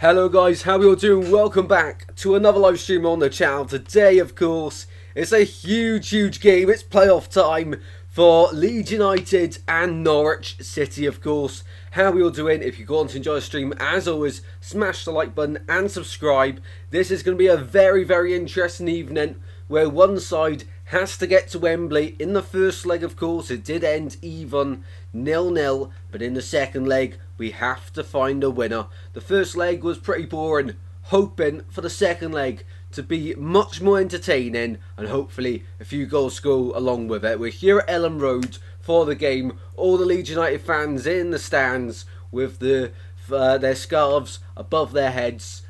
Hello guys, how are you all doing? Welcome back to another live stream on the channel. Today, of course, it's a huge game. It's playoff time for Leeds United and Norwich City, of course. How are you all doing? If you go on to enjoy the stream, as always, smash the like button and subscribe. This is going to be a very interesting evening where one side has to get to Wembley. In the first leg, of course, it did end even 0-0, but in the second leg, we have to find a winner. The first leg was pretty boring, hoping for the second leg to be much more entertaining and hopefully a few goals go along with it. We're here at Elland Road for the game. All the Leeds United fans in the stands with their scarves above their heads,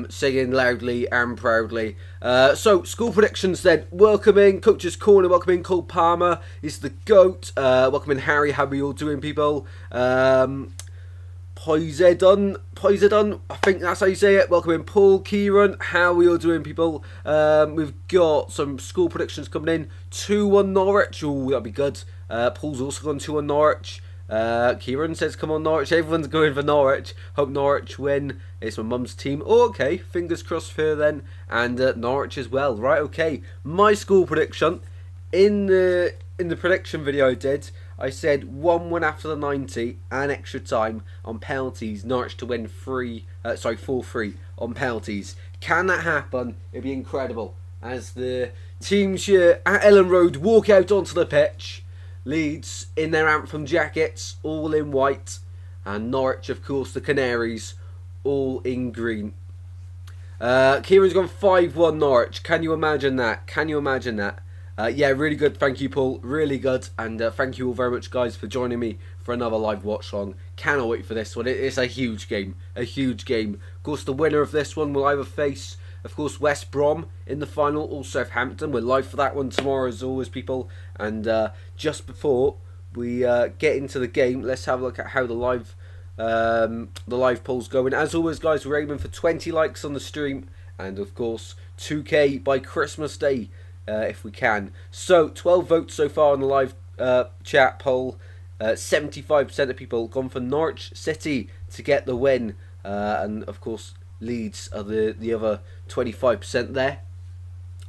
singing loudly and proudly. So, school predictions then. Welcome in Coach's Corner, welcome in Cole Palmer, he's the GOAT. Welcome in Harry, how are you all doing, people? Poisedon, I think that's how you say it. Welcome in Paul, Kieran, how are we all doing, people? We've got some school predictions coming in. 2-1 Norwich, oh, that'd be good. Paul's also gone 2-1 Norwich. Kieran says come on Norwich, everyone's going for Norwich. Hope Norwich win, it's my mum's team. Oh, okay, fingers crossed for her then. And Norwich as well, right, okay. My school prediction, in the prediction video I said 1-1 after the 90 and extra time on penalties. Norwich to win 4-3 on penalties. Can that happen? It'd be incredible. As the teams here at Elland Road walk out onto the pitch. Leeds in their anthem jackets, all in white. And Norwich, of course, the Canaries, all in green. Kieran's gone 5-1 Norwich. Can you imagine that? Can you imagine that? Yeah, really good. Thank you, Paul. Really good. And thank you all very much, guys, for joining me for another live watch long. Cannot wait for this one. It's a huge game. A huge game. Of course, the winner of this one will either face, of course, West Brom in the final or Southampton. We're live for that one tomorrow, as always, people. And just before we get into the game, let's have a look at how the live poll's going. As always, guys, we're aiming for 20 likes on the stream. And, of course, 2K by Christmas Day. If we can. So 12 votes so far on the live chat poll. 75% of people gone for Norwich City to get the win, and of course Leeds are the other 25% there.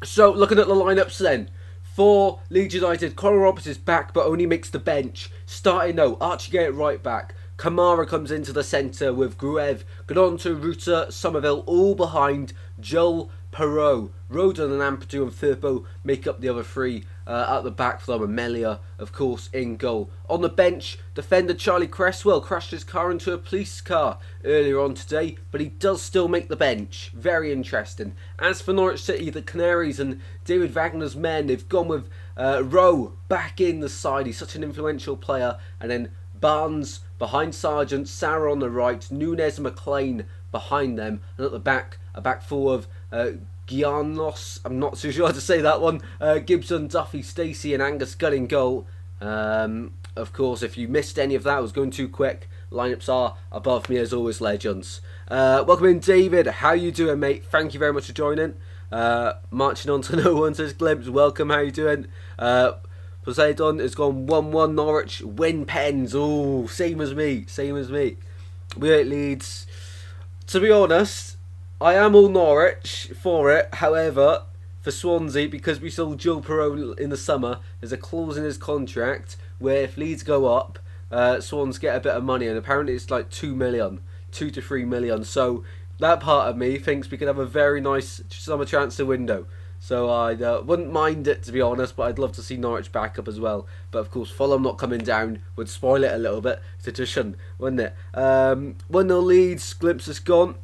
So looking at the lineups then, for Leeds United, Conor Roberts is back but only makes the bench. Starting though, Archie Gate right back, Kamara comes into the centre with Gruev, Gnonto, Ruta, Somerville all behind. Joel, Perot, Roden and Ampadu and Firpo make up the other three at the back for them, and Melia, of course, in goal. On the bench, defender Charlie Cresswell crashed his car into a police car earlier on today, but he does still make the bench. Very interesting. As for Norwich City, the Canaries and David Wagner's men, they've gone with Rowe back in the side. He's such an influential player. And then Barnes behind Sargent, Sarah on the right, Nunes and McLean behind them, and at the back, a back four of Giannos, I'm not too sure how to say that one, Gibson, Duffy, Stacey and Angus Gunn in goal. Of course, if you missed any of that, I was going too quick. Lineups are above me as always, legends. Welcome in David, how you doing, mate? Thank you very much for joining. Marching on to no one says Glimpse, welcome, how you doing? Poseidon has gone 1-1 Norwich, win Pens. Oh, same as me. We're at Leeds. To be honest, I am all Norwich for it. However, for Swansea, because we sold Joe Perot in the summer, there's a clause in his contract where if Leeds go up, Swans get a bit of money, and apparently it's like 2 to 3 million. So that part of me thinks we could have a very nice summer transfer window. So I wouldn't mind it, to be honest, but I'd love to see Norwich back up as well. But of course, Fulham not coming down would spoil it a little bit. It's a tradition, wouldn't it? 1-0 Leeds, Glimpse is gone.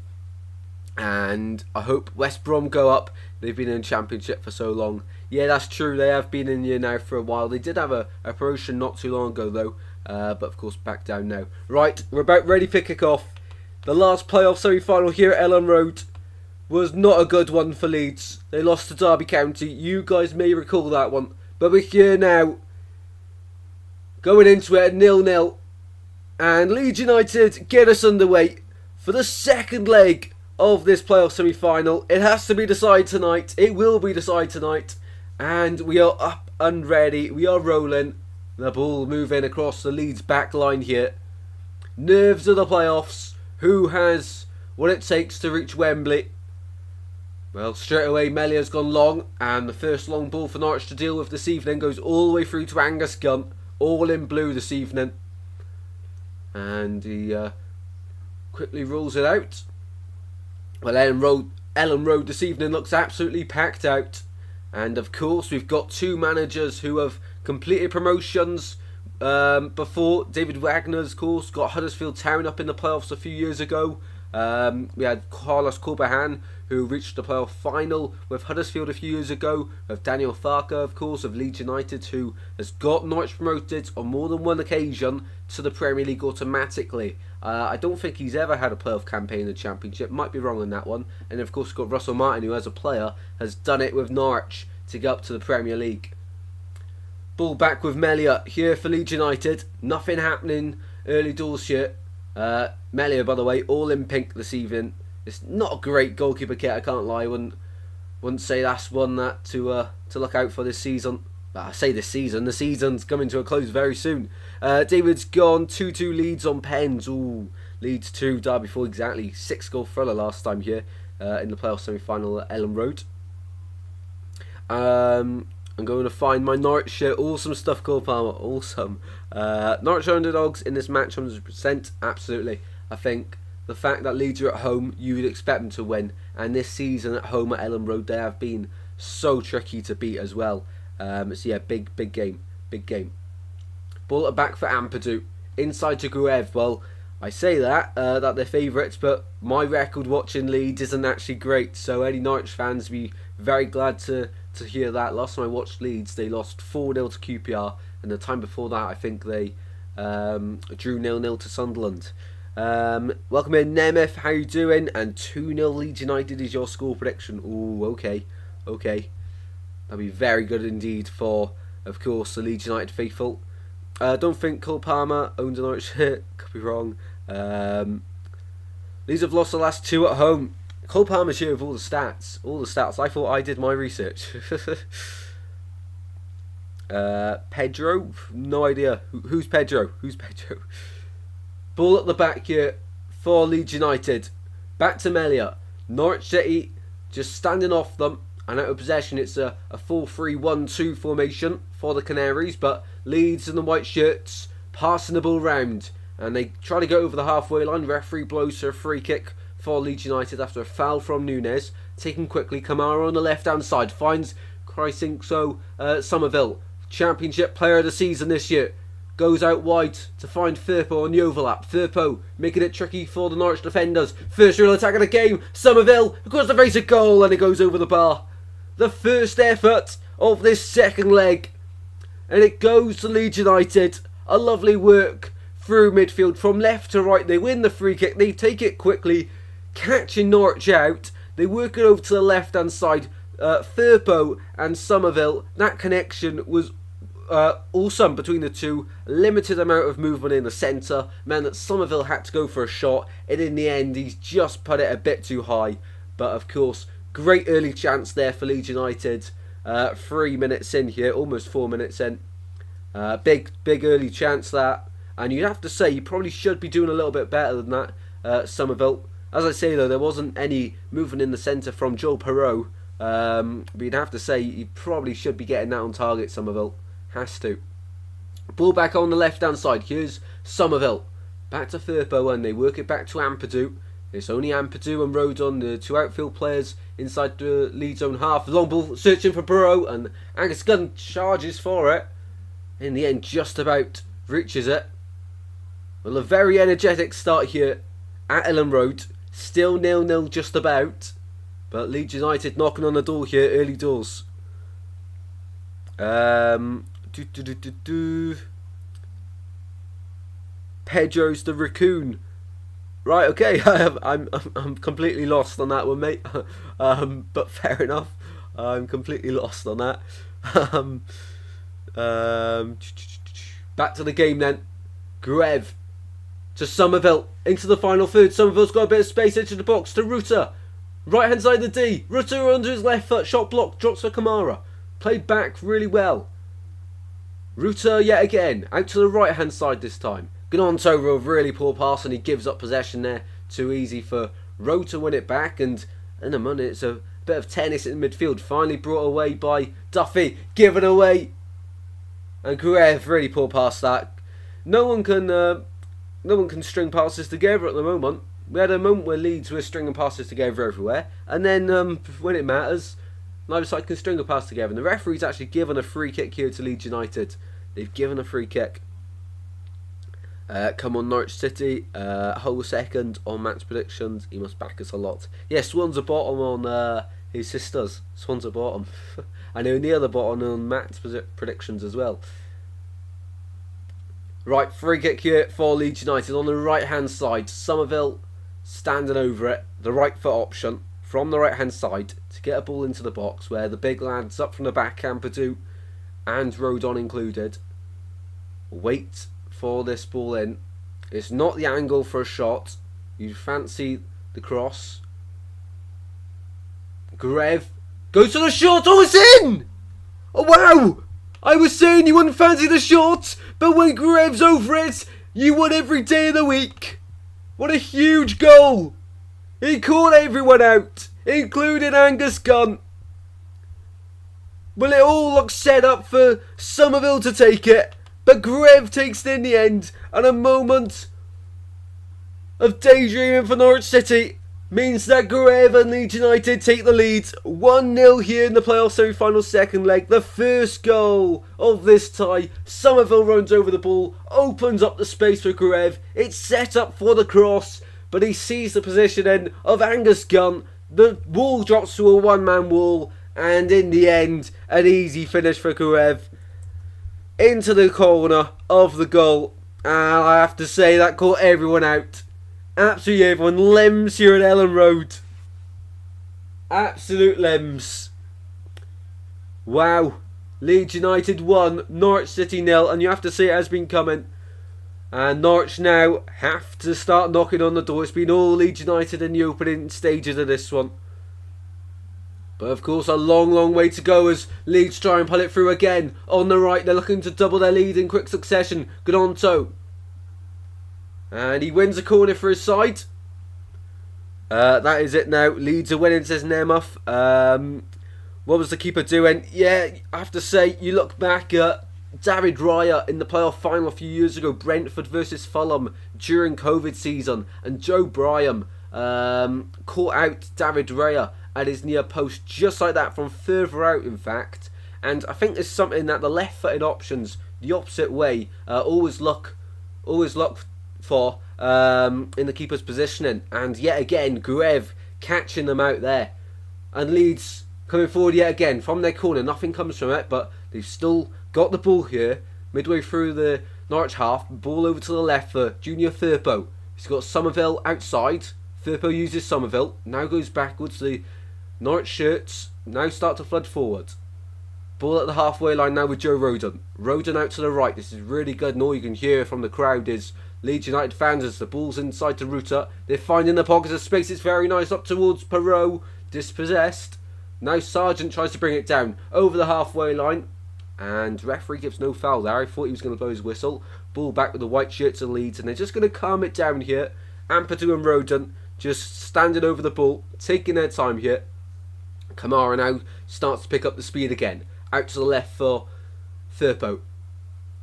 And I hope West Brom go up. They've been in Championship for so long. Yeah, that's true. They have been in here now for a while. They did have a promotion not too long ago, though. But of course, back down now. Right, we're about ready for kick-off. The last playoff semi-final here at Elland Road was not a good one for Leeds. They lost to Derby County. You guys may recall that one. But we're here now, going into it at 0-0. And Leeds United get us underway for the second leg of this playoff semi-final. It has to be decided tonight. It will be decided tonight. And we are up and ready. We are rolling. The ball moving across the Leeds back line here. Nerves of the playoffs. Who has what it takes to reach Wembley. Well, straight away Melia's gone long, and the first long ball for Norwich to deal with this evening goes all the way through to Angus Gunn, all in blue this evening. And he quickly rules it out. Well, Ellen Road this evening looks absolutely packed out. And of course, we've got two managers who have completed promotions before. David Wagner's, of course, got Huddersfield Town up in the playoffs a few years ago. We had Carlos Corbejan, who reached the playoff final with Huddersfield a few years ago. We have Daniel Farker, of course, of Leeds United, who has got Norwich promoted on more than one occasion to the Premier League automatically. I don't think he's ever had a playoff campaign in the Championship. Might be wrong on that one. And of course, we've got Russell Martin, who as a player has done it with Norwich to get up to the Premier League. Ball back with Melia here for Leeds United. Nothing happening early doors here. Melia, by the way, all in pink this evening. It's not a great goalkeeper kit, I can't lie. Wouldn't say that's one that to look out for this season. I say this season. The season's coming to a close very soon. David's gone 2-2 Leeds on pens. Ooh, Leeds 2, Derby 4 exactly. 6-goal thriller last time here in the playoff semi-final at Ellen Road. I'm going to find my Norwich shirt. Awesome stuff, Cole Palmer. Awesome. Norwich are underdogs in this match, 100%. Absolutely. I think the fact that Leeds are at home, you would expect them to win. And this season at home at Ellen Road, they have been so tricky to beat as well. So yeah, big game. Big game. Ball at back for Ampadu. Inside to Gruev. Well, I say that they're favourites, but my record watching Leeds isn't actually great. So any Norwich fans be very glad to hear that. Last time I watched Leeds, they lost 4-0 to QPR, and the time before that, I think they drew 0-0 to Sunderland. Welcome in, Nemeth. How you doing? And 2-0 Leeds United is your score prediction. Ooh, okay. That'll be very good indeed for, of course, the Leeds United faithful. Don't think Cole Palmer owns a Norwich shirt. Could be wrong. Leeds have lost the last 2 at home. Cole Palmer's here with all the stats. I thought I did my research. Pedro? No idea. Who's Pedro? Ball at the back here for Leeds United. Back to Melia. Norwich City just standing off them. And out of possession, it's a 4-3-1-2 formation for the Canaries. But Leeds and the white shirts passing the ball round. And they try to go over the halfway line. Referee blows for a free kick for Leeds United after a foul from Nunes. Taken quickly, Kamara on the left-hand side finds Somerville, Championship Player of the Season this year. Goes out wide to find Firpo on the overlap. Firpo making it tricky for the Norwich defenders. First real attack of the game. Somerville across the face of goal, and it goes over the bar. The first effort of this second leg. And it goes to Leeds United. A lovely work through midfield from left to right. They win the free kick. They take it quickly, catching Norwich out. They work it over to the left-hand side. Firpo and Somerville. That connection was awesome between the two. Limited amount of movement in the centre meant that Somerville had to go for a shot, and in the end he's just put it a bit too high. But of course, great early chance there for Leeds United. 3 minutes in here, almost 4 minutes in. Big early chance that, and you'd have to say you probably should be doing a little bit better than that, Somerville. As I say though, there wasn't any movement in the centre from Joel Perreault. But you'd have to say you probably should be getting that on target, Somerville. Has to. Ball back on the left-hand side. Here's Somerville. Back to Firpo, and they work it back to Ampadu. It's only Ampadu and Rodon, the two outfield players inside the Leeds own half. Long ball searching for Perreault, and Angus Gunn charges for it. In the end, just about reaches it. Well, a very energetic start here at Ellen Road. Still 0-0 just about. But Leeds United knocking on the door here, early doors. Pedro's the raccoon. Right, okay. I'm completely lost on that one, mate. But fair enough. I'm completely lost on that. Back to the game then. Gruev to Somerville into the final third. Somerville's got a bit of space into the box to Ruta. Right hand side of the D. Ruta under his left foot. Shot blocked. Drops for Kamara. Played back really well. Ruta yet again. Out to the right hand side this time. Gnonto with a really poor pass, and he gives up possession there. Too easy for Rowe to win it back, and in a minute it's a bit of tennis in midfield, finally brought away by Duffy, given away, and Gruev really poor past that. No one can string passes together at the moment. We had a moment where Leeds were stringing passes together everywhere, and then when it matters, neither side can string a pass together. And the referee's actually given a free kick here to Leeds United. They've given a free kick. Come on, Norwich City. Whole second on match predictions. He must back us a lot. Yeah, Swans are bottom on his sisters. Swans are bottom. I know near the bottom on match predictions as well. Right, free kick here for Leeds United on the right hand side. Somerville standing over it. The right foot option from the right hand side to get a ball into the box where the big lads up from the back, Ampadu and Rodon included, wait for this ball in. It's not the angle for a shot. You fancy the cross. Gruev goes to the shot. Oh, it's in! Oh, wow! I was saying you wouldn't fancy the shot, but when Gruev's over it, you won every day of the week. What a huge goal! He caught everyone out, including Angus Gunn. Well, it all looks set up for Somerville to take it, but Gruev takes it in the end, and a moment of daydreaming for Norwich City means that Gruev and Leeds United take the lead 1-0 here in the playoff semi-final second leg. The first goal of this tie. Somerville runs over the ball, opens up the space for Gruev. It's set up for the cross, but he sees the positioning of Angus Gunn. The wall drops to a one-man wall, and in the end, an easy finish for Gruev into the corner of the goal. And I have to say, that caught everyone out. Absolutely everyone. Limbs here at Ellen Road. Absolute limbs. Wow. Leeds United 1, Norwich City 0, and you have to say it has been coming. And Norwich now have to start knocking on the door. It's been all Leeds United in the opening stages of this one. But of course a long way to go as Leeds try and pull it through again. On the right, they're looking to double their lead in quick succession. Gnonto. And he wins a corner for his side. That is it now. Leeds are winning, says Nemeth. What was the keeper doing? Yeah, I have to say, you look back at David Raya in the playoff final a few years ago, Brentford versus Fulham during COVID season, and Joe Bryan caught out David Raya at his near post just like that from further out, in fact. And I think there's something that the left-footed options, the opposite way, always look for in the keeper's positioning. And yet again, Gruev catching them out there, and Leeds coming forward yet again from their corner. Nothing comes from it, but they've still got the ball here midway through the Norwich half. Ball over to the left for Junior Firpo. He's got Somerville outside. Firpo uses Somerville, now goes backwards. The Norwich shirts now start to flood forward. Ball at the halfway line now with Joe Rodon. Rodon out to the right. This is really good, and all you can hear from the crowd is Leeds United fans as the ball's inside to Ruta. They're finding the pockets of space. It's very nice up towards Perot. Dispossessed. Now Sargent tries to bring it down over the halfway line, and referee gives no foul there. I thought he was going to blow his whistle. Ball back with the white shirts of Leeds, and they're just going to calm it down here. Ampadu and Rodon just standing over the ball, taking their time here. Kamara now starts to pick up the speed again. Out to the left for Firpo.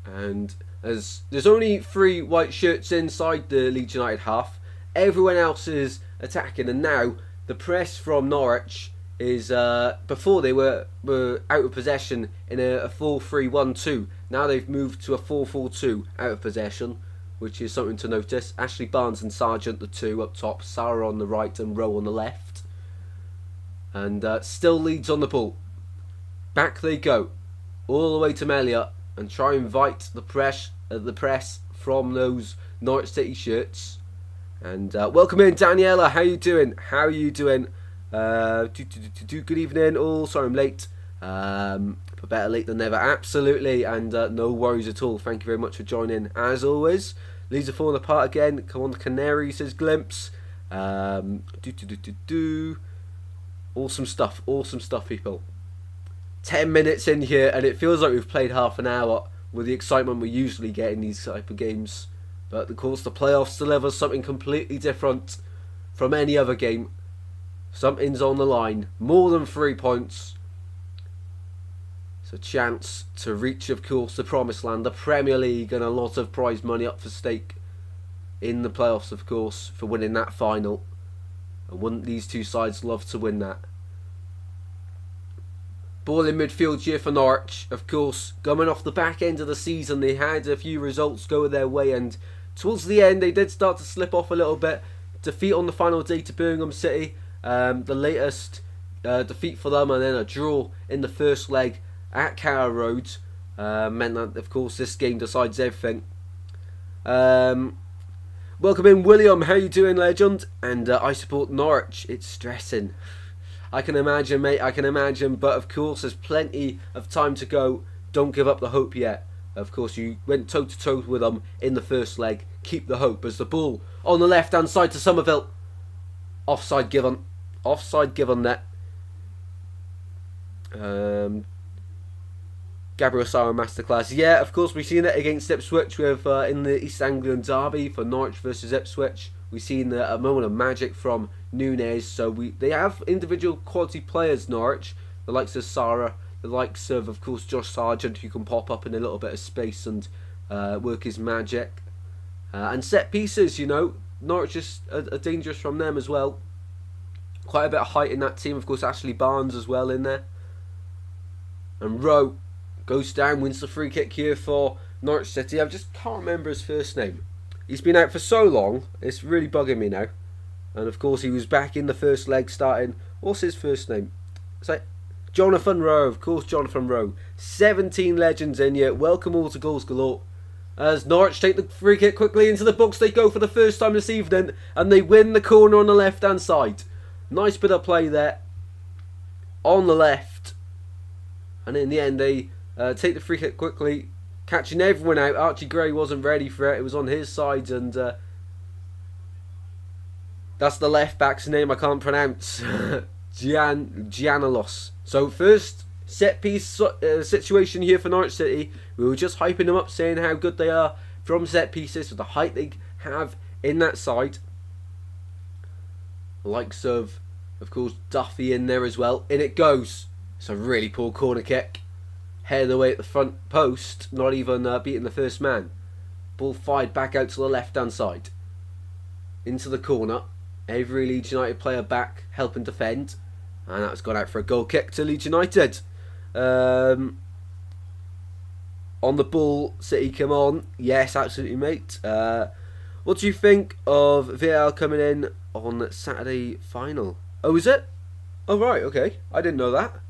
And as there's only 3 white shirts inside the Leeds United half, everyone else is attacking, and now the press from Norwich is before they were out of possession in a 4-3-1-2. Now they've moved to a 4-4-2 out of possession, which is something to notice. Ashley Barnes and Sargent, the 2 up top, Sarah on the right and Rowe on the left. And still Leeds on the ball. Back they go, all the way to Melia, and try and invite the press from those Norwich City shirts. And welcome in, Daniela. How you doing? Good evening. Oh, sorry I'm late. But better late than never. Absolutely, and no worries at all. Thank you very much for joining. As always, Leeds are falling apart again. Come on, the Canary, says Glimpse. Awesome stuff, people. 10 minutes in here, and it feels like we've played half an hour with the excitement we usually get in these type of games. But of course, the playoffs deliver something completely different. from any other game. Something's on the line. More than 3 points. It's a chance to reach, of course, the promised land, the Premier League, and a lot of prize money up for stake in the playoffs, of course, for winning that final. And wouldn't these two sides love to win that? Ball in midfield here for Norwich. Of course, coming off the back end of the season, they had a few results go their way, and towards the end, they did start to slip off a little bit. Defeat on the final day to Birmingham City. The latest defeat for them, and then a draw in the first leg at Carrow Road meant that, of course, this game decides everything. Welcome in, William. How you doing, legend? And I support Norwich. It's stressing. I can imagine, mate. I can imagine. But of course, there's plenty of time to go. Don't give up the hope yet. Of course, you went toe to toe with them in the first leg. Keep the hope as the ball on the left hand side to Somerville. Offside given. Offside given there. Gabriel Sara masterclass. Yeah, of course, we've seen it against Ipswich with in the East Anglian derby for Norwich versus Ipswich. We've seen a moment of magic from Nunez. So they have individual quality players, Norwich. The likes of Sara, the likes of course, Josh Sargent, who can pop up in a little bit of space and work his magic. And set pieces, you know, Norwich is dangerous from them as well. Quite a bit of height in that team. Of course, Ashley Barnes as well in there. And Rowe goes down, wins the free kick here for Norwich City. I just can't remember his first name. He's been out for so long, it's really bugging me now. And of course, he was back in the first leg starting. What's his first name? It's like Jonathan Rowe, of course, Jonathan Rowe. 17 legends in here. Welcome all to Goals Galore. As Norwich take the free kick quickly into the box, they go for the first time this evening, and they win the corner on the left-hand side. Nice bit of play there on the left. And in the end, they take the free kick quickly, catching everyone out. Archie Gray wasn't ready for it. It was on his side, and that's the left back's name I can't pronounce. Giannalos. So first set piece situation here for Norwich City. We were just hyping them up, saying how good they are from set pieces with the height they have in that side. The likes of course, Duffy in there as well. In it goes. It's a really poor corner kick. Headed away at the front post, not even beating the first man. Ball fired back out to the left-hand side. Into the corner. Every Leeds United player back, helping defend. And that's gone out for a goal kick to Leeds United. On the ball, City come on. Yes, absolutely, mate. What do you think of VAR coming in on Saturday final? Oh, is it? Oh, right, okay. I didn't know that.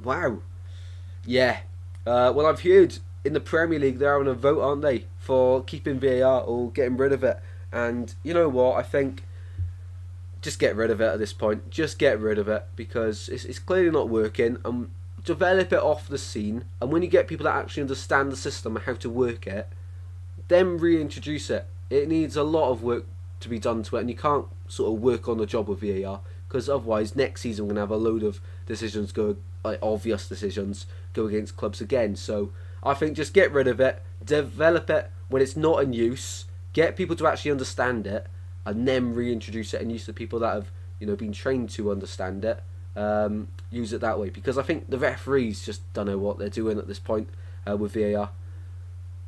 Wow. Yeah. Well, I've heard in the Premier League they're having a vote, aren't they, for keeping VAR or getting rid of it. And you know what? I think just get rid of it at this point. Just get rid of it because it's clearly not working. And develop it off the scene. And when you get people that actually understand the system and how to work it, then reintroduce it. It needs a lot of work to be done to it, and you can't sort of work on the job with VAR because otherwise next season we're going to have a load of decisions go, like obvious decisions, go against clubs again. So I think just get rid of it, develop it when it's not in use, get people to actually understand it, and then reintroduce it and use the people that have, you know, been trained to understand it. Use it that way, because I think the referees just don't know what they're doing at this point with VAR.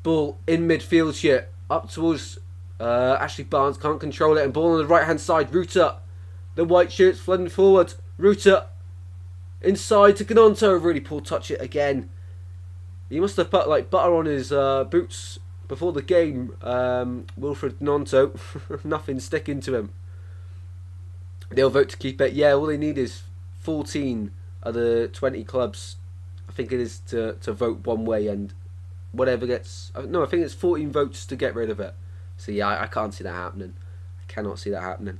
Ball in midfield here, up towards Ashley Barnes, can't control it, and ball on the right hand side. Ruta, the white shirts flooding forward. Ruta inside to Gnonto, really poor touch it again. He must have put like butter on his boots before the game. Wilfred Gnonto, nothing sticking to him. They'll vote to keep it. Yeah, all they need is 14 of the 20 clubs, I think it is, to vote one way, and whatever gets... No, I think it's 14 votes to get rid of it. So yeah, I can't see that happening. I cannot see that happening.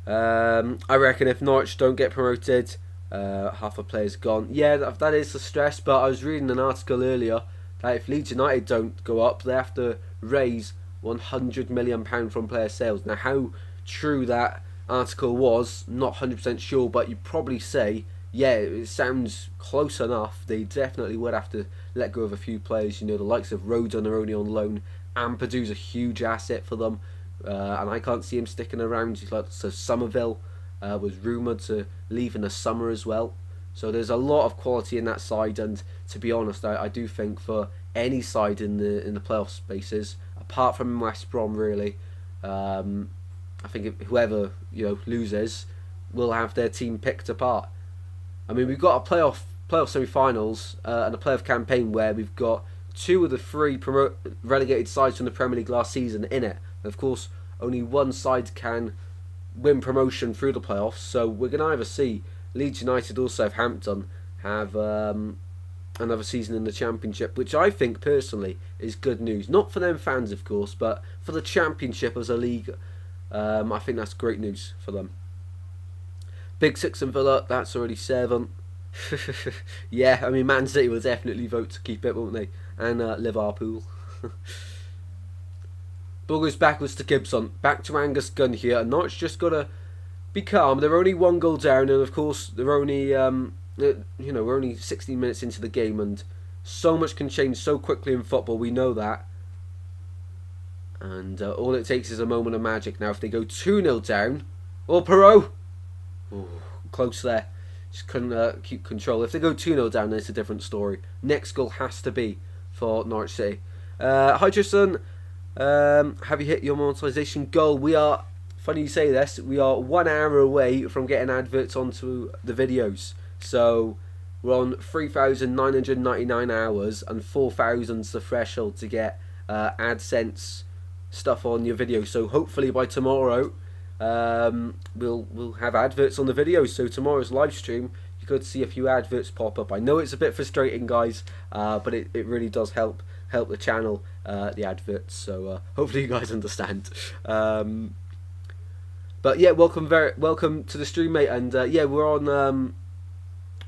I reckon if Norwich don't get promoted, half a player's gone. Yeah, that is the stress, but I was reading an article earlier that if Leeds United don't go up, they have to raise £100 million from player sales. Now, how true that article was, not 100% sure, but you'd probably say, yeah, it sounds close enough. They definitely would have to let go of a few players. You know, the likes of Rodon are only on loan. Ampadu's a huge asset for them. and I can't see him sticking around. So Somerville was rumoured to leave in the summer as well. So there's a lot of quality in that side, and to be honest, I do think for any side in the playoff spaces, apart from West Brom, really, I think whoever loses will have their team picked apart. I mean, we've got a playoff semi-finals and a playoff campaign where we've got 2 of the 3 relegated sides from the Premier League last season in it. And of course, only one side can win promotion through the playoffs. So we're going to either see Leeds United or Southampton have another season in the Championship, which I think personally is good news. Not for them fans, of course, but for the Championship as a league, I think that's great news for them. Big Six and Villa, that's already 7. Yeah, I mean, Man City will definitely vote to keep it, won't they? And Liverpool. Ball goes backwards to Gibson. Back to Angus Gunn here. And Norwich just got to be calm. They're only 1 goal down, and of course, they're only, we're only 16 minutes into the game, and so much can change so quickly in football. We know that. And all it takes is a moment of magic. Now, if they go 2-0 down, or Perot. Ooh, close there. Just couldn't keep control. If they go 2-0 down, then it's a different story. Next goal has to be for Norwich City. Hi, Tristan. Have you hit your monetization goal? We are, funny you say this, we are 1 hour away from getting adverts onto the videos. So we're on 3,999 hours, and 4,000's the threshold to get AdSense stuff on your video. So hopefully by tomorrow, we'll have adverts on the videos. So tomorrow's live stream, you could see a few adverts pop up. I know it's a bit frustrating, guys, but it really does help the channel, the adverts. So hopefully you guys understand. But yeah, welcome to the stream, mate. And yeah, we're on.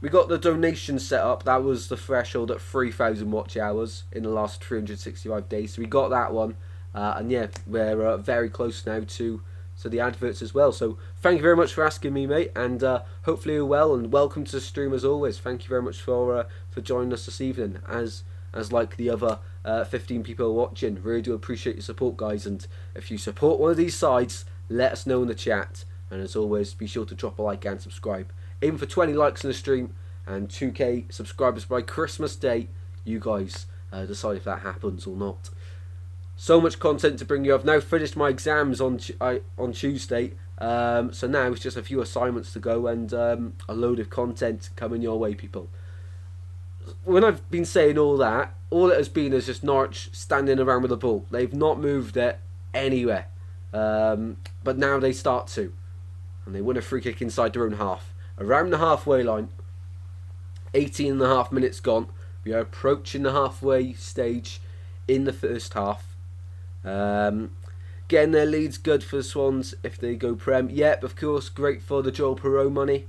We got the donation set up. That was the threshold at 3,000 watch hours in the last 365 days. So we got that one, and yeah, we're very close now to the adverts as well. So thank you very much for asking me, mate, and hopefully you're well, and welcome to the stream as always. Thank you very much for joining us this evening, as like the other 15 people watching. Really do appreciate your support, guys, and if you support one of these sides, let us know in the chat, and as always, be sure to drop a like and subscribe. Aim for 20 likes in the stream and 2k subscribers by Christmas Day. You guys decide if that happens or not. So much content to bring you. I've now finished my exams on Tuesday, so now it's just a few assignments to go, and a load of content coming your way, people. When I've been saying all it has been is just Norwich standing around with the ball. They've not moved it anywhere, but now they start to, and they win a free kick inside their own half, around the halfway line. 18.5 minutes gone. We are approaching the halfway stage in the first half. Getting their leads good for the Swans if they go Prem. Yep, of course, great for the Joel Perot money.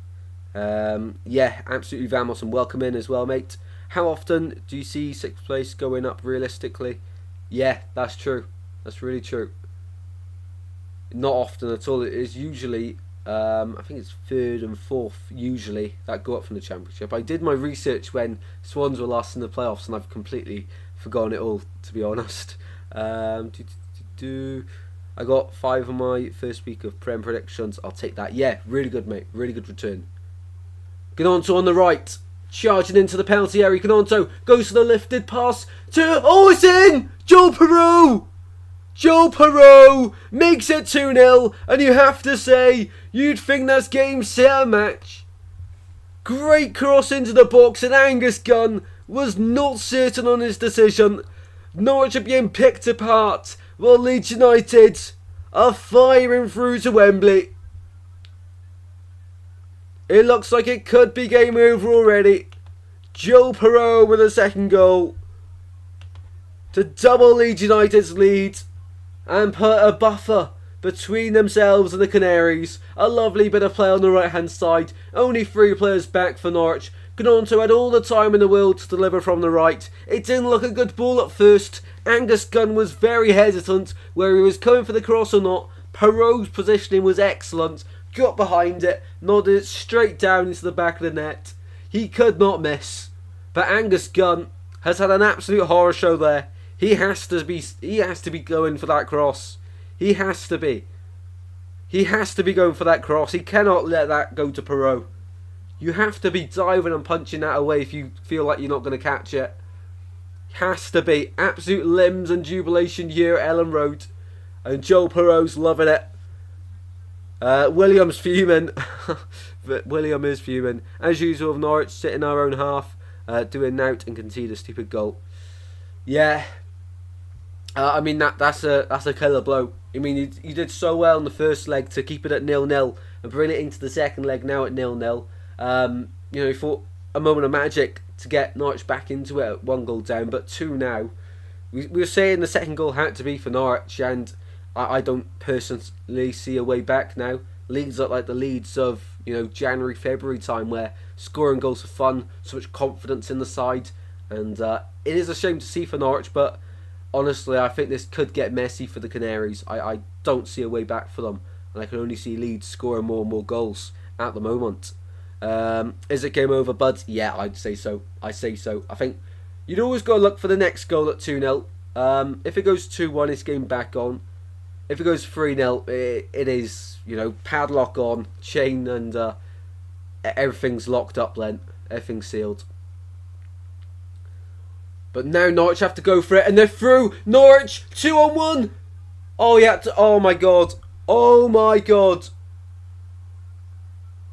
Yeah, absolutely vamos, and welcome in as well, mate. How often do you see 6th place going up realistically? Yeah, that's true. That's really true. Not often at all. It is usually, I think it's 3rd and 4th usually that go up from the Championship. I did my research when Swans were last in the playoffs, and I've completely forgotten it all, to be honest. I got 5 on my first week of Prem predictions. I'll take that. Yeah, really good, mate. Really good return. Gnonto on the right, charging into the penalty area. Gnonto goes for the lifted pass to... Oh, it's in! Joel Perot! Joel Perot makes it 2-0, and you have to say, you'd think that's game, set, and match. Great cross into the box, and Angus Gunn was not certain on his decision. Norwich are being picked apart, while Leeds United are firing through to Wembley. It looks like it could be game over already. Joel Perot with a second goal to double Leeds United's lead and put a buffer between themselves and the Canaries. A lovely bit of play on the right hand side. Only 3 players back for Norwich. Gnonto had all the time in the world to deliver from the right. It didn't look a good ball at first. Angus Gunn was very hesitant where he was coming for the cross or not. Perot's positioning was excellent. Got behind it, nodded it straight down into the back of the net. He could not miss. But Angus Gunn has had an absolute horror show there. He has to be going for that cross. He has to be. He has to be going for that cross. He cannot let that go to Perot. You have to be diving and punching that away if you feel like you're not going to catch it. Has to be. Absolute limbs and jubilation here at Ellen Road. And Joel Perot's loving it. William's fuming. But William is fuming. As usual, Norwich sit in our own half, doing nout and concede a stupid goal. Yeah. I mean, that's a killer blow. I mean, you did so well in the first leg to keep it at 0-0 and bring it into the second leg now at 0-0. You thought a moment of magic to get Norwich back into it at 1 goal down, but 2 now. We were saying the second goal had to be for Norwich, and I don't personally see a way back now. Leeds look like the Leeds of January, February time, where scoring goals for fun, so much confidence in the side, and it is a shame to see for Norwich, but honestly, I think this could get messy for the Canaries. I don't see a way back for them, and I can only see Leeds scoring more and more goals at the moment. Is it game over, bud? Yeah, I'd say so. I think you'd always got to look for the next goal at 2-0. If it goes 2-1, it's game back on. If it goes 3-0, it is, padlock on, chain, and everything's locked up then. Everything's sealed. But now Norwich have to go for it, and they're through. Norwich 2-on-1. Oh yeah. Oh my god. Oh my god.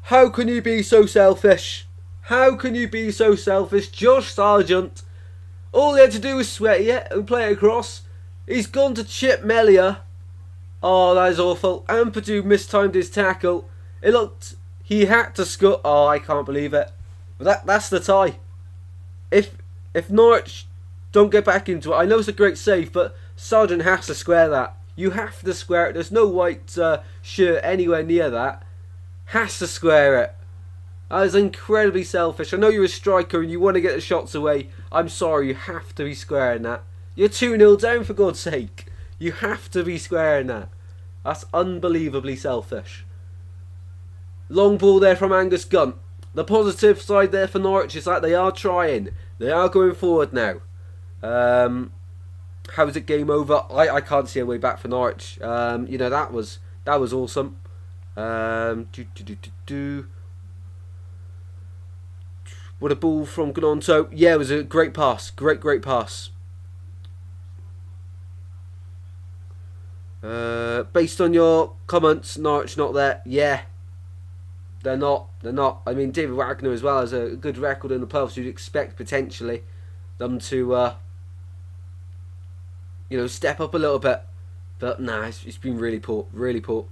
How can you be so selfish? How can you be so selfish? Josh Sargent. All he had to do was sweat it and play it across. He's gone to chip Melia. Oh, that is awful. Ampadu mistimed his tackle. It looked. He had to score. Oh, I can't believe it. But that's the tie. If Norwich don't get back into it, I know it's a great save, but Sargent has to square that. You have to square it. There's no white shirt anywhere near that. Has to square it. That is incredibly selfish. I know you're a striker and you want to get the shots away. I'm sorry, you have to be squaring that. You're 2-0 down, for God's sake. You have to be squaring that. That's unbelievably selfish. Long ball there from Angus Gunn. The positive side there for Norwich is that they are trying. They are going forward now. How is it game over? I can't see a way back for Norwich. That was awesome. What a ball from Gnonto. Yeah, it was a great pass. Great pass. Based on your comments, Norwich not there. Yeah. They're not. I mean, David Wagner as well has a good record in the playoffs. You'd expect potentially them to, step up a little bit. But nah, it's been really poor. Really poor.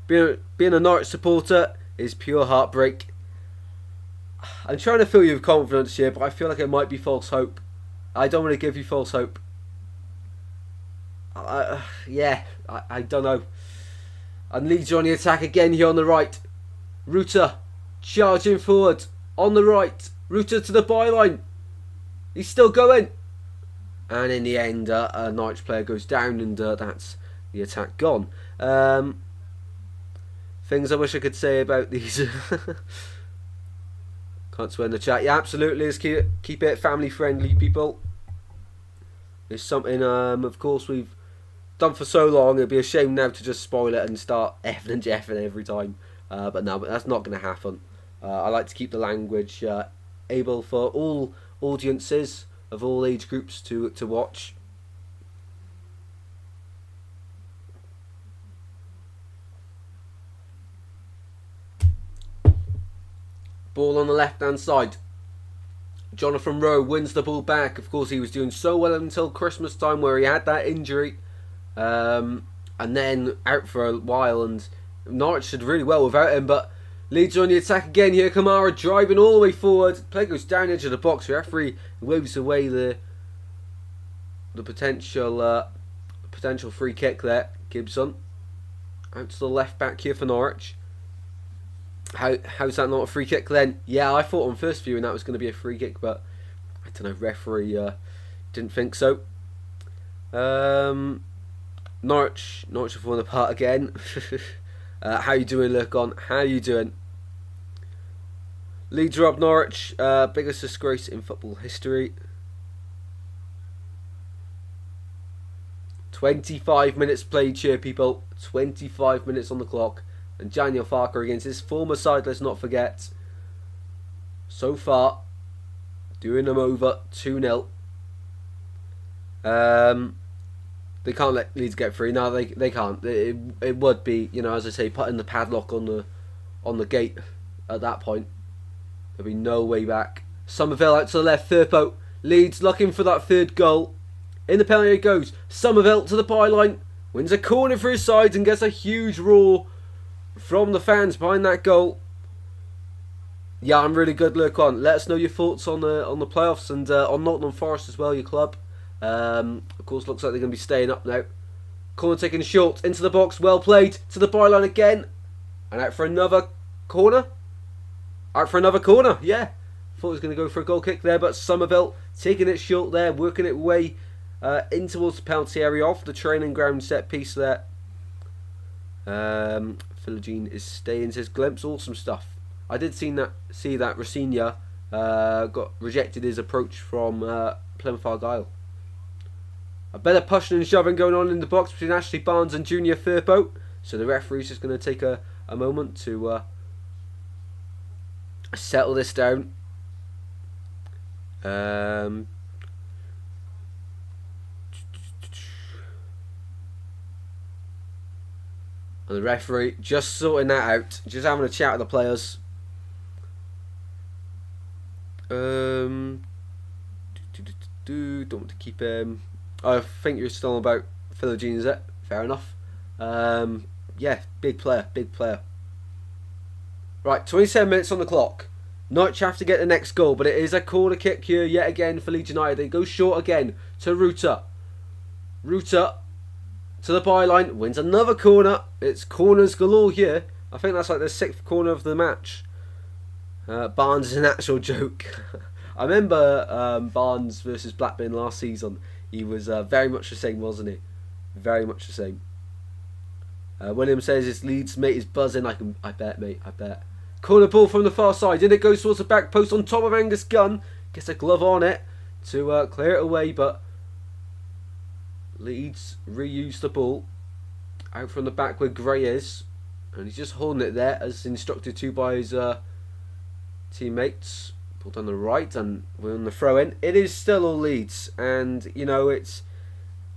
Being a Norwich supporter is pure heartbreak. I'm trying to fill you with confidence here, but I feel like it might be false hope. I don't want to give you false hope. I don't know. And Leeds are on the attack again here on the right. Ruta charging forward on the right. Ruta to the byline. He's still going. And in the end, a Norwich player goes down, and that's the attack gone. Things I wish I could say about these. Can't swear in the chat. Yeah, absolutely. Let's keep it family friendly, people. It's something, of course, we've done for so long. It'd be a shame now to just spoil it and start effing and jeffing every time. But that's not going to happen. I like to keep the language able for all audiences of all age groups to watch. Ball on the left hand side. Jonathan Rowe wins the ball back. Of course, he was doing so well until Christmas time, where he had that injury, and then out for a while. And Norwich did really well without him. But Leeds are on the attack again here. Kamara driving all the way forward. Play goes down into the box. The referee waves away the potential free kick there. Gibson out to the left back here for Norwich. How's that not a free kick then? Yeah, I thought on first viewing that was going to be a free kick, but I don't know, referee didn't think so. Norwich have fallen apart again. How you doing, Lurkon? How you doing? Leeds are up Norwich, biggest disgrace in football history. 25 minutes played here, people. 25 minutes on the clock. And Daniel Farker against his former side, let's not forget. So far, doing them over 2-0. They can't let Leeds get free. No, they can't. It would be, you know, as I say, putting the padlock on the gate at that point. There'll be no way back. Somerville out to the left. Firpo. Leeds looking for that third goal. In the penalty it goes. Somerville to the byline. Wins a corner for his side and gets a huge roar from the fans behind that goal. Yeah, I'm really good. Look on. Let us know your thoughts on the playoffs and on Nottingham Forest as well, your club. Of course, looks like they're going to be staying up now. Corner taken short into the box. Well played to the byline again. And out for another corner. Out for another corner. Yeah. Thought he was going to go for a goal kick there, but Somerville taking it short there, working it way in towards the penalty area off the training ground set piece there. Philogene is staying, says glimpse, awesome stuff. I did see that Rosinia got rejected his approach from Plymouth Argyle. A better pushing and shoving going on in the box between Ashley Barnes and Junior Firpo. So the referee's just going to take a moment to settle this down. And the referee just sorting that out, just having a chat with the players. Don't want to keep him. I think you're still on about Philogene, is it? Fair enough. Yeah, big player. Right, 27 minutes on the clock. Norwich have to get the next goal, but it is a corner kick here yet again for Leeds United. They go short again to Ruta. Ruta to the byline, wins another corner. It's corners galore here. I think that's like the 6th corner of the match. Barnes is an actual joke. I remember Barnes versus Blackburn last season. He was very much the same, wasn't he? Very much the same. William says his Leeds mate is buzzing. I bet, mate. I bet. Corner ball from the far side. In it goes towards the back post on top of Angus Gunn. Gets a glove on it to clear it away, but Leeds reuse the ball out from the back where Gray is, and he's just holding it there as instructed to by his teammates. Pulled on the right, and we're on the throw in. It is still all Leeds, and you know it's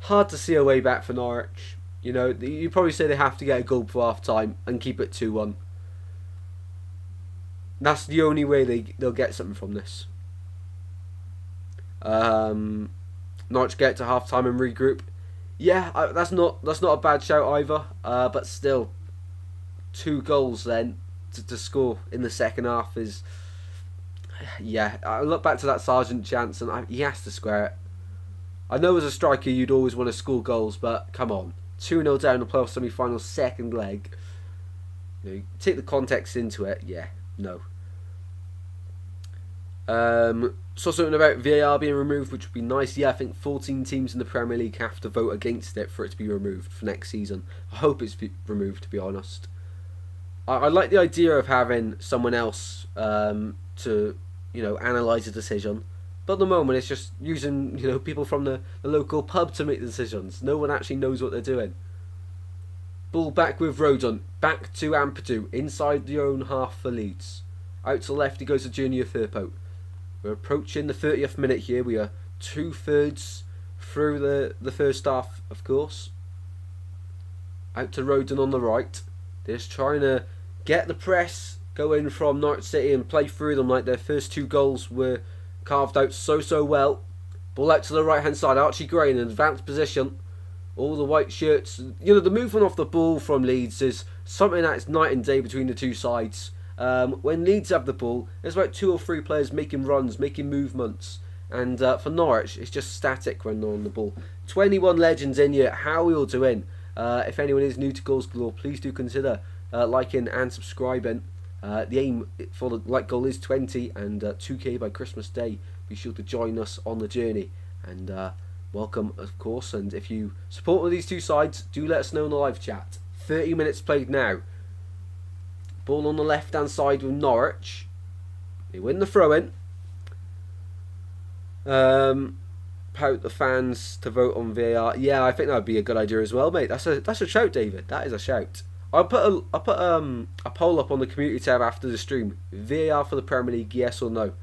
hard to see a way back for Norwich. You know, you probably say they have to get a goal before half time and keep it 2-1. That's the only way they'll get something from this. Norwich get to half time and regroup. Yeah, that's not a bad shout either. But still, 2 goals then to score in the second half is. Yeah, I look back to that Sargent chance and he has to square it. I know as a striker you'd always want to score goals, but come on, 2-0 down the playoff semi-final second leg. You know, take the context into it. Yeah, no. Saw something about VAR being removed, which would be nice. Yeah, I think 14 teams in the Premier League have to vote against it for it to be removed for next season. I hope it's removed, to be honest. I like the idea of having someone else to, you know, analyse a decision. But at the moment, it's just using, you know, people from the local pub to make the decisions. No one actually knows what they're doing. Ball back with Rodon. Back to Ampadu. Inside the own half for Leeds. Out to the left, he goes to Junior Firpo. We're approaching the 30th minute here. We are 2/3 through the first half, of course. Out to Rodon on the right. They're just trying to get the press going from Norwich City and play through them like their first 2 goals were carved out so well. Ball out to the right hand side. Archie Gray in an advanced position. All the white shirts. You know, the movement off the ball from Leeds is something that's night and day between the two sides. When Leeds have the ball, there's about 2 or 3 players making runs, making movements. And for Norwich, it's just static when they're on the ball. 21 legends in here. How are we all doing? If anyone is new to Goals Galore, please do consider liking and subscribing. The aim for the like goal is 20 and 2k by Christmas Day. Be sure to join us on the journey. And welcome, of course. And if you support these two sides, do let us know in the live chat. 30 minutes played now. Ball on the left hand side with Norwich. They win the throw in. Pout the fans to vote on VAR. Yeah, I think that would be a good idea as well, mate. That's a shout, David. That is a shout. I'll put a poll up on the community tab after the stream. VAR for the Premier League, yes or no?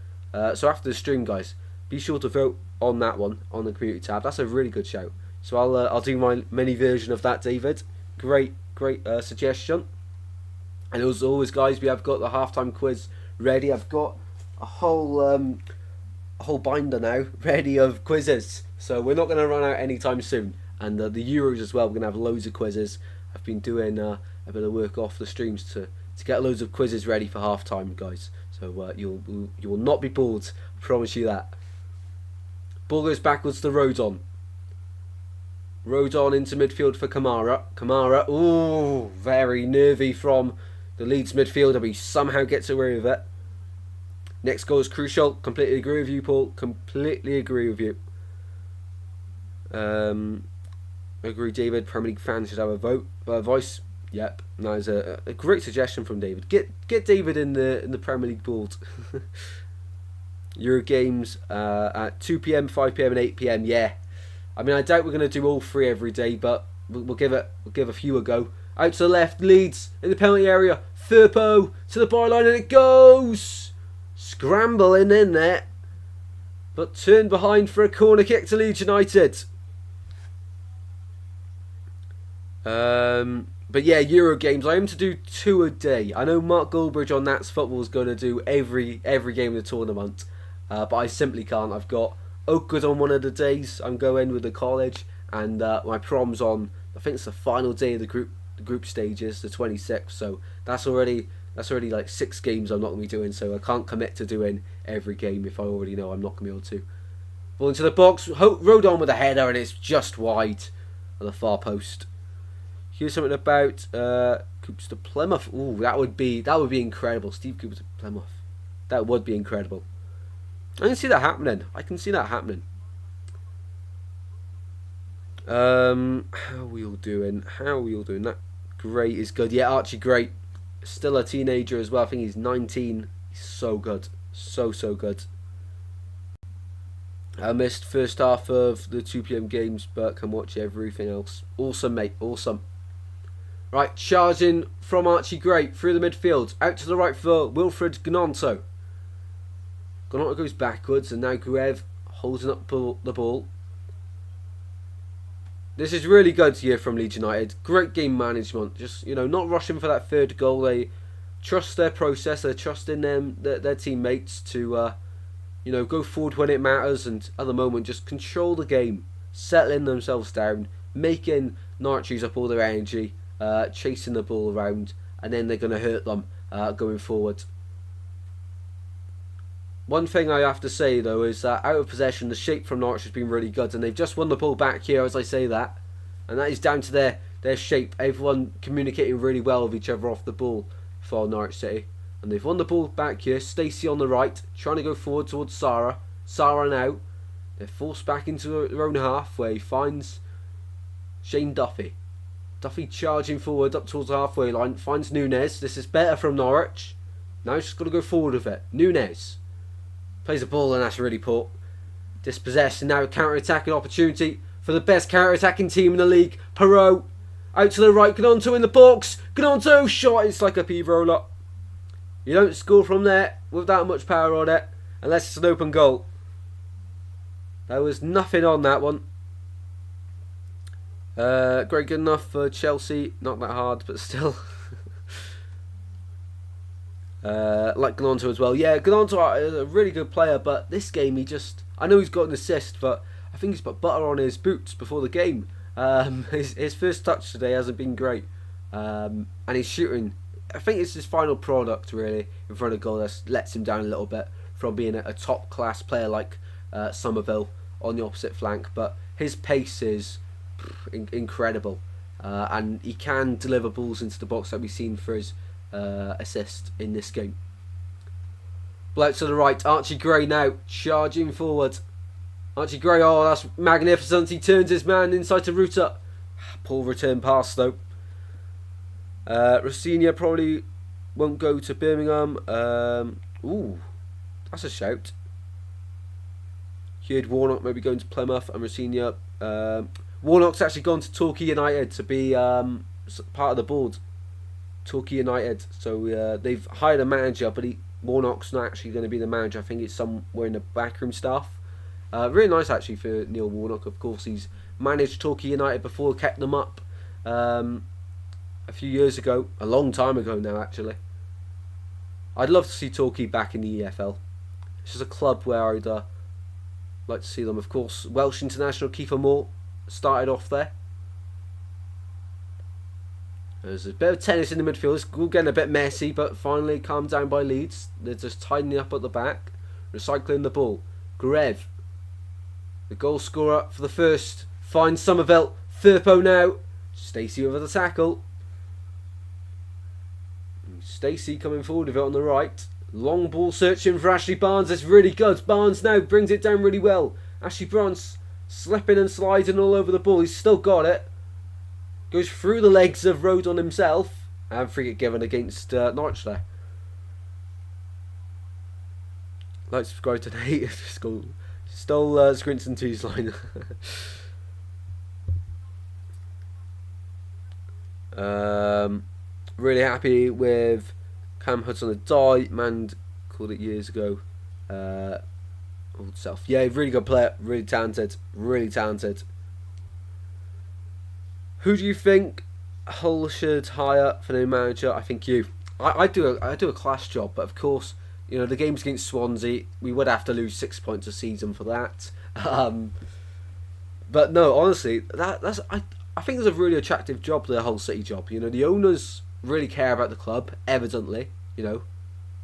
So after the stream, guys, be sure to vote on that one on the community tab. That's a really good shout. So I'll do my mini version of that, David. Great suggestion. And as always, guys, we have got the halftime quiz ready. I've got a whole binder now ready of quizzes. So we're not going to run out anytime soon. And the Euros as well. We're going to have loads of quizzes. I've been doing a bit of work off the streams to get loads of quizzes ready for halftime, guys. So you will not be bored. I promise you that. Ball goes backwards to Rodon. Rodon into midfield for Kamara. Kamara, ooh, very nervy from the Leeds midfielder, but he somehow gets away with it. Next goal is crucial. Completely agree with you, Paul. Completely agree with you. Agree, David. Premier League fans should have a voice. Yep, that is a great suggestion from David. Get David in the Premier League board. Euro games at 2 p.m, 5 p.m, and 8 p.m. Yeah, I mean I doubt we're going to do all three every day, but we'll give a few a go. Out to the left, Leeds in the penalty area. Firpo to the byline, and it goes scrambling in there, but turned behind for a corner kick to Leeds United. But yeah, Euro games. I aim to do 2 a day. I know Mark Goldbridge on Nats Football is going to do every game of the tournament, but I simply can't. I've got Oakwood on one of the days. I'm going with the college, and my prom's on. I think it's the final day of the group stages, the 26th. So that's already like 6 games I'm not going to be doing. So I can't commit to doing every game if I already know I'm not going to be able to. Ball into the box. Rodon with a header, and it's just wide on the far post. Here's something about Coops to Plymouth. Ooh, that would be incredible. Steve Cooper to Plymouth. That would be incredible. I can see that happening. How are we all doing? That Gray is good. Yeah, Archie Gray. Still a teenager as well. I think he's 19. He's so good. So good. I missed first half of the 2 p.m. games, but can watch everything else. Awesome, mate. Awesome. Right, charging from Archie Gray through the midfield. Out to the right for Wilfred Gnonto. Gnonto goes backwards, and now Gruev holding up the ball. This is really good here from Leeds United. Great game management. Just, not rushing for that third goal. They trust their process. They're trusting their teammates to, go forward when it matters, and at the moment just control the game, settling themselves down, making Norwich use up all their energy. Chasing the ball around, and then they're going to hurt them going forward. One thing I have to say though is that out of possession, the shape from Norwich has been really good, and they've just won the ball back here as I say that, and that is down to their shape. Everyone communicating really well with each other off the ball for Norwich City, and they've won the ball back here. Stacey on the right, trying to go forward towards Sarah. Sarah now, they're forced back into their own half where he finds Shane Duffy. Duffy charging forward up towards the halfway line, finds Nunez. This is better from Norwich. Now he's just got to go forward with it. Nunez plays the ball, and that's really poor. Dispossessed, and now a counter-attacking opportunity for the best counter-attacking team in the league. Perot out to the right, Gnonto in the box. Gnonto shot, it's like a P-roller. You don't score from there with that much power on it, unless it's an open goal. There was nothing on that one. Great, good enough for Chelsea. Not that hard, but still. Like Gnonto as well. Yeah, Gnonto is a really good player, but this game I know he's got an assist, but I think he's put butter on his boots before the game. His first touch today hasn't been great. And he's shooting. I think it's his final product, really, in front of goal that lets him down a little bit from being a top-class player like Somerville on the opposite flank. But his pace is incredible, and he can deliver balls into the box that we've seen for his assist in this game. Bloke to the right, Archie Gray now charging forward. Archie Gray, oh that's magnificent. He turns his man inside to Ruta. Poor return pass though. Rossinia probably won't go to Birmingham. Ooh, that's a shout. Heard Warnock maybe going to Plymouth and Rosenior. Warnock's actually gone to Torquay United to be part of the board. Torquay United. So they've hired a manager, but Warnock's not actually going to be the manager. I think it's somewhere in the backroom staff. Really nice actually for Neil Warnock. Of course, he's managed Torquay United before, kept them up a few years ago, a long time ago now actually. I'd love to see Torquay back in the EFL. It's just a club where I'd like to see them. Of course, Welsh international Kiefer Moore started off there. There's a bit of tennis in the midfield. It's all getting a bit messy, but finally calmed down by Leeds. They're just tidying up at the back, recycling the ball. Grev, the goal scorer for the first, finds Somerville. Firpo now. Stacey over the tackle. Stacey coming forward with it on the right. Long ball searching for Ashley Barnes. It's really good. Barnes now brings it down really well. Ashley Barnes slipping and sliding all over the ball. He's still got it. Goes through the legs of Rodon himself. And free kick given against Norwich there. Like, subscribe today. Stole Scrinton 2's line. Really happy with Cam Hudson-Odoi. Man called it years ago. Old self. Yeah, really good player. Really talented. Really talented. Who do you think Hull should hire for their manager? I think you. I do a class job, but of course, you know, the games against Swansea, we would have to lose 6 points a season for that. But no, honestly, that's I think it's a really attractive job, the Hull City job. You know, the owners really care about the club, evidently. You know,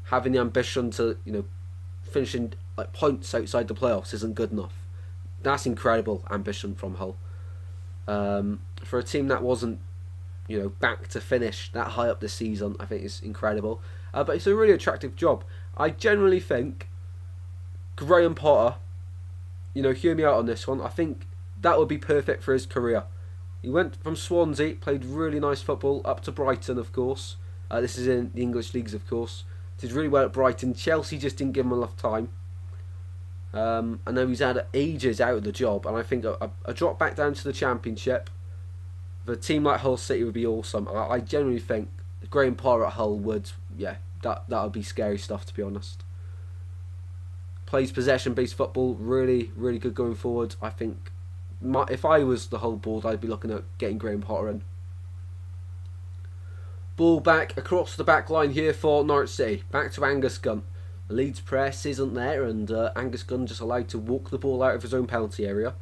having the ambition to, you know, finishing like points outside the playoffs isn't good enough. That's incredible ambition from Hull. For a team that wasn't, you know, back to finish that high up this season, I think it's incredible. But it's a really attractive job. I generally think Graham Potter, you know, hear me out on this one, I think that would be perfect for his career. He went from Swansea, played really nice football, up to Brighton, of course. This is in the English leagues, of course. Did really well at Brighton. Chelsea just didn't give him enough time. And now he's had ages out of the job. And I think a drop back down to the Championship for a team like Hull City would be awesome. I genuinely think Graham Potter at Hull would, yeah, that would be scary stuff, to be honest. Plays possession-based football, really, really good going forward. I think if I was the whole board, I'd be looking at getting Graham Potter in. Ball back across the back line here for Norwich City. Back to Angus Gunn. The Leeds press isn't there, and Angus Gunn just allowed to walk the ball out of his own penalty area.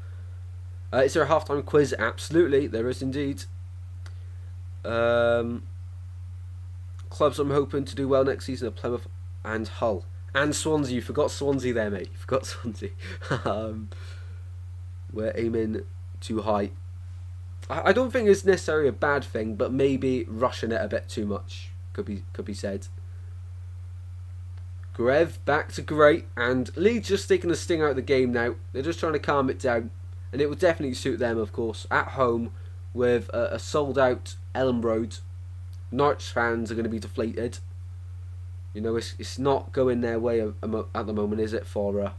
Is there a half-time quiz? Absolutely, there is indeed. Clubs I'm hoping to do well next season are Plymouth and Hull. And Swansea. You forgot Swansea there, mate. You forgot Swansea. We're aiming too high. I don't think it's necessarily a bad thing, but maybe rushing it a bit too much could be said. Grev back to great, and Leeds just taking the sting out of the game now. They're just trying to calm it down, and it would definitely suit them, of course, at home with a sold-out Elland Road. Norwich fans are going to be deflated. You know, it's not going their way at the moment, is it, for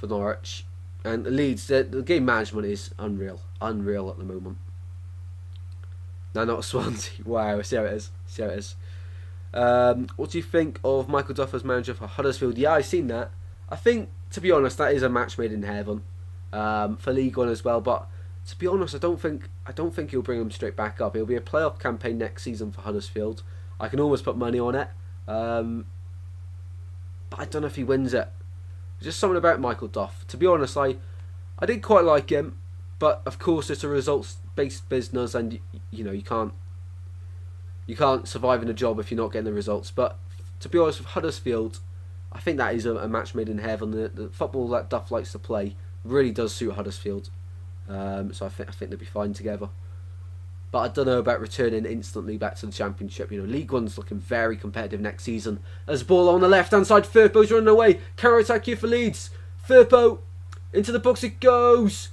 Norwich? And Leeds, the game management is unreal at the moment. No, not Swansea. Wow, see how it is. What do you think of Michael Duff as manager for Huddersfield? Yeah, I've seen that. I think, to be honest, that is a match made in heaven for League One as well. But to be honest, I don't think he'll bring him straight back up. It'll be a playoff campaign next season for Huddersfield. I can almost put money on it, but I don't know if he wins it. Just something about Michael Duff. To be honest, I did quite like him, but of course it's a results-based business, and you know you can't survive in a job if you're not getting the results. But to be honest, with Huddersfield, I think that is a match made in heaven. The football that Duff likes to play really does suit Huddersfield, so I think they'll be fine together. But I don't know about returning instantly back to the Championship. You know, League One's looking very competitive next season. There's a ball on the left-hand side. Firpo's running away. Counter attack here for Leeds. Firpo into the box it goes.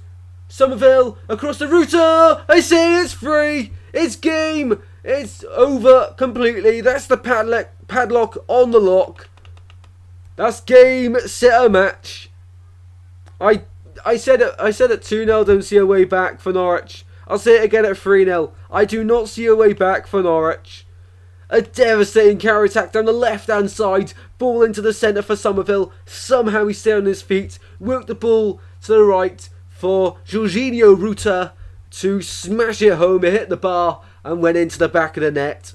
Somerville across the router. I say it's free. It's game. It's over completely. That's the padlock on the lock. That's game, set, a match. I said it. I said it 2-0. Don't see a way back for Norwich. I'll say it again at 3-0. I do not see a way back for Norwich. A devastating counter attack down the left hand side. Ball into the centre for Somerville. Somehow he stayed on his feet. Worked the ball to the right for Jorginho Ruta to smash it home. It hit the bar and went into the back of the net.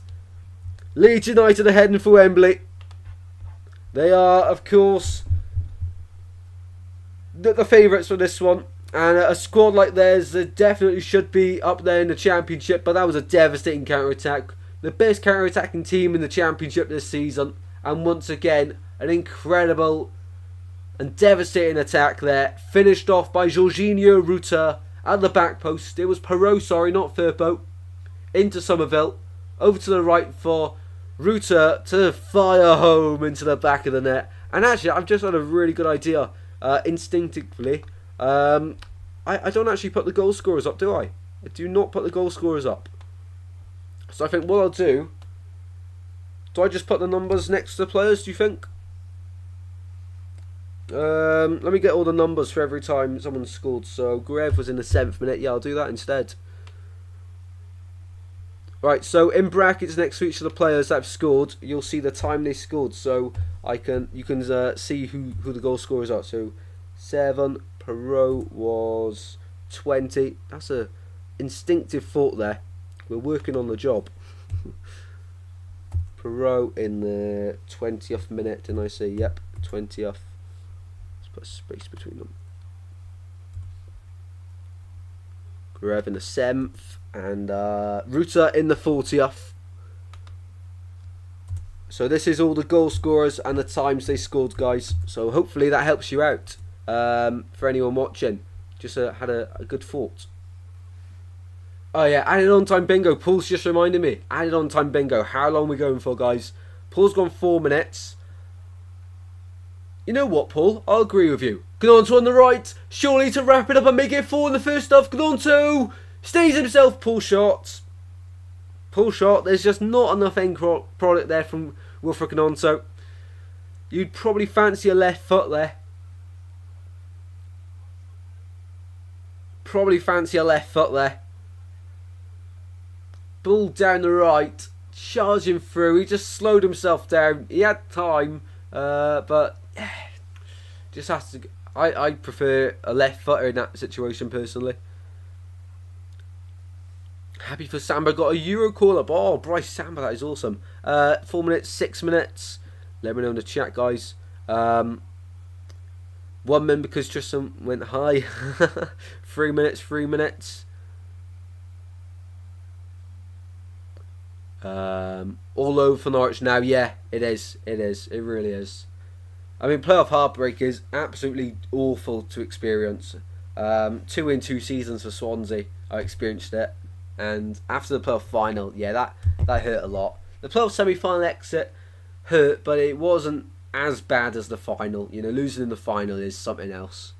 Leeds United are heading for Wembley. They are, of course, the favourites for this one. And a squad like theirs definitely should be up there in the Championship. But that was a devastating counter-attack. The best counter-attacking team in the Championship this season. And once again, an incredible and devastating attack there. Finished off by Jorginho Ruta at the back post. It was Perot, sorry, not Firpo. Into Somerville. Over to the right for Ruta to fire home into the back of the net. And actually, I've just had a really good idea. Instinctively. I don't actually put the goal scorers up, do I? I do not put the goal scorers up. So I think what I'll do I just put the numbers next to the players, do you think? Let me get all the numbers for every time someone scored. So Grev was in the 7th minute. Yeah, I'll do that instead. Right, so in brackets next to each of the players that have scored, you'll see the time they scored. So you can see who the goal scorers are. So 7, Perot was 20. That's a instinctive thought there. We're working on the job. Perot in the 20th minute, didn't I say? Yep, 20th. Let's put a space between them. Grev in the 7th. And Ruta in the 40th. So this is all the goal scorers and the times they scored, guys. So hopefully that helps you out. For anyone watching. Just had a good thought. Oh yeah, added on time bingo. Paul's just reminded me. Added on time bingo. How long are we going for, guys? Paul's gone 4 minutes. You know what, Paul? I'll agree with you. Gnonto on the right. Surely to wrap it up and make it 4 in the first half. Gnonto stays himself. Pull shot. Pull shot. There's just not enough end product there from Wilfred Gnonto. You'd probably fancy a left foot there. Probably fancy a left foot there. Ball down the right, charging through. He just slowed himself down. He had time, but yeah, just has to. I prefer a left footer in that situation personally. Happy for Samba, got a Euro call up. Oh, Bryce Samba, that is awesome. 4 minutes, 6 minutes. Let me know in the chat, guys. 1 minute because Tristan went high. 3 minutes, 3 minutes. All over for Norwich now. Yeah, it is. It is. It really is. I mean, playoff heartbreak is absolutely awful to experience. 2 in 2 seasons for Swansea, I experienced it. And after the playoff final, yeah, that hurt a lot. The playoff semi-final exit hurt, but it wasn't as bad as the final. You know, losing in the final is something else.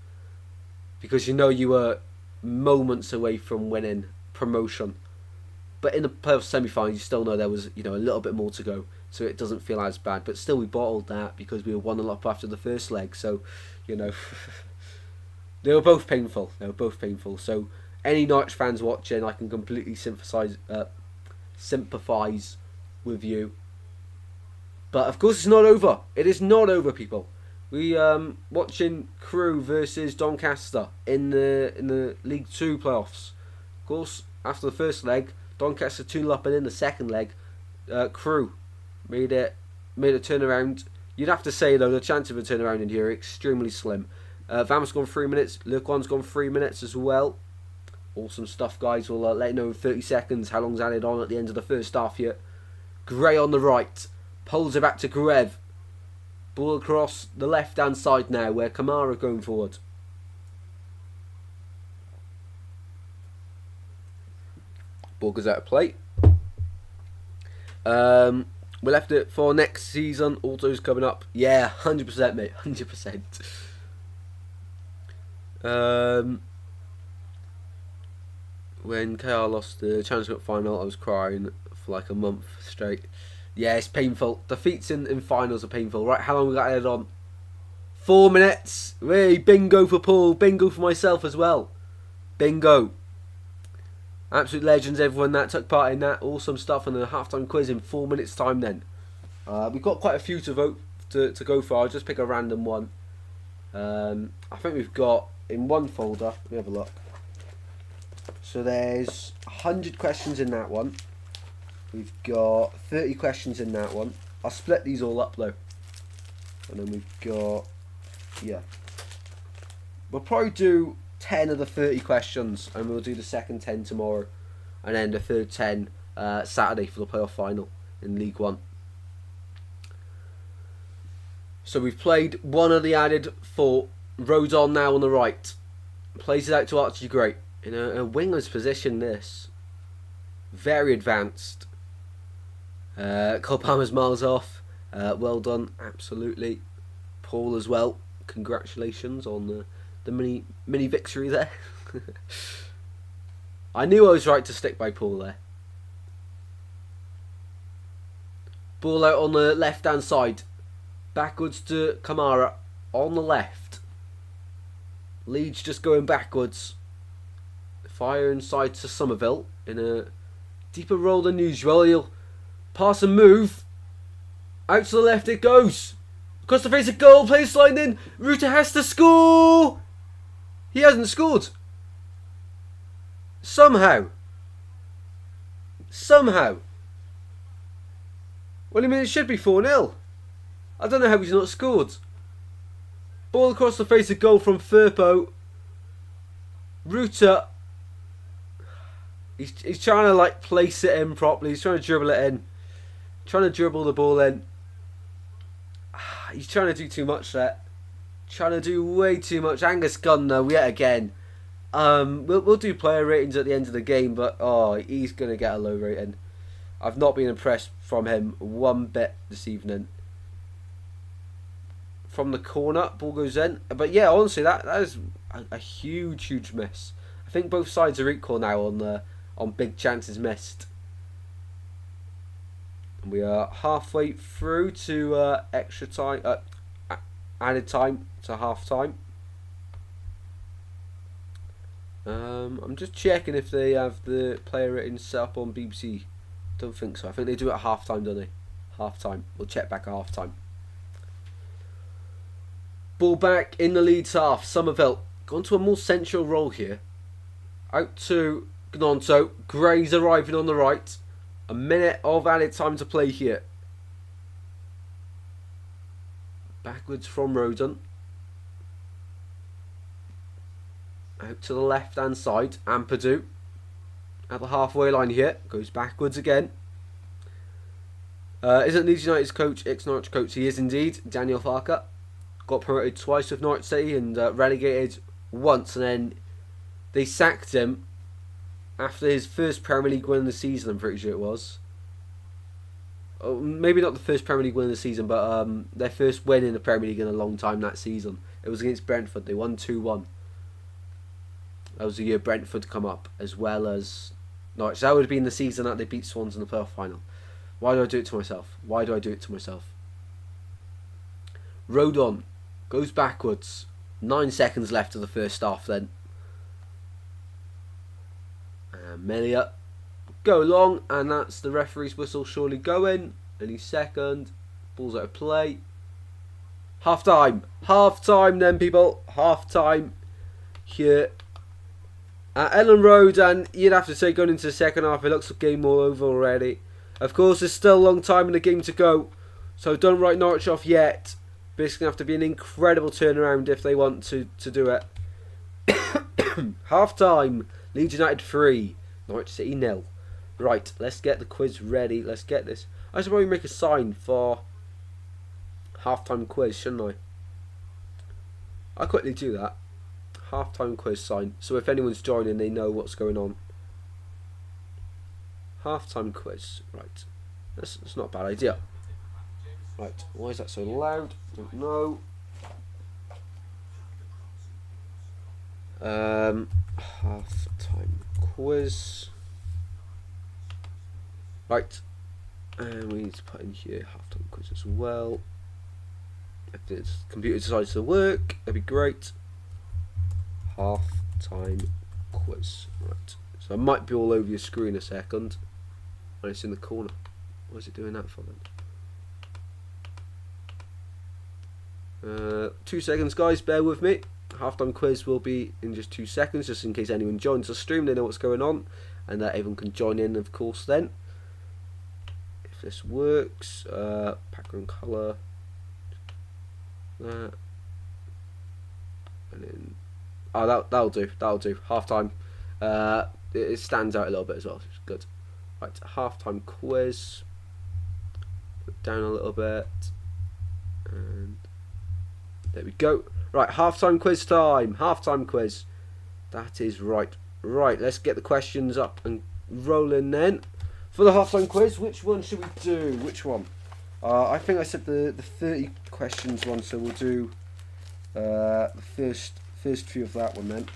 Because you know you were moments away from winning promotion. But in the playoff semi-final, you still know there was, you know, a little bit more to go. So it doesn't feel as bad. But still, we bottled that because we were 1-0 up after the first leg. So, you know, they were both painful. They were both painful. So any Norwich fans watching, I can completely sympathise with you. But of course, it's not over. It is not over, people. We watching Crewe versus Doncaster in the League 2 playoffs. Of course, after the first leg, Doncaster 2-0 up, and in the second leg, Crewe made a turnaround. You'd have to say though the chance of a turnaround in here are extremely slim. Vam's gone 3 minutes. Lequan's gone 3 minutes as well. Awesome stuff, guys. We'll let you know in 30 seconds how long's added on at the end of the first half here. Gray on the right. Pulls it back to Grev. Ball across the left-hand side now, where Kamara going forward. Ball goes out of play. We left it for next season. Auto's coming up. Yeah, 100%, mate. 100%. When KR lost the Challenge Cup final, I was crying for like a month straight. Yeah, it's painful. Defeats in finals are painful. Right, how long we got added on? 4 minutes. Hey, bingo for Paul. Bingo for myself as well. Bingo. Absolute legends, everyone that took part in that. Awesome stuff. And a halftime quiz in 4 minutes time then. We've got quite a few to vote to go for. I'll just pick a random one. I think we've got in one folder. Let me have a look. So there's 100 questions in that one. We've got 30 questions in that one. I'll split these all up though. And then we've got, yeah. We'll probably do 10 of the 30 questions, and we'll do the second 10 tomorrow. And then the third 10 Saturday for the playoff final in League One. So we've played one of the added 4. Rodon now on the right. Plays it out to Archie Great. In a winger's position, this. Very advanced. Cole Palmer's miles off. Well done, absolutely. Paul as well. Congratulations on the mini victory there. I knew I was right to stick by Paul there. Ball out on the left hand side. Backwards to Kamara on the left. Leeds just going backwards. Fire inside to Somerville in a deeper role than usual. He'll pass and move. Out to the left it goes. Across the face of goal. Player sliding in. Ruta has to score. He hasn't scored. Somehow. Well, I mean, it should be 4-0. I don't know how he's not scored. Ball across the face of goal from Firpo. Ruta. He's trying to like place it in properly. He's trying to dribble it in. Trying to dribble the ball in. He's trying to do too much there. Trying to do way too much. Angus Gunn though, yet again. We'll do player ratings at the end of the game, but he's going to get a low rating. I've not been impressed from him one bit this evening. From the corner, ball goes in. But yeah, honestly, that is a huge miss. I think both sides are equal now on big chances missed. And we are halfway through to extra time, added time to half time. I'm just checking if they have the player rating set up on BBC. Don't think so. I think they do it at half time, don't they? Half time. We'll check back at half time. Ball back in the Leeds half. Somerville gone to a more central role here. Out to Gnonto. Gray's arriving on the right. A minute of added time to play here. Backwards from Rodon. Out to the left hand side. Ampadu. At the halfway line here. Goes backwards again. Isn't Leeds United's coach, ex-Norwich coach? He is indeed. Daniel Farker. Got promoted twice with Norwich City and relegated once, and then they sacked him after his first Premier League win of the season, I'm pretty sure it was. Oh, maybe not the first Premier League win of the season, but their first win in the Premier League in a long time that season. It was against Brentford. They won 2-1. That was the year Brentford come up, as well as Norwich. That would have been the season that they beat Swans in the playoff final. Why do I do it to myself? Why do I do it to myself? Rodon goes backwards. 9 seconds left of the first half then. And Melia go long, and that's the referee's whistle surely going. Any second. Ball's out of play. Half time. Half time then, people. Half time here at Ellen Road, and you'd have to say going into the second half, it looks like the game all over already. Of course, there's still a long time in the game to go, so don't write Norwich off yet. But it's going to have to be an incredible turnaround if they want to do it. Half time. Leeds United 3. Norwich City 0. Right, let's get the quiz ready. Let's get this. I should probably make a sign for half-time quiz, shouldn't I? I'll quickly do that. Half-time quiz sign. So if anyone's joining, they know what's going on. Half-time quiz. Right. That's not a bad idea. Right, why is that so loud? Don't know. Half-time quiz. Right, and we need to put in here half-time quiz as well. If this computer decides to work, that'd be great. Half-time quiz. Right. So I might be all over your screen a second. And it's in the corner. What is it doing that for then? 2 seconds, guys. Bear with me. Half-time quiz will be in just 2 seconds, just in case anyone joins the stream. They know what's going on, and that everyone can join in, of course. Then, if this works, background color. That. And then, that'll do. That'll do. Half-time. It stands out a little bit as well. It's good. Right, half-time quiz. Put down a little bit, and there we go. Right, half-time quiz time. Half-time quiz. That is right. Right, let's get the questions up and rolling then. For the half-time quiz, which one should we do? Which one? I think I said the 30 questions one, so we'll do the first few of that one then.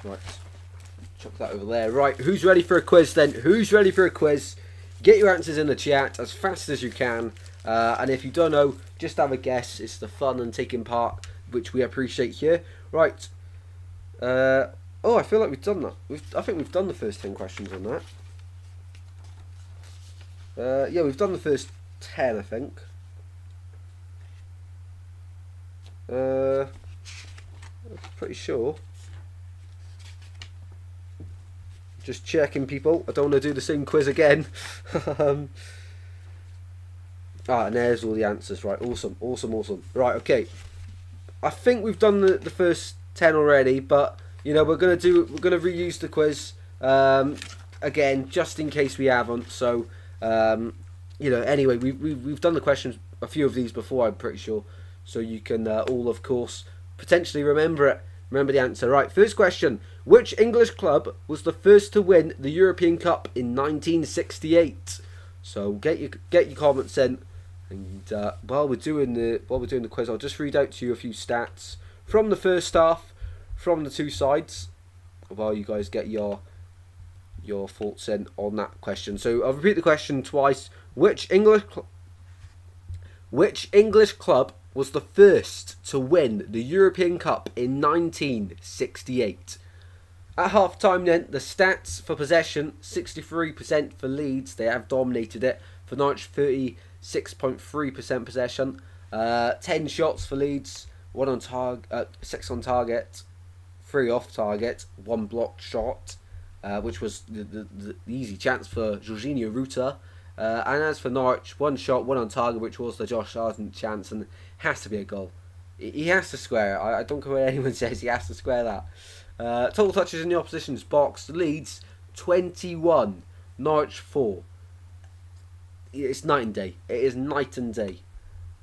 Right, chuck that over there. Right, who's ready for a quiz then? Who's ready for a quiz? Get your answers in the chat as fast as you can. And if you don't know, just have a guess. It's the fun and taking part, which we appreciate here. Right. Oh, I feel like we've done that. I think we've done the first 10 questions on that. Yeah, we've done the first 10, I think. I'm pretty sure. Just checking, people. I don't want to do the same quiz again. And there's all the answers. Right, awesome. Right, okay. I think we've done the first 10 already, but you know we're gonna reuse the quiz again, just in case we haven't. So you know, anyway, we've done the questions, a few of these before, I'm pretty sure. So you can all, of course, potentially remember it. Remember the answer. Right, first question. Which English club was the first to win the European Cup in 1968? So get your comments in, and while we're doing the quiz, I'll just read out to you a few stats from the first half, from the two sides, while you guys get your thoughts in on that question. So I'll repeat the question twice. Which English club was the first to win the European Cup in 1968? At half-time then, the stats for possession, 63% for Leeds. They have dominated it. For Norwich, 36.3% possession. 10 shots for Leeds, 6 on target, 3 off target, 1 blocked shot, which was the easy chance for Jorginho Ruta. And as for Norwich, 1 shot, 1 on target, which was the Josh Sargent chance, and has to be a goal. He has to square it. I don't care what anyone says, he has to square that. Total touches in the opposition's box. Leeds 21, Norwich 4. It's night and day. It is night and day.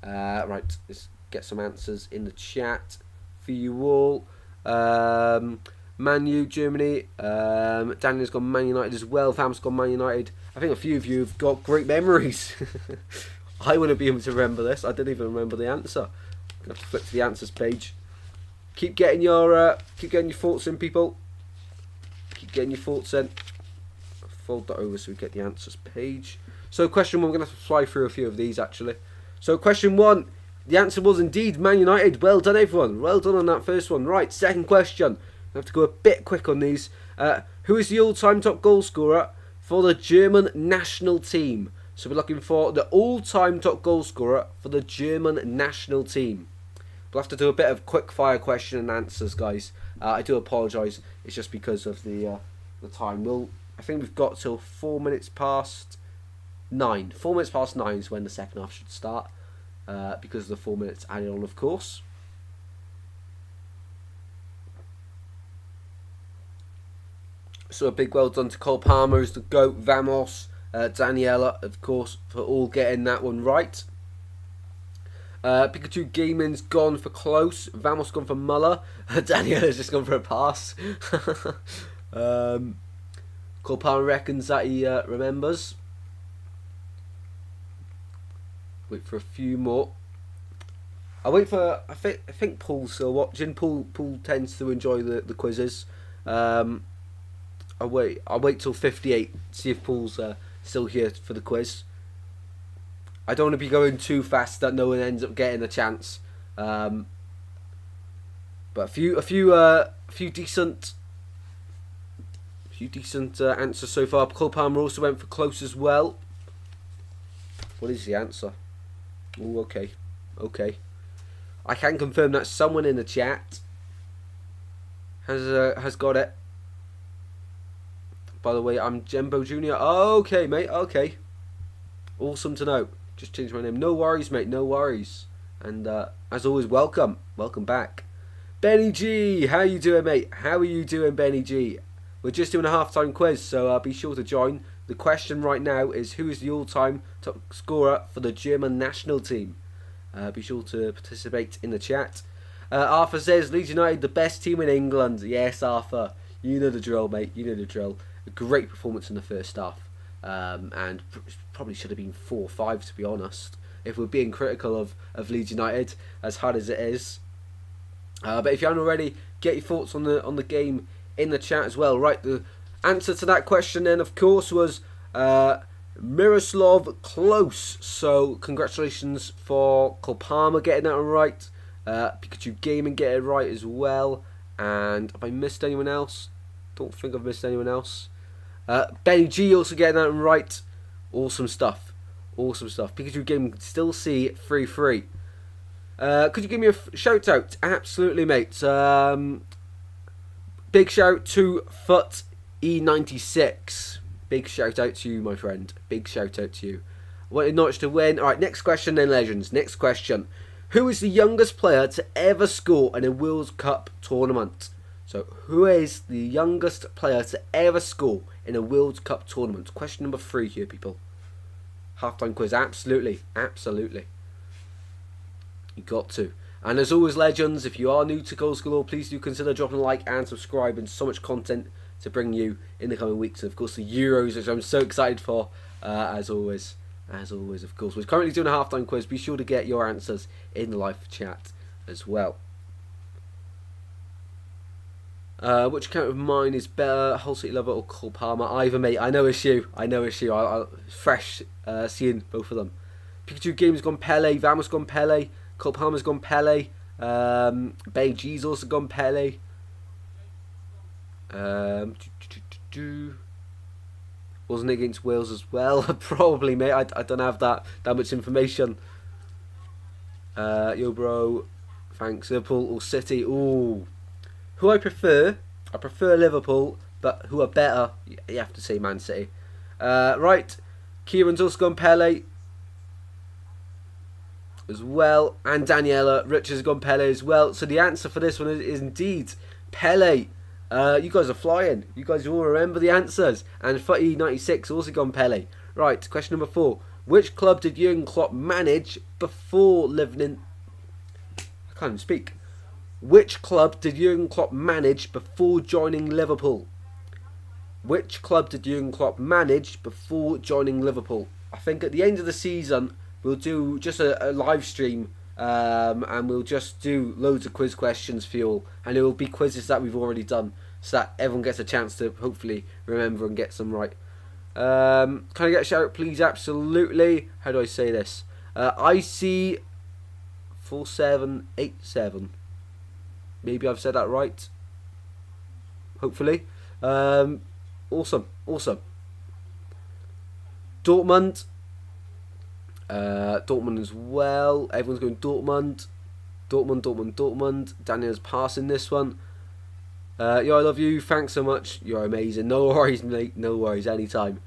Right, let's get some answers in the chat for you all. Man U, Germany. Daniel's gone Man United as well. Fam's gone Man United. I think a few of you have got great memories. I wouldn't be able to remember this. I didn't even remember the answer. I'm gonna have to flip to the answers page. Keep getting your thoughts in, people. Keep getting your thoughts in. Fold that over so we get the answers page. So question 1, we're gonna have to fly through a few of these actually. So question 1, the answer was indeed Man United. Well done, everyone. Well done on that first one. Right, second question. I have to go a bit quick on these. Who is the all-time top goal scorer for the German national team? So we're looking for the all-time top goal scorer for the German national team. We'll have to do a bit of quick-fire question and answers, guys. I do apologise. It's just because of the time. I think we've got till 4 minutes past 9. 4 minutes past 9 is when the second half should start, because of the 4 minutes added on, of course. So a big well done to Cole Palmer as the GOAT, Vamos, Daniela, of course, for all getting that one right. Pikachu Gaming's gone for close. Vamos gone for Muller. Daniela's just gone for a pass. Cole Palmer reckons that he remembers. Wait for a few more. I think Paul's still watching. Paul tends to enjoy the quizzes. I'll wait till 58. See if Paul's still here for the quiz. I don't want to be going too fast that no one ends up getting a chance. But a few decent answers so far. Cole Palmer also went for close as well. What is the answer? Oh, okay. I can confirm that someone in the chat has got it. By the way, I'm Jembo Jr. Okay, mate. Okay. Awesome to know. Just changed my name. No worries, mate. No worries. And as always, welcome back. Benny G, how you doing, mate? How are you doing, Benny G? We're just doing a halftime quiz, so be sure to join. The question right now is, who is the all-time top scorer for the German national team? Be sure to participate in the chat. Arthur says, Leeds United, the best team in England. Yes, Arthur. You know the drill, mate. You know the drill. A great performance in the first half. And probably should have been 4-5, to be honest, if we're being critical of Leeds United, as hard as it is. But if you haven't already, get your thoughts on the game in the chat as well. Right, the answer to that question then, of course, was Miroslav Klose. So congratulations for Cole Palmer getting that right. Pikachu Gaming getting it right as well. And have I missed anyone else? Don't think I've missed anyone else. Benny G also getting that right. Awesome stuff. Pikachu Gaming can still see 3-3. Could you give me a shout out? Absolutely, mate. Big shout to Foot E96. Big shout out to you, my friend. Big shout out to you. I wanted Norwich to win. Alright, next question then, legends. Next question. Who is the youngest player to ever score in a World Cup tournament? So, who is the youngest player to ever score in a World Cup tournament? Question number 3 here, people. Halftime quiz. Absolutely. You got to. And as always, legends, if you are new to Goals Galore, please do consider dropping a like and subscribe, and so much content to bring you in the coming weeks. And of course, the Euros, which I'm so excited for, as always, of course. We're currently doing a halftime quiz. Be sure to get your answers in the live chat as well. Which account of mine is better, Hull City Lover or Cole Palmer? Either, mate. I know it's you. Fresh seeing both of them. Pikachu Game's gone Pele. Vamos gone Pele. Cole Palmer's gone Pele. Bay G's also gone Pele. Wasn't it against Wales as well? Probably, mate. I don't have that much information. Yo, bro. Thanks. Liverpool or City? Ooh. Who I prefer Liverpool, but who are better, you have to say Man City. Right, Kieran's also gone Pele as well, and Daniela Richards has gone Pele as well. So the answer for this one is indeed Pele. You guys are flying. You guys all remember the answers. And Footy96 also gone Pele. Right, question number 4. Which club did Jurgen Klopp manage before living in... I can't even speak. Which club did Jurgen Klopp manage before joining Liverpool? Which club did Jurgen Klopp manage before joining Liverpool? I think at the end of the season, we'll do just a live stream, and we'll just do loads of quiz questions for you all. And it will be quizzes that we've already done, so that everyone gets a chance to hopefully remember and get some right. Can I get a shout out, please? Absolutely. How do I say this? IC4787. Maybe I've said that right. Hopefully. Awesome. Dortmund. Dortmund as well. Everyone's going Dortmund. Dortmund. Daniel's passing this one. Yo, I love you. Thanks so much. You're amazing. No worries, mate. No worries. Anytime.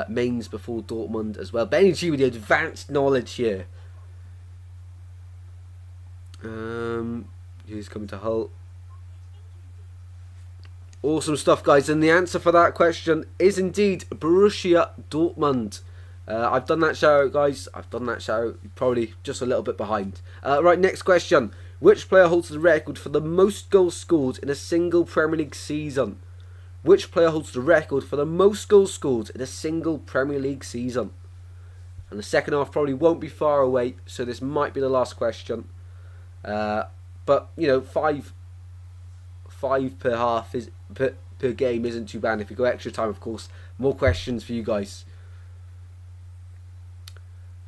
Mainz before Dortmund as well. Benny G with the advanced knowledge here. Who's coming to Hull? Awesome stuff, guys. And the answer for that question is indeed Borussia Dortmund. I've done that shout out, guys. Probably just a little bit behind. Right, next question. Which player holds the record for the most goals scored in a single Premier League season? Which player holds the record for the most goals scored in a single Premier League season? And the second half probably won't be far away, so this might be the last question. But you know, five per half is per game isn't too bad. If you go extra time, of course, more questions for you guys.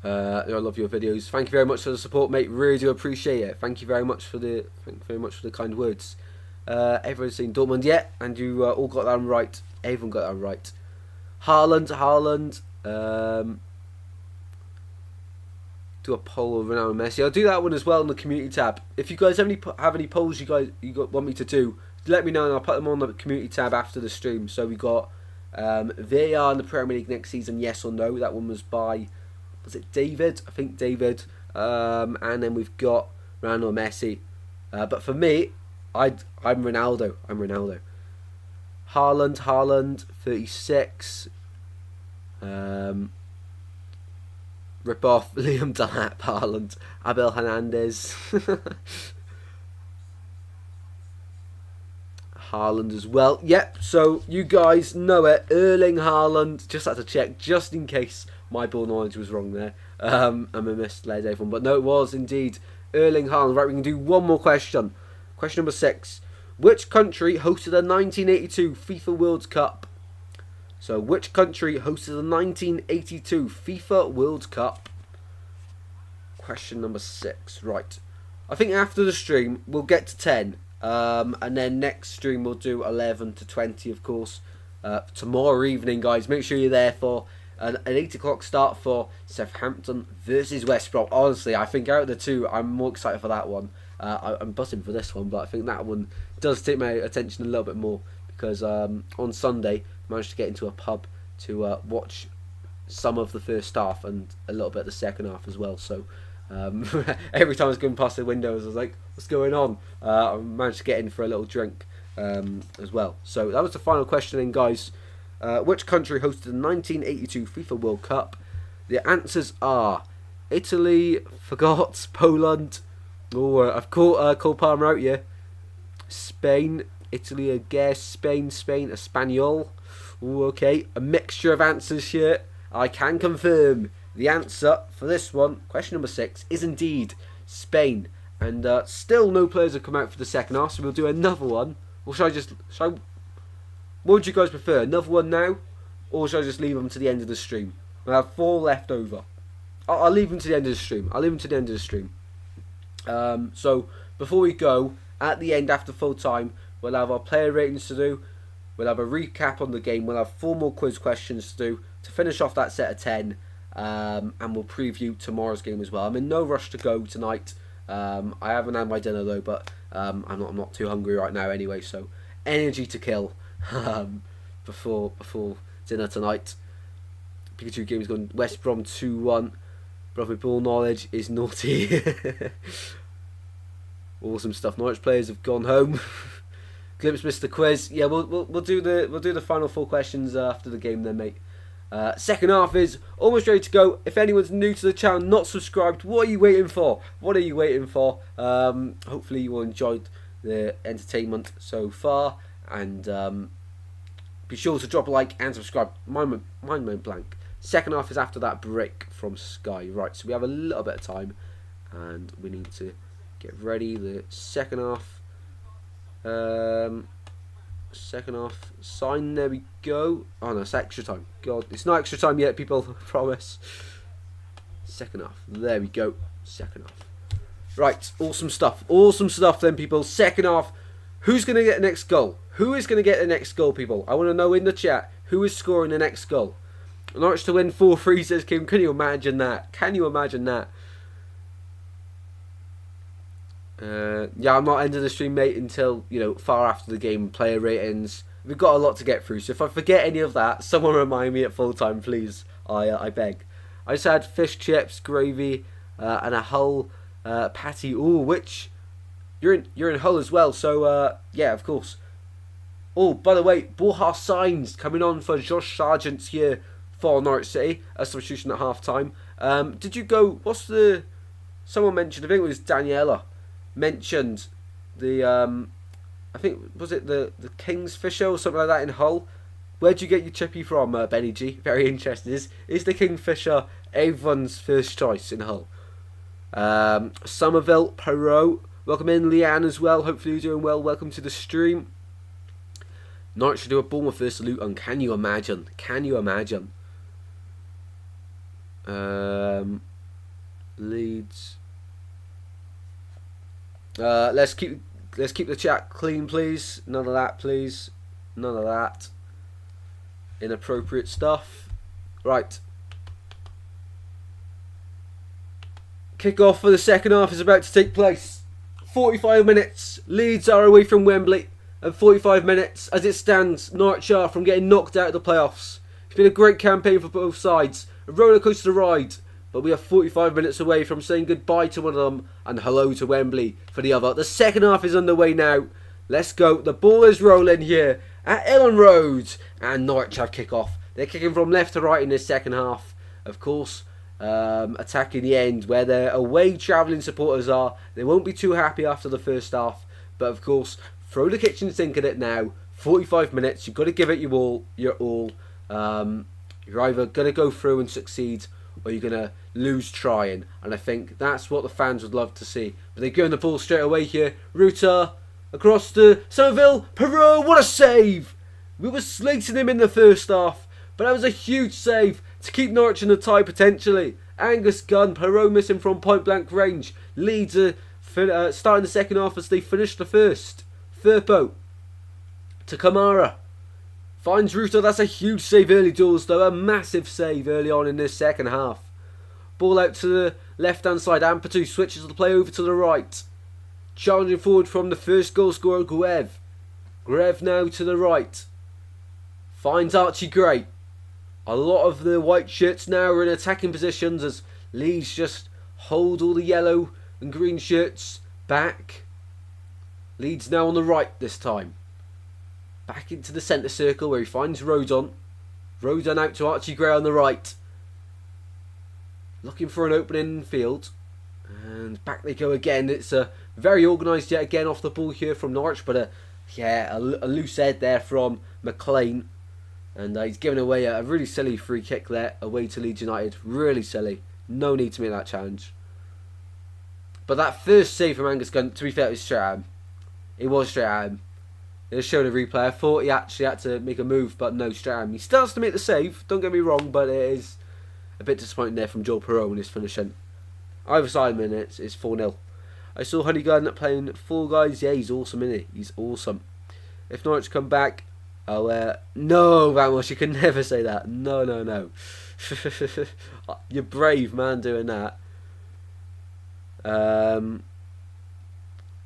I love your videos. Thank you very much for the support, mate. Really do appreciate it. Thank you very much for the kind words. Everyone's seen Dortmund yet, and you all got that right. Everyone got that right. Haaland. Do a poll of Ronaldo and Messi. I'll do that one as well in the community tab. If you guys have any polls want me to do, let me know and I'll put them on the community tab after the stream. So we got VAR in the Premier League next season, yes or no. That one was by, was it David? I think David. And then we've got Ronaldo and Messi. But for me, I'm Ronaldo. Haaland, 36. Rip off Liam Delap, Haaland, Abel Hernandez, Haaland as well. Yep, so you guys know it. Erling Haaland. Just had to check, just in case my ball knowledge was wrong there. And I misled everyone, but no, it was indeed Erling Haaland. Right, we can do one more question. Question number 6. Which country hosted the 1982 FIFA World Cup? So, which country hosted the 1982 FIFA World Cup? Question number 6. Right. I think after the stream, we'll get to 10. And then next stream, we'll do 11 to 20, of course. Tomorrow evening, guys. Make sure you're there for an 8 o'clock start for Southampton versus West Brom. Honestly, I think out of the two, I'm more excited for that one. I'm buzzing for this one, but I think that one does take my attention a little bit more. Because on Sunday, I managed to get into a pub to watch some of the first half and a little bit of the second half as well. So every time I was going past the windows, I was like, what's going on? I managed to get in for a little drink as well. So that was the final question then, guys. Which country hosted the 1982 FIFA World Cup? The answers are Italy, forgot, Poland. Oh, I've caught Cole Palmer out here. Spain, Italy, I guess. Spain, Espanol. Ooh, okay, a mixture of answers here. I can confirm the answer for this one, question number 6, is indeed Spain. And still no players have come out for the second half, so we'll do another one. Or what would you guys prefer? Another one now? Or should I just leave them to the end of the stream? I have 4 left over. I'll leave them to the end of the stream. So before we go, at the end after full time, we'll have our player ratings to do. We'll have a recap on the game. We'll have 4 more quiz questions to do to finish off that set of 10. And we'll preview tomorrow's game as well. I'm in no rush to go tonight. I haven't had my dinner though, but I'm not too hungry right now anyway. So energy to kill before dinner tonight. Pikachu game's gone West Brom 2-1. Brother ball knowledge is naughty. Awesome stuff. Norwich players have gone home. Glimpse missed the quiz. Yeah, we'll do the final 4 questions after the game then, mate. Second half is almost ready to go. If anyone's new to the channel, not subscribed, what are you waiting for? Hopefully you all enjoyed the entertainment so far, and be sure to drop a like and subscribe. Mine went blank. Second half is after that break from Sky. Right, so we have a little bit of time, and we need to get ready. The second half. Second half sign, there we go. Oh no, it's extra time. God, it's not extra time yet, people, I promise. Second half, there we go. Second half. Right, awesome stuff then, people. Second half, who's going to get the next goal? Who is going to get the next goal, people? I want to know in the chat, who is scoring the next goal? Norwich to win 4-3, says Kim. Can you imagine that? Yeah, I'm not ending the stream, mate, until, far after the game, player ratings. We've got a lot to get through, so if I forget any of that, someone remind me at full time, please. I beg. I just had fish chips, gravy, and a Hull patty. Ooh, which you're in Hull as well, so yeah, of course. Oh, by the way, Borja Sainz coming on for Josh Sargent here for Norwich City. A substitution at half time. Did you go? Someone mentioned, I think it was Daniela, mentioned the I think, was it the King's Fisher or something like that in Hull? Where'd you get your chippy from, Benny G? Very interested. Is the Kingfisher everyone's first choice in Hull? Somerville, Perot, welcome in. Leanne as well, hopefully you're doing well. Welcome to the stream. Norwich should do a Bournemouth first salute on. Can you imagine? Leeds. Let's keep the chat clean, please. None of that, please. None of that. Inappropriate stuff. Right. Kick-off for the second half is about to take place. 45 minutes. Leeds are away from Wembley. And 45 minutes, as it stands, Norwich are from getting knocked out of the playoffs. It's been a great campaign for both sides. A rollercoaster ride. But we are 45 minutes away from saying goodbye to one of them and hello to Wembley for the other. The second half is underway now. Let's go. The ball is rolling here at Elland Road. And Norwich have kick-off. They're kicking from left to right in this second half. Of course, attacking the end where their away travelling supporters are. They won't be too happy after the first half. But of course, throw the kitchen sink at it now. 45 minutes. You've got to give it your all. You're either going to go through and succeed, or you're going to lose trying. And I think that's what the fans would love to see. But they go on the ball straight away here. Ruta across to Somerville. Perot, what a save! We were slating him in the first half, but that was a huge save to keep Norwich in the tie potentially. Angus Gunn, Perot missing from point blank range. Leeds are starting the second half as they finish the first. Firpo to Kamara. Finds Ruta. That's a huge save early doors though. A massive save early on in this second half. Ball out to the left hand side. Ampadu switches the play over to the right. Challenging forward from the first goal scorer, Guev. Guev now to the right. Finds Archie Gray. A lot of the white shirts now are in attacking positions as Leeds just hold all the yellow and green shirts back. Leeds now on the right this time. Back into the centre circle where he finds Rodon. Rodon out to Archie Gray on the right. Looking for an opening field. And back they go again. It's very organised yet again off the ball here from Norwich. But a loose head there from McLean. And he's given away a really silly free kick there away to Leeds United. Really silly. No need to make that challenge. But that first save from Angus Gunn, to be fair, it was straight at him. It was straight at him. It showed a replay. I thought he actually had to make a move, but no, straight at him. He starts to make the save, don't get me wrong, but it is a bit disappointing there from Joel Perot in his finishing. Either side minutes, it's 4-0. I saw Honeygun playing Fall Guys. Yeah, he's awesome, isn't he? He's awesome. If Norwich come back, no, Ramos, you can never say that. No. You're brave, man, doing that.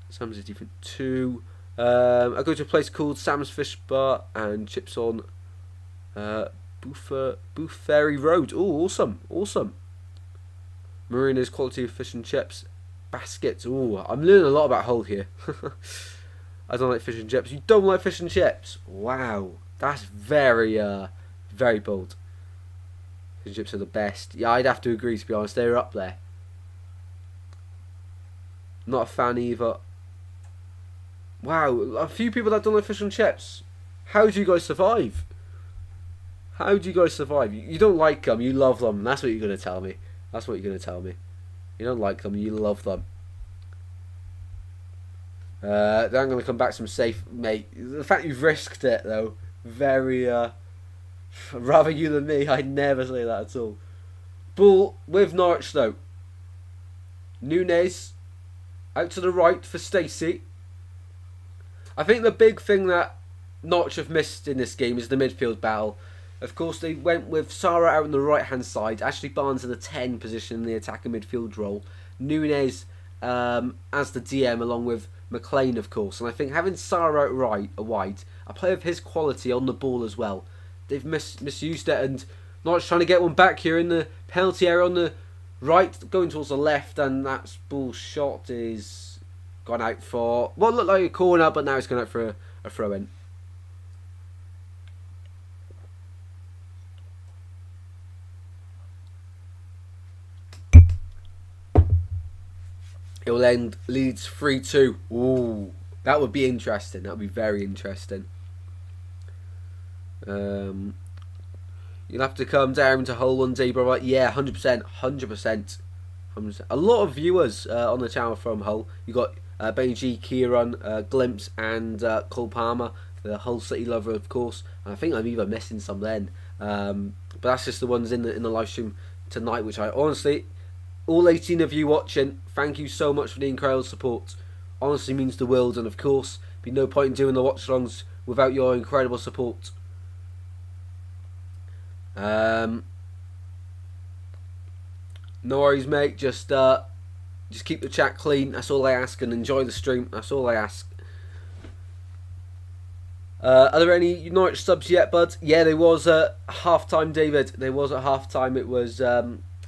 Sam's a different 2. I go to a place called Sam's Fish Bar and chips on Boothferry Road. Oh, awesome. Marina's quality of fish and chips. Baskets. Oh, I'm learning a lot about Hull here. I don't like fish and chips. You don't like fish and chips? Wow. That's very bold. Fish and chips are the best. Yeah, I'd have to agree, to be honest. They're up there. Not a fan either. Wow, a few people that don't like fish and chips. How do you guys survive? You don't like them, you love them. That's what you're going to tell me. You don't like them, you love them. Then I'm going to come back some safe, mate. The fact you've risked it, though, very, rather you than me. I'd never say that at all. Ball with Norwich, though. Nunes out to the right for Stacey. I think the big thing that Norwich have missed in this game is the midfield battle. Of course, they went with Sarah out on the right-hand side. Ashley Barnes in the 10 position in the attacking midfield role. Nunes as the DM along with McLean, of course. And I think having Sarah out wide, a player of his quality on the ball as well. They've misused it, and Norwich trying to get one back here in the penalty area on the right, going towards the left, and that ball shot is gone out for what looked like a corner, but now it's gone out for a throw in. It will end Leeds 3-2. Ooh, that would be interesting. That would be very interesting. You'll have to come down to Hull one day, brother. Yeah, 100%. A lot of viewers on the channel from Hull. You got Benny G, Kieran, Glimpse, and Cole Palmer, the Hull City lover, of course. And I think I'm even missing some then. But that's just the ones in the live stream tonight, which I honestly, all 18 of you watching, thank you so much for the incredible support. Honestly means the world, and of course, be no point in doing the watch-alongs without your incredible support. No worries, mate. Just keep the chat clean. That's all I ask, and enjoy the stream. That's all I ask. Are there any Norwich subs yet, bud? Yeah, there was at half-time, David. There was at half-time. It was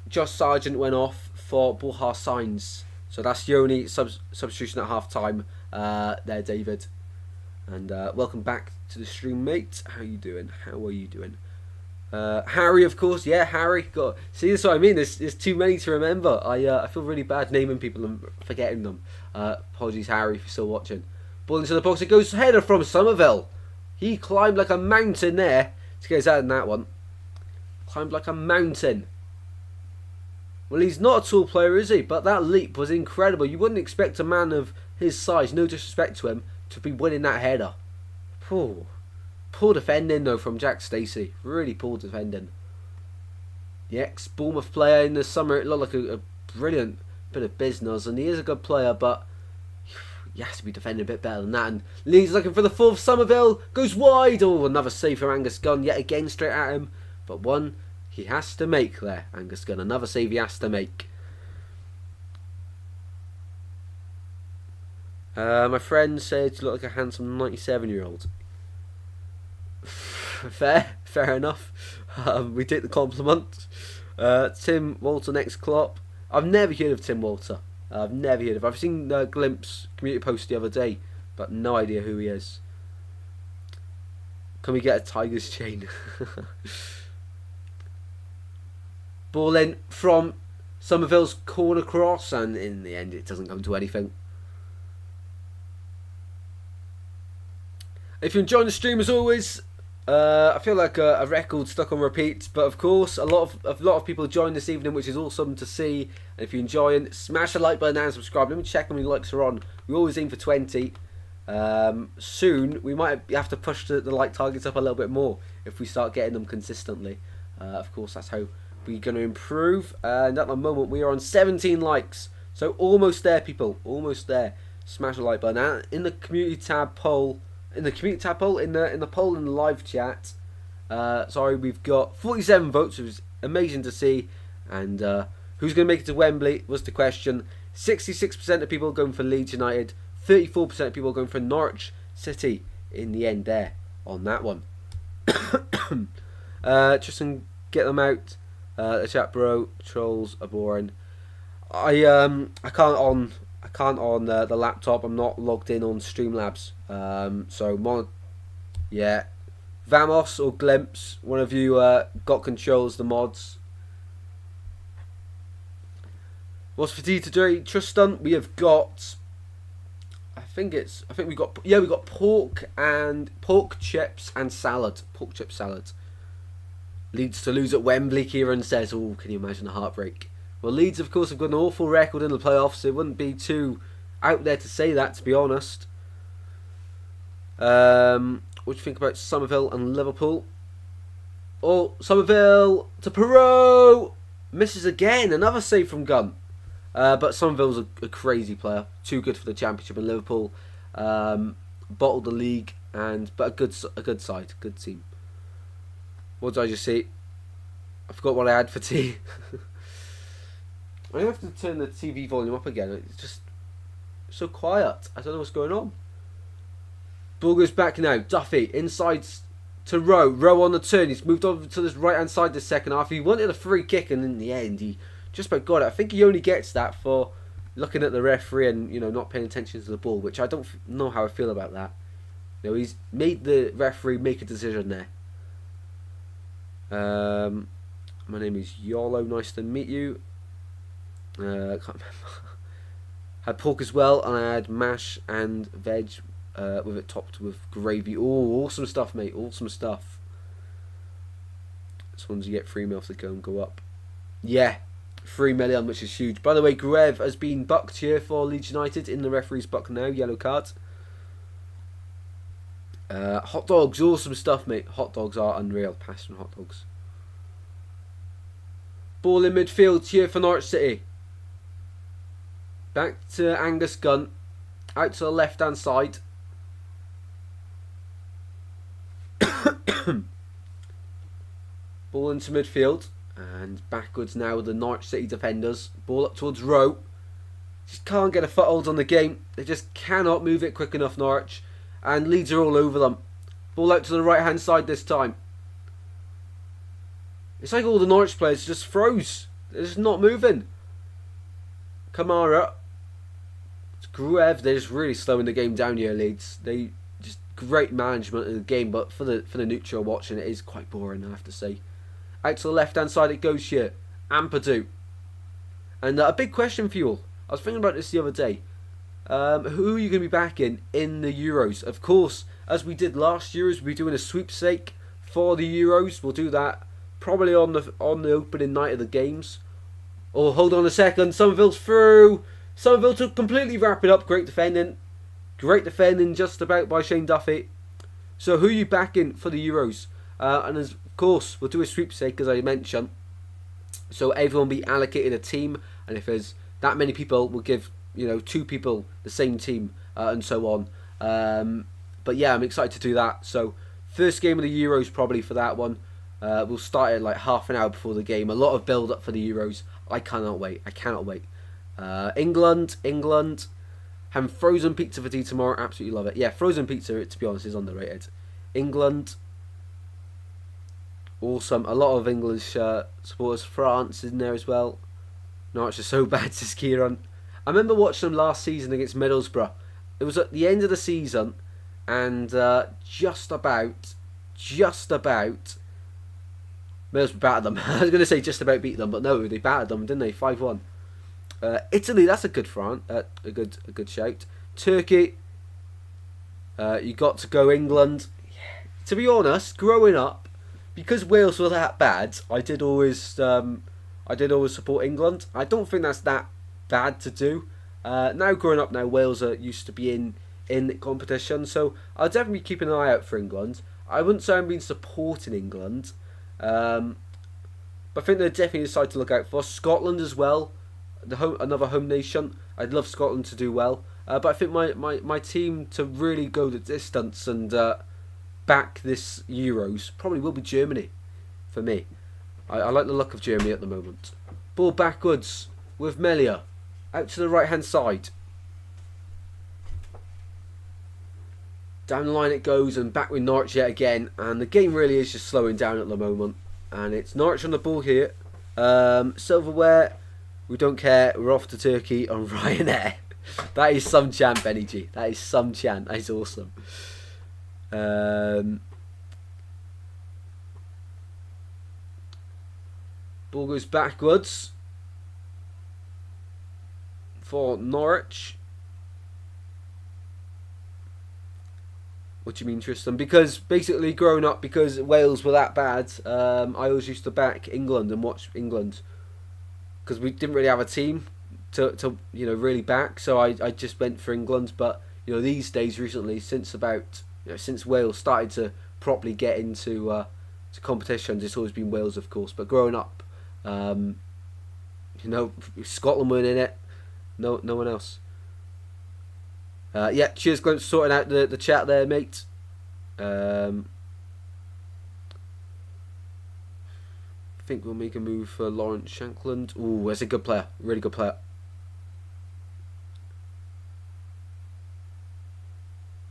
Josh Sargent went off for Bulhar Signs. So that's the only substitution at half-time there, David. And welcome back to the stream, mate. How you doing? How are you doing? Harry, of course. Yeah, Harry. God, see, that's what I mean. There's too many to remember. I feel really bad naming people and forgetting them. Apologies, Harry, if you're still watching. Ball into the box. It goes header from Somerville. He climbed like a mountain there to get his head in that one. Climbed like a mountain. Well, he's not a tall player, is he? But that leap was incredible. You wouldn't expect a man of his size, no disrespect to him, to be winning that header. Poor defending, though, from Jack Stacey. Really poor defending. The ex-Bournemouth player in the summer, it looked like a brilliant bit of business. And he is a good player, but he has to be defending a bit better than that. And Leeds looking for the fourth. Somerville goes wide. Oh, another save from Angus Gunn yet again straight at him. But one he has to make there, Angus Gunn. Another save he has to make. My friend said you look like a handsome 97-year-old. Fair enough. We take the compliment. Tim Walter next Klopp. I've never heard of Tim Walter. I've seen a glimpse community post the other day, but no idea who he is. Can we get a Tigers chain? Ball in from Somerville's corner cross, and in the end it doesn't come to anything. If you're enjoying the stream as always, I feel like a record stuck on repeat, but of course a lot of people joined this evening, which is awesome to see. And if you're enjoying, smash the like button and subscribe. Let me check how many likes are on. We always aim for 20. Soon we might have to push the like targets up a little bit more if we start getting them consistently. Of course, that's how we're going to improve. And at the moment we are on 17 likes, so almost there, people, almost there. Smash the like button and in the community tab poll. In the poll in the live chat, sorry, we've got 47 votes, which is amazing to see. And who's going to make it to Wembley was the question. 66% of people going for Leeds United, 34% of people going for Norwich City in the end there on that one. Just to get them out. The chat, bro. Trolls are boring. I can't on the laptop. I'm not logged in on Streamlabs. Yeah, Vamos or Glimpse, one of you got controls the mods. What's for tea today, Tristan? We have got, we got pork chips and salad. Pork chip salad. Leeds to lose at Wembley, Kieran says. Oh, can you imagine the heartbreak? Well, Leeds, of course, have got an awful record in the playoffs. It wouldn't be too out there to say that, to be honest. What do you think about Somerville and Liverpool? Oh, Somerville to Perot. Misses again. Another save from Gunn. But Somerville's a crazy player. Too good for the Championship, and Liverpool bottled the league, but a good side, good team. What did I just see? I forgot what I had for tea. I have to turn the TV volume up again. It's just so quiet. I don't know what's going on. Ball goes back now. Duffy inside to Rowe. Rowe on the turn. He's moved over to the right hand side the second half. He wanted a free kick, and in the end he just about got it. I think he only gets that for looking at the referee and not paying attention to the ball, which I don't know how I feel about that. He's made the referee make a decision there. My name is Yolo. Nice to meet you. I can't remember. Had pork as well, and I had mash and veg with it topped with gravy. Oh, awesome stuff, mate. Awesome stuff. This one's you get 3 mil to go up. Yeah, 3 million, which is huge. By the way, Grev has been bucked here for Leeds United in the referee's buck now. Yellow card. Hot dogs, awesome stuff, mate. Hot dogs are unreal. Passion hot dogs. Ball in midfield here for Norwich City. Back to Angus Gunn. Out to the left-hand side. Ball into midfield. And backwards now with the Norwich City defenders. Ball up towards Rowe. Just can't get a foothold on the game. They just cannot move it quick enough, Norwich. And Leeds are all over them. Ball out to the right-hand side this time. It's like all the Norwich players just froze. They're just not moving. Kamara. It's Gruev. They're just really slowing the game down here, Leeds. They just great management of the game, but for the neutral watching it is quite boring, I have to say. Out to the left-hand side it goes here. Ampadu. And a big question for you all. I was thinking about this the other day. Who are you going to be backing in the Euros? Of course, as we did last Euros, we'll be doing a sweepstake for the Euros. We'll do that probably on the opening night of the games. Oh, hold on a second. Somerville's through. Somerville to completely wrap it up. Great defending. Great defending just about by Shane Duffy. So who are you backing for the Euros? And of course, we'll do a sweepstake as I mentioned. So everyone will be allocated a team. And if there's that many people, we'll give 2 people the same team and so on. But yeah, I'm excited to do that. So first game of the Euros probably for that one. We'll start at like half an hour before the game. A lot of build up for the Euros. I cannot wait. England. Having frozen pizza for tea tomorrow. Absolutely love it. Yeah, frozen pizza, to be honest, is underrated. England. Awesome. A lot of English supporters. France is in there as well. Norwich is so bad, says Kieran. I remember watching them last season against Middlesbrough. It was at the end of the season, and just about Middlesbrough battered them. I was going to say just about beat them, but no, they battered them, didn't they? 5-1. Italy, that's a good front, a good shout. Turkey, you got to go England. Yeah. To be honest, growing up, because Wales were that bad, I did always support England. I don't think that's that bad to do. Now growing up, Wales are used to be in competition, so I'll definitely be keeping an eye out for England. I wouldn't say I've been supporting England, but I think they're definitely a side to look out for. Scotland as well, another home nation. I'd love Scotland to do well, but I think my team to really go the distance and back this Euros probably will be Germany for me. I like the look of Germany at the moment. Ball backwards with Melia. Out to the right hand side. Down the line it goes and back with Norwich yet again. And the game really is just slowing down at the moment. And it's Norwich on the ball here. Silverware. We don't care. We're off to Turkey on Ryanair. That is some chant, Benny G. That is some chant. That is awesome. Ball goes backwards for Norwich. What do you mean, Tristan? Because basically growing up, because Wales were that bad, I always used to back England and watch England. Because we didn't really have a team to really back, so I just went for England. But these days recently, since Wales started to properly get into to competitions, it's always been Wales, of course. But growing up, Scotland weren't in it. No one else. Yeah, cheers, Glenn, for sorting out the chat there, mate. I think we'll make a move for Lawrence Shankland. Ooh, that's a good player. Really good player.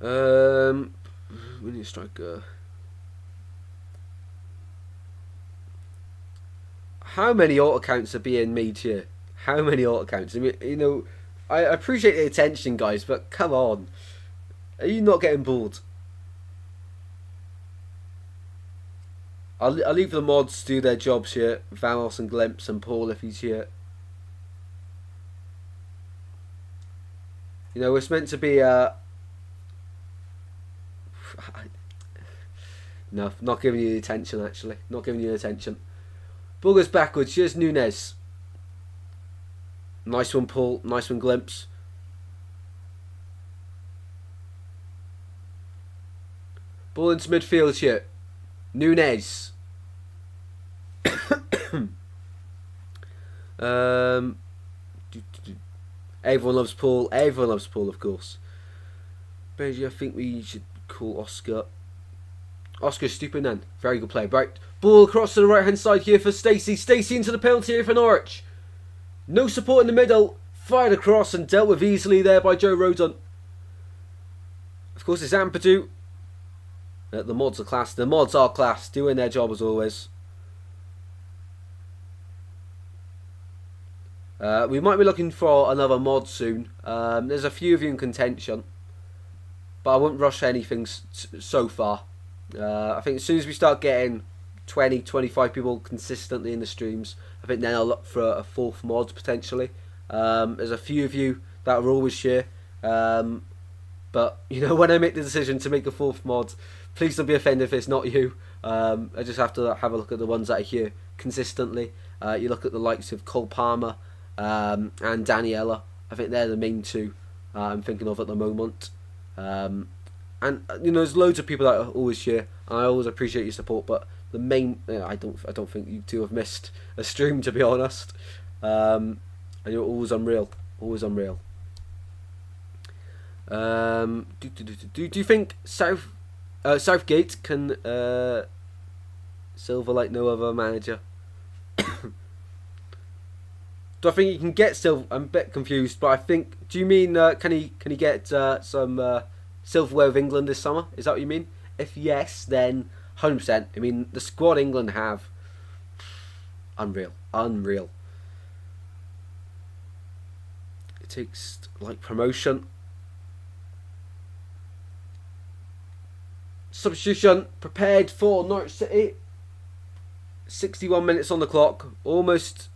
We need a striker. How many alt accounts are being made here? How many alt accounts? I mean, I appreciate the attention, guys, but come on. Are you not getting bored? I'll leave the mods do their jobs here. Vamos and Glimpse and Paul if he's here. It's meant to be no, not giving you the attention, actually. Not giving you the attention. Ball goes backwards. Here's Nunez. Nice one, Paul. Nice one, Glimpse. Ball into midfield here. Nunez. Everyone loves Paul. Everyone loves Paul, of course. Beji, I think we should call Oscar. Oscar's stupid then. Very good play. Right. Ball across to the right hand side here for Stacey. Stacey into the penalty area for Norwich. No support in the middle. Fired across and dealt with easily there by Joe Rodon. Of course, it's Ampadu. The mods are class. The mods are class. Doing their job as always. We might be looking for another mod soon. There's a few of you in contention. But I wouldn't rush anything so far. I think as soon as we start getting 20, 25 people consistently in the streams, I think then I'll look for a fourth mod potentially. There's a few of you that are always here. But, you know, when I make the decision to make a fourth mod, please don't be offended if it's not you. I just have to have a look at the ones that are here consistently. You look at the likes of Cole Palmer and Daniela. I think they're the main two I'm thinking of at the moment. And, you know, there's loads of people that are always here. And I always appreciate your support, but the main... I don't think you two have missed a stream, to be honest. And you're always unreal. Always unreal. Do you think Southgate can Silver like no other manager? Do I think he can get Silver? I'm a bit confused, but I think. Do you mean can he get some silverware with England this summer? Is that what you mean? If yes, then 100%. I mean, the squad England have, unreal. It takes like promotion. Substitution prepared for Norwich City. 61 minutes on the clock. Almost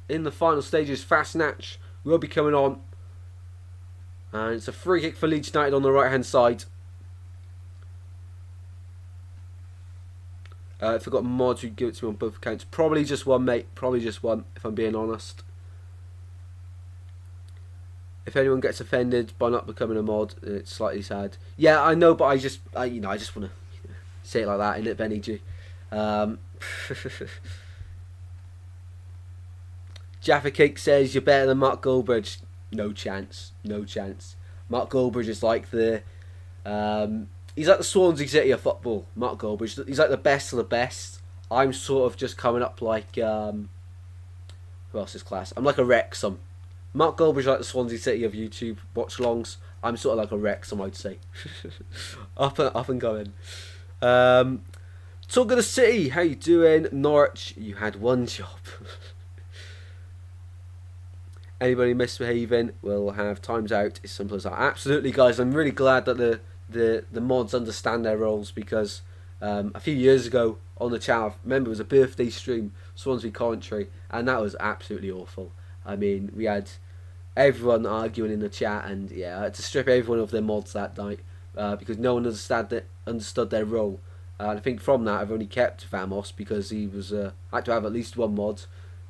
in the final stages. Fast Natch will be coming on. And it's a free kick for Leeds United on the right hand side. If I've got mods, you give it to me on both accounts. Probably just one, mate. Probably just one, if I'm being honest. If anyone gets offended by not becoming a mod, it's slightly sad. Yeah, I know, but I just want to say it like that, innit, Benny G? Jaffa Cake says you're better than Mark Goldbridge. No chance. No chance. Mark Goldbridge is like the... he's like the Swansea City of football, Mark Goldbridge. He's like the best of the best. I'm sort of just coming up like... who else is class? I'm like a Wrexham. Mark Goldbridge like the Swansea City of YouTube watch-alongs. I'm sort of like a Wrexham, I'd say. up and going. Talk of the City, how you doing? Norwich, you had one job. Anybody misbehaving will have times out. It's simple as that. Absolutely, guys. I'm really glad that the mods understand their roles, because a few years ago on the channel, I remember it was a birthday stream, Swansea commentary, and that was absolutely awful. I mean, we had everyone arguing in the chat, and yeah, I had to strip everyone of their mods that night because no one understood their role. And I think from that, I've only kept Vamos because he was I had to have at least one mod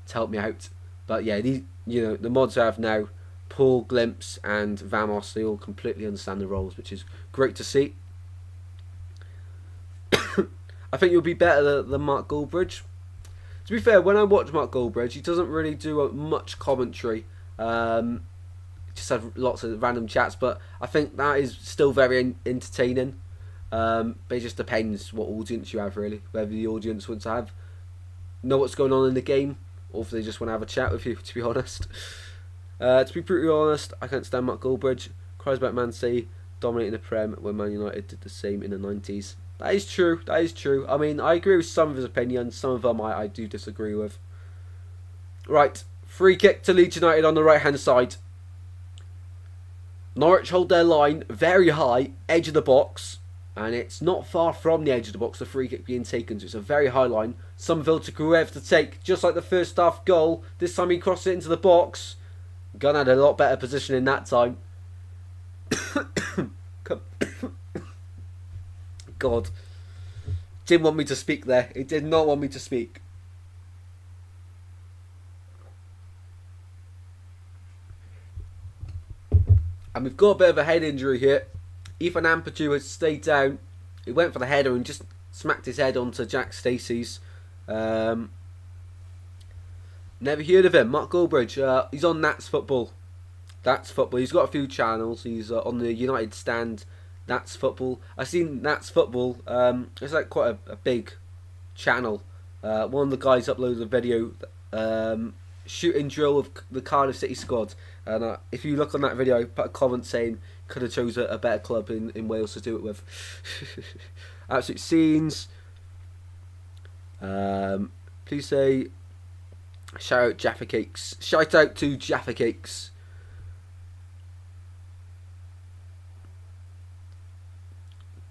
to help me out. But yeah, the mods I have now, Paul, Glimpse, and Vamos, they all completely understand the roles, which is great to see. I think you'll be better than Mark Goldbridge. To be fair, when I watch Mark Goldbridge, he doesn't really do much commentary. Just have lots of random chats, but I think that is still very entertaining. But it just depends what audience you have, really. Whether the audience wants to know what's going on in the game, or if they just want to have a chat with you, to be honest. To be brutally honest, I can't stand Mark Goldbridge. Cries about Man City dominating the Prem when Man United did the same in the 90s. That is true. That is true. I mean, I agree with some of his opinions. Some of them I do disagree with. Right. Free kick to Leeds United on the right-hand side. Norwich hold their line very high, edge of the box. And it's not far from the edge of the box, the free kick being taken. So it's a very high line. Somerville to Gruev to take, just like the first half goal. This time he crossed it into the box. Gunn had a lot better position in that time. God. Didn't want me to speak there. It did not want me to speak. And we've got a bit of a head injury here. Ethan Ampadu has stayed down. He went for the header and just smacked his head onto Jack Stacey's. Never heard of him. Mark Goldbridge. He's on Nats Football. That's Football. He's got a few channels. He's on the United Stand. That's Football. I've seen That's Football. It's like quite a big channel. One of the guys uploaded a video shooting drill of the Cardiff City squad. And if you look on that video, I put a comment saying could have chose a better club in Wales to do it with. Absolute scenes. Please say shout out Jaffa Cakes. Shout out to Jaffa Cakes.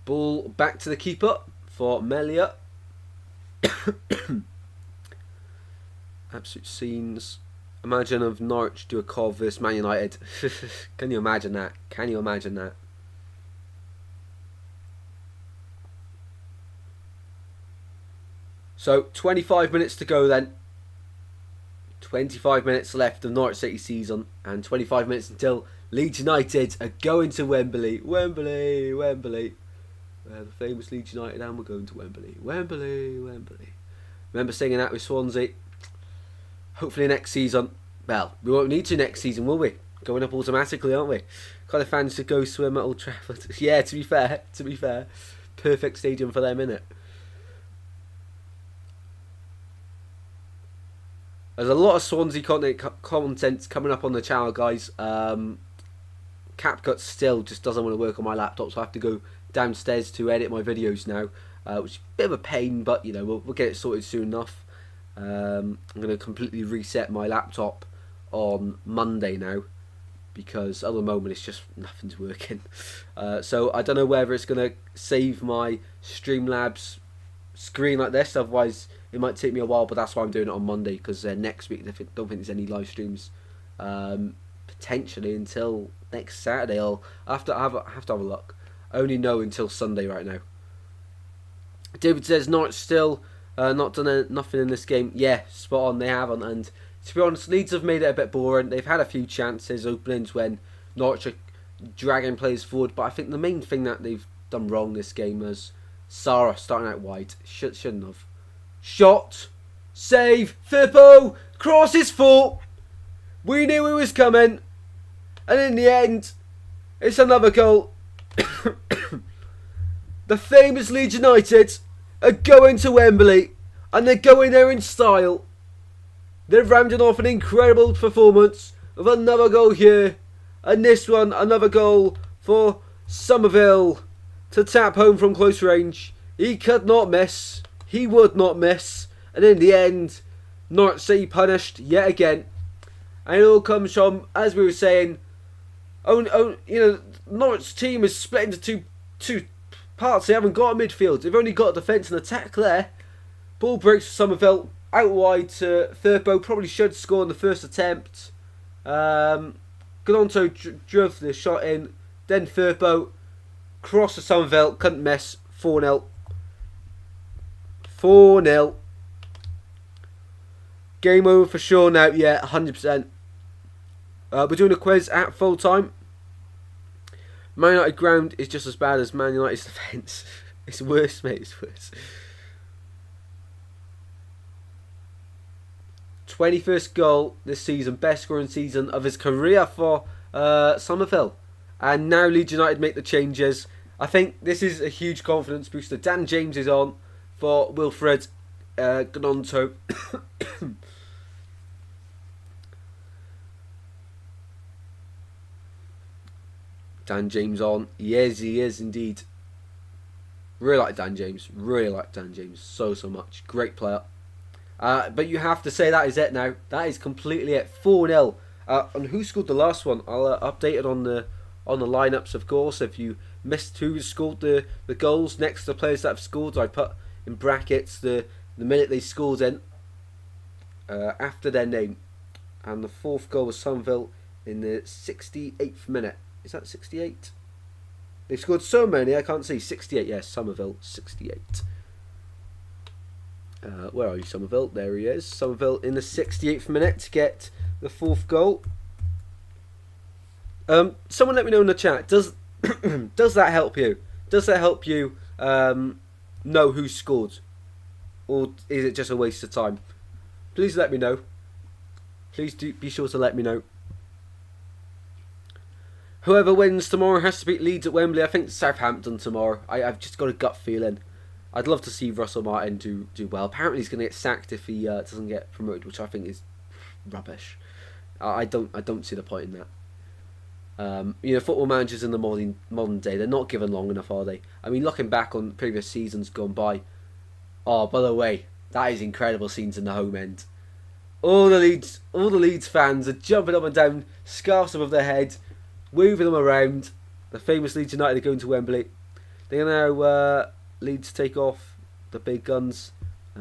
Ball back to the keeper for Melia. Absolute scenes. Imagine if Norwich do a call versus Man United. Can you imagine that? Can you imagine that? So 25 minutes to go then. 25 minutes left of Norwich City season, and 25 minutes until Leeds United are going to Wembley. Wembley, Wembley. The famous Leeds United, and we're going to Wembley. Wembley, Wembley. Remember singing that with Swansea? Hopefully next season. Well, we won't need to next season, will we? Going up automatically, aren't we? Kind of fans to go swim at Old Trafford. Yeah, to be fair. Perfect stadium for them, innit? There's a lot of Swansea content coming up on the channel, guys. CapCut still just doesn't want to work on my laptop, so I have to go downstairs to edit my videos now, which is a bit of a pain, but you know we'll get it sorted soon enough. I'm going to completely reset my laptop on Monday now, because at the moment it's just nothing's working. So I don't know whether it's going to save my Streamlabs screen like this, otherwise it might take me a while, but that's why I'm doing it on Monday, because next week I don't think there's any live streams potentially until next Saturday. I'll have to have a look. I only know until Sunday right now. David says Norwich still not done nothing in this game. Yeah, spot on, they haven't, and to be honest, Leeds have made it a bit boring. They've had a few chances, openings when Norwich are dragging players forward, but I think the main thing that they've done wrong this game is Sarah starting out wide. Shouldn't have. Shot, save, Firpo, cross his foot. We knew he was coming, and in the end, it's another goal. The famous Leeds United are going to Wembley, and they're going there in style. They've rounded off an incredible performance with another goal here, and this one another goal for Somerville to tap home from close range. He could not miss. He would not miss, and in the end, Norwich City punished yet again. And it all comes from, as we were saying, Norwich team is split into two parts. They haven't got a midfield. They've only got a defence and attack there. Ball breaks for Somerville. Out wide to Firpo. Probably should score in the first attempt. Gononto drove the shot in. Then Firpo. Cross to Somerville. Couldn't miss. 4-0. 4-0. Game over for sure now. Yeah, 100%. We're doing a quiz at full time. Man United ground is just as bad as Man United's defence. It's worse, mate. It's worse. 21st goal this season, best scoring season of his career for Somerville. And now Leeds United make the changes. I think this is a huge confidence booster. Dan James is on for Wilfred Gononto. Dan James on. Yes, he is indeed. Really like Dan James. Really like Dan James so much. Great player. But you have to say that is it now. That is completely it. 4-0. And who scored the last one? I'll update it on the lineups, of course. If you missed who scored the goals next to the players that have scored, I put in brackets the minute they scored in after their name. And the fourth goal was Somerville in the 68th minute. Is that 68? They've scored so many, I can't see. 68, yes, Somerville, 68. Where are you, Somerville? There he is. Somerville in the 68th minute to get the fourth goal. Someone let me know in the chat. Does that help you? Does that help you know who scored? Or is it just a waste of time? Please let me know. Please do be sure to let me know. Whoever wins tomorrow has to beat Leeds at Wembley. I think Southampton tomorrow. I've just got a gut feeling. I'd love to see Russell Martin do well. Apparently he's going to get sacked if he doesn't get promoted, which I think is rubbish. I don't see the point in that. Football managers in the modern day, they're not given long enough, are they? I mean, looking back on previous seasons gone by. Oh, by the way, that is incredible scenes in the home end. All the Leeds fans are jumping up and down, scarves above their head, waving them around. The famous Leeds United are going to Wembley. They're now Leeds take off the big guns,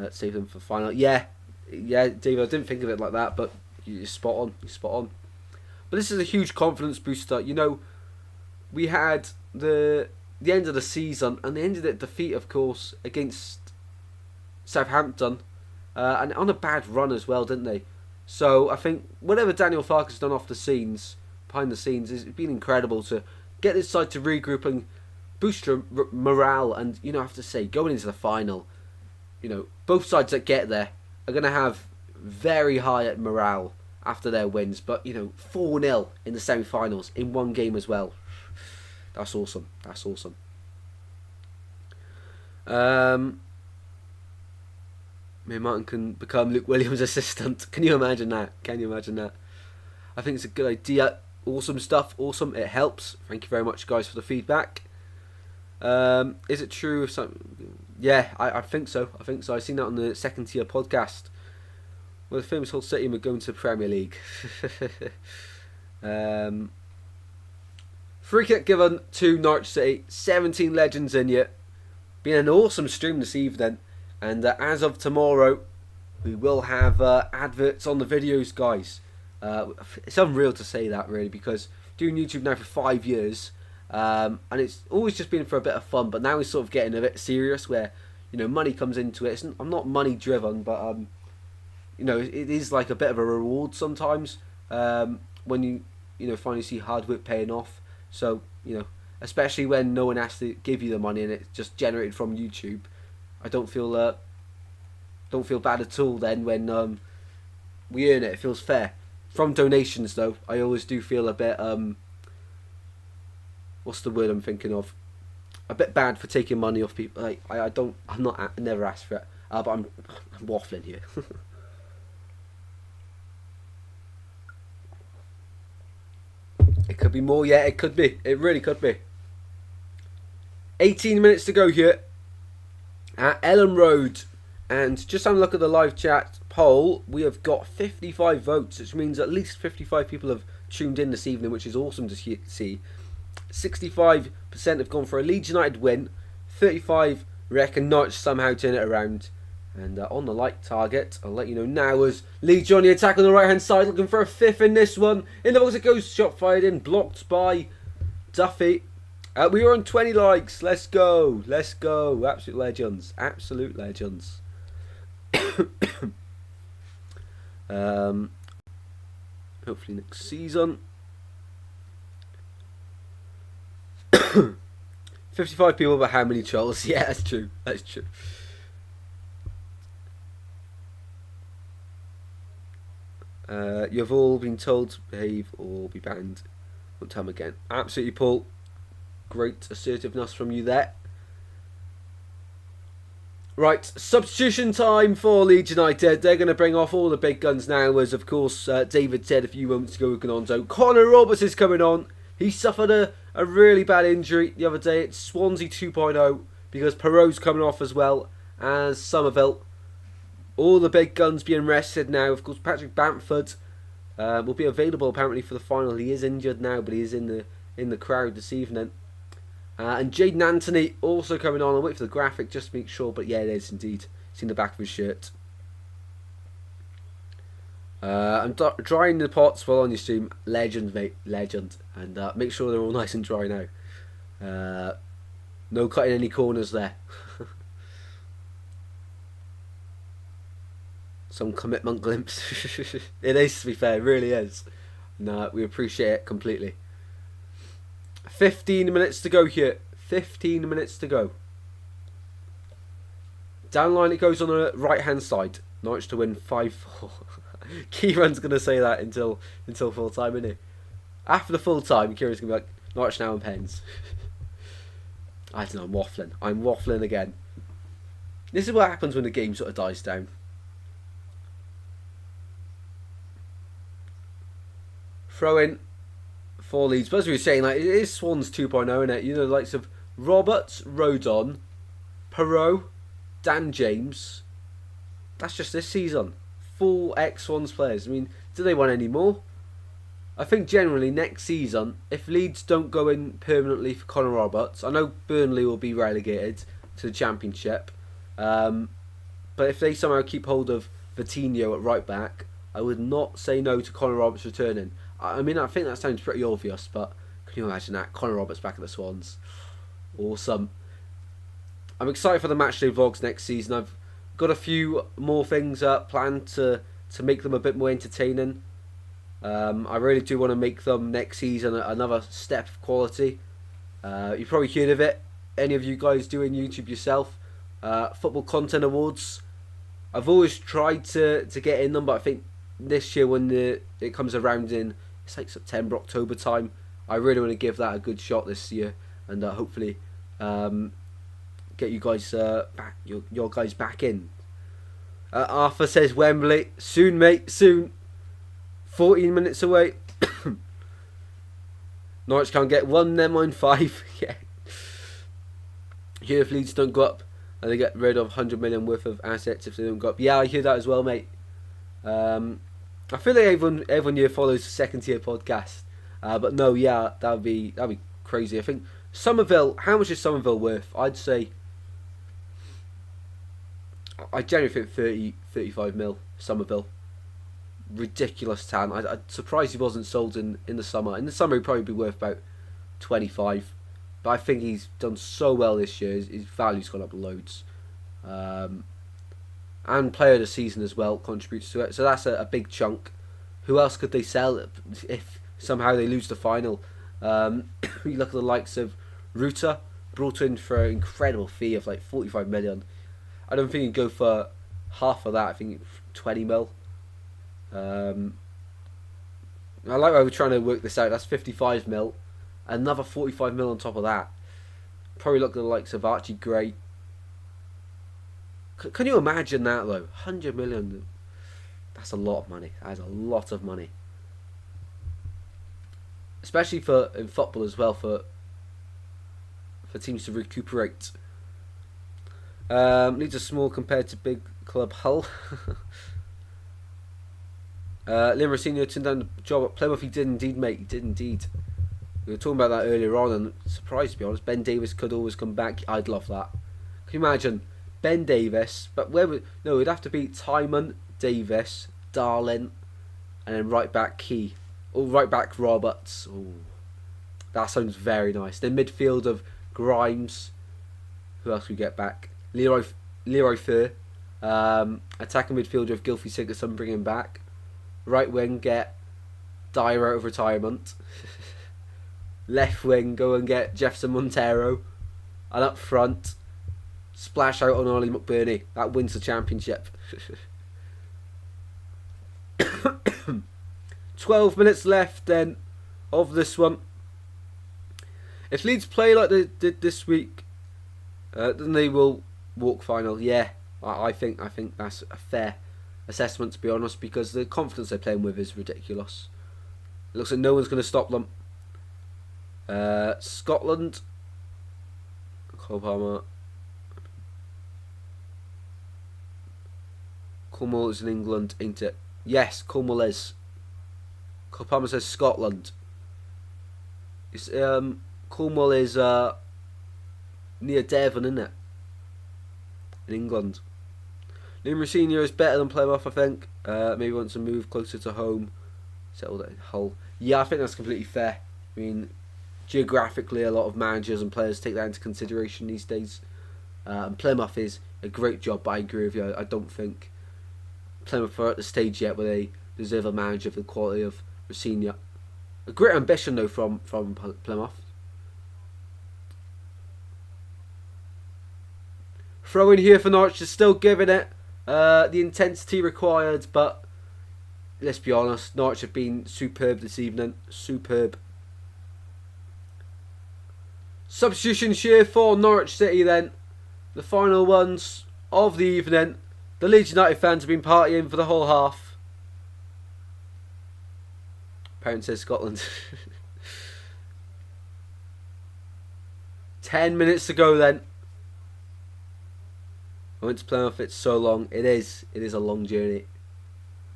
save them for the final. Yeah, David, I didn't think of it like that, but you're spot on. But this is a huge confidence booster. We had the end of the season, and they ended it defeat, of course, against Southampton, and on a bad run as well, didn't they? So I think whatever Daniel Farke has done behind the scenes, it's been incredible to get this side to regroup and boost your morale. And I have to say, going into the final, both sides that get there are going to have very high morale after their wins. But 4-0 in the semi-finals in one game as well. That's awesome. Maybe Martin can become Luke Williams' assistant. Can you imagine that? I think it's a good idea. Awesome stuff. Awesome. It helps. Thank you very much, guys, for the feedback. Is it true? Yeah, I think so. I've seen that on the second tier podcast. Well, the famous Hull City were going to the Premier League. Free kick given to Norwich City. 17 legends in you. Been an awesome stream this evening. And as of tomorrow, we will have adverts on the videos, guys. It's unreal to say that, really, because doing YouTube now for 5 years, and it's always just been for a bit of fun, but now we're sort of getting a bit serious where, money comes into it. I'm not money driven, but, it is like a bit of a reward sometimes when you finally see hard work paying off. So, especially when no one has to give you the money and it's just generated from YouTube. I don't feel bad at all then when we earn it. It feels fair. From donations though, I always do feel a bit what's the word I'm thinking of? A bit bad for taking money off people. I never asked for it. But I'm waffling here. It could be more, yeah, it could be. It really could be. 18 minutes to go here at Ellen Road, and just having a look at the live chat poll, we have got 55 votes, which means at least 55 people have tuned in this evening, which is awesome to see. 65% have gone for a Leeds United win, 35 reckon Norwich somehow turn it around, and on the like target, I'll let you know now as Leeds on the attack on the right hand side, looking for a fifth in this one. In the box it goes, shot fired in, blocked by Duffy. We were on 20 likes. Let's go. Absolute legends. Hopefully next season. 55 people, but how many trolls? Yeah, that's true. You've all been told to behave or be banned. One time again. Absolutely, Paul. Great assertiveness from you there. Right, substitution time for Leeds United. They're going to bring off all the big guns now, as of course David said a few moments ago with Gonzo. Connor Roberts is coming on. He suffered a really bad injury the other day. It's Swansea 2.0 because Perot's coming off as well as Somerville. All the big guns being rested now. Of course, Patrick Bamford will be available apparently for the final. He is injured now, but he is in the crowd this evening. And Jaden Anthony also coming on. I'll wait for the graphic just to make sure, but yeah, it is indeed. Seen the back of his shirt. I'm drying the pots while on your stream. Legend, mate. Legend. And make sure they're all nice and dry now. No cutting any corners there. Some commitment glimpse. It is, to be fair. It really is. No, we appreciate it completely. 15 minutes to go here. 15 minutes to go. Down line it goes on the right hand side. Norwich to win 5-4. Kieran's going to say that until full time, isn't he? After the full time, Kieran's going to be like, Norwich now and Pens. I don't know, I'm waffling. I'm waffling again. This is what happens when the game sort of dies down. Throw in for Leeds. But as we were saying, like, it is Swans 2.0, isn't it? You know, the likes of Roberts, Rodon, Perot, Dan James. That's just this season. Full ex-Swans players. I mean, do they want any more? I think generally next season, if Leeds don't go in permanently for Connor Roberts, I know Burnley will be relegated to the Championship, but if they somehow keep hold of Vitinho at right back, I would not say no to Connor Roberts returning. I mean, I think that sounds pretty obvious, but can you imagine that? Connor Roberts back at the Swans. Awesome. I'm excited for the matchday vlogs next season. I've got a few more things planned to make them a bit more entertaining. I really do want to make them next season another step of quality. You've probably heard of it. Any of you guys doing YouTube yourself? Football Content Awards. I've always tried to get in them, but I think this year when it comes around in, it's like September, October time, I really want to give that a good shot this year, and hopefully get you guys back, your guys back in. Arthur says Wembley soon, mate, soon. 14 minutes away. Norwich can't get one, never mind 5. Yeah. Here if Leeds don't go up and they get rid of 100 million worth of assets if they don't go up. Yeah, I hear that as well, mate. I feel like everyone here follows the second tier podcast. But no, yeah, that'd be crazy. I think Somerville, how much is Somerville worth? I'd say I generally think 35 mil Somerville. Ridiculous talent. I'm surprised he wasn't sold in the summer. In the summer he'd probably be worth about 25, but I think he's done so well this year. His value's gone up loads, and player of the season as well contributes to it. So that's a big chunk. Who else could they sell if somehow they lose the final? You look at the likes of Ruta, brought in for an incredible fee of like 45 million. I don't think he'd go for half of that. I think 20 mil. I like how we're trying to work this out. That's 55 mil. Another 45 mil on top of that. Probably look at the likes of Archie Gray. Can you imagine that though? 100 million. That's a lot of money. That is a lot of money. Especially in football as well, for teams to recuperate. Leeds are small compared to big club Hull. Liam Rossinho turned down the job at Plymouth. He did indeed, mate. He did indeed. We were talking about that earlier on, and surprised to be honest. Ben Davies could always come back. I'd love that. Can you imagine Ben Davies? But it'd have to be Timon, Davis, Darlin, and then right back Key, or right back Roberts. Ooh, that sounds very nice. Then midfield of Grimes. Who else we get back? Leroy Fur. Attacking midfielder of Gylfi Sigurdsson, bring him back. Right wing, get Dyer out of retirement. Left wing, go and get Jefferson Montero. And up front, splash out on Ollie McBurney. That wins the championship. 12 minutes left then of this one. If Leeds play like they did this week, then they will walk final. Yeah, I think that's a fair assessment, to be honest, because the confidence they're playing with is ridiculous. It looks like no one's going to stop them. Scotland, Cole Palmer. Cornwall is in England, ain't it? Yes, Cornwall is. Cole Palmer says Scotland. It's, Cornwall is near Devon, isn't it? In England. Liam Rossinho is better than Plymouth, I think. Maybe wants to move closer to home. Settled in Hull. Yeah, I think that's completely fair. I mean, geographically, a lot of managers and players take that into consideration these days. And Plymouth is a great job, but I agree with you. I don't think Plymouth are at the stage yet where they deserve a manager of the quality of Rossinho. A great ambition, though, from Plymouth. Throw in here for Norwich is still giving it the intensity required, but let's be honest, Norwich have been superb this evening. Superb. Substitutions here for Norwich City then. The final ones of the evening. The Leeds United fans have been partying for the whole half. Parent says Scotland. 10 minutes to go then. I went to Plymouth, it's so long. It is a long journey.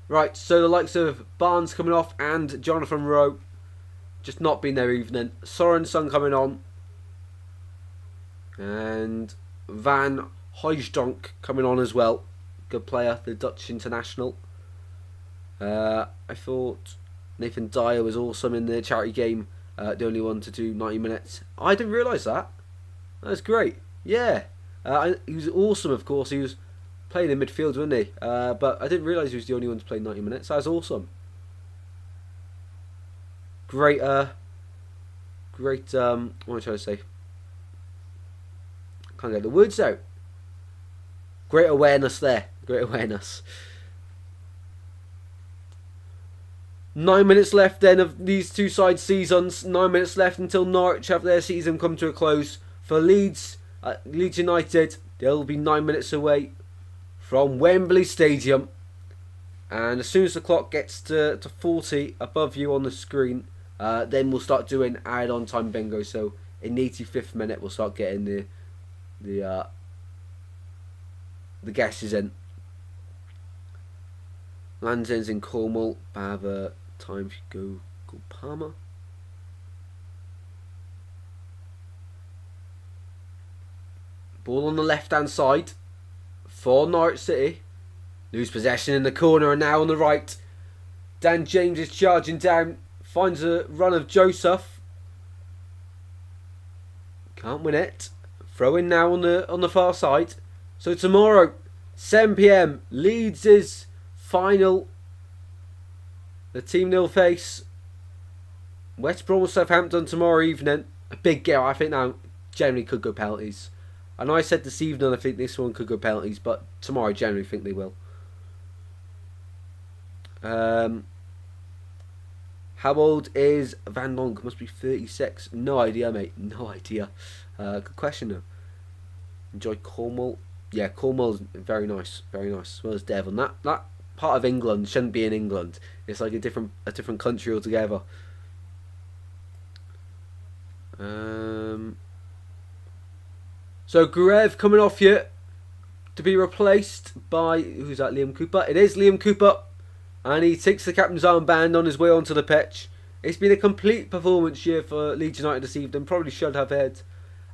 Right, so the likes of Barnes coming off and Jonathan Rowe just not been their evening. Sorensen coming on. And Van Hooijdonk coming on as well. Good player, the Dutch international. I thought Nathan Dyer was awesome in the charity game. The only one to do 90 minutes. I didn't realise that. That's great. Yeah. He was awesome, of course. He was playing in midfield, wasn't he? But I didn't realise he was the only one to play 90 minutes. That was awesome. Great, what am I trying to say? Can't get the words out. Great awareness there. Great awareness. 9 minutes left then of these two side seasons. 9 minutes left until Norwich have their season come to a close. For Leeds United, they'll be 9 minutes away from Wembley Stadium. And as soon as the clock gets to 40 above you on the screen, then we'll start doing add-on time bingo. So in the 85th minute, we'll start getting the guesses in. Lansdowne's in Cornwall. Bava time to go Palmer. Ball on the left hand side for Norwich City. Lose possession in the corner and now on the right. Dan James is charging down. Finds a run of Joseph. Can't win it. Throw in now on the far side. So tomorrow, 7 PM, Leeds is final. The team they'll face West Brom or Southampton tomorrow evening. A big game. I think now generally could go penalties. I know I said this evening I think this one could go penalties, but tomorrow I generally think they will. How old is Van Donk? Must be 36. No idea, mate. No idea. Good question though. Enjoy Cornwall. Yeah, Cornwall's very nice. Very nice. As well as Devon. That part of England shouldn't be in England. It's like a different country altogether. So Gurev coming off here to be replaced by, who's that, Liam Cooper? It is Liam Cooper. And he takes the captain's armband on his way onto the pitch. It's been a complete performance here for Leeds United this evening. Probably should have had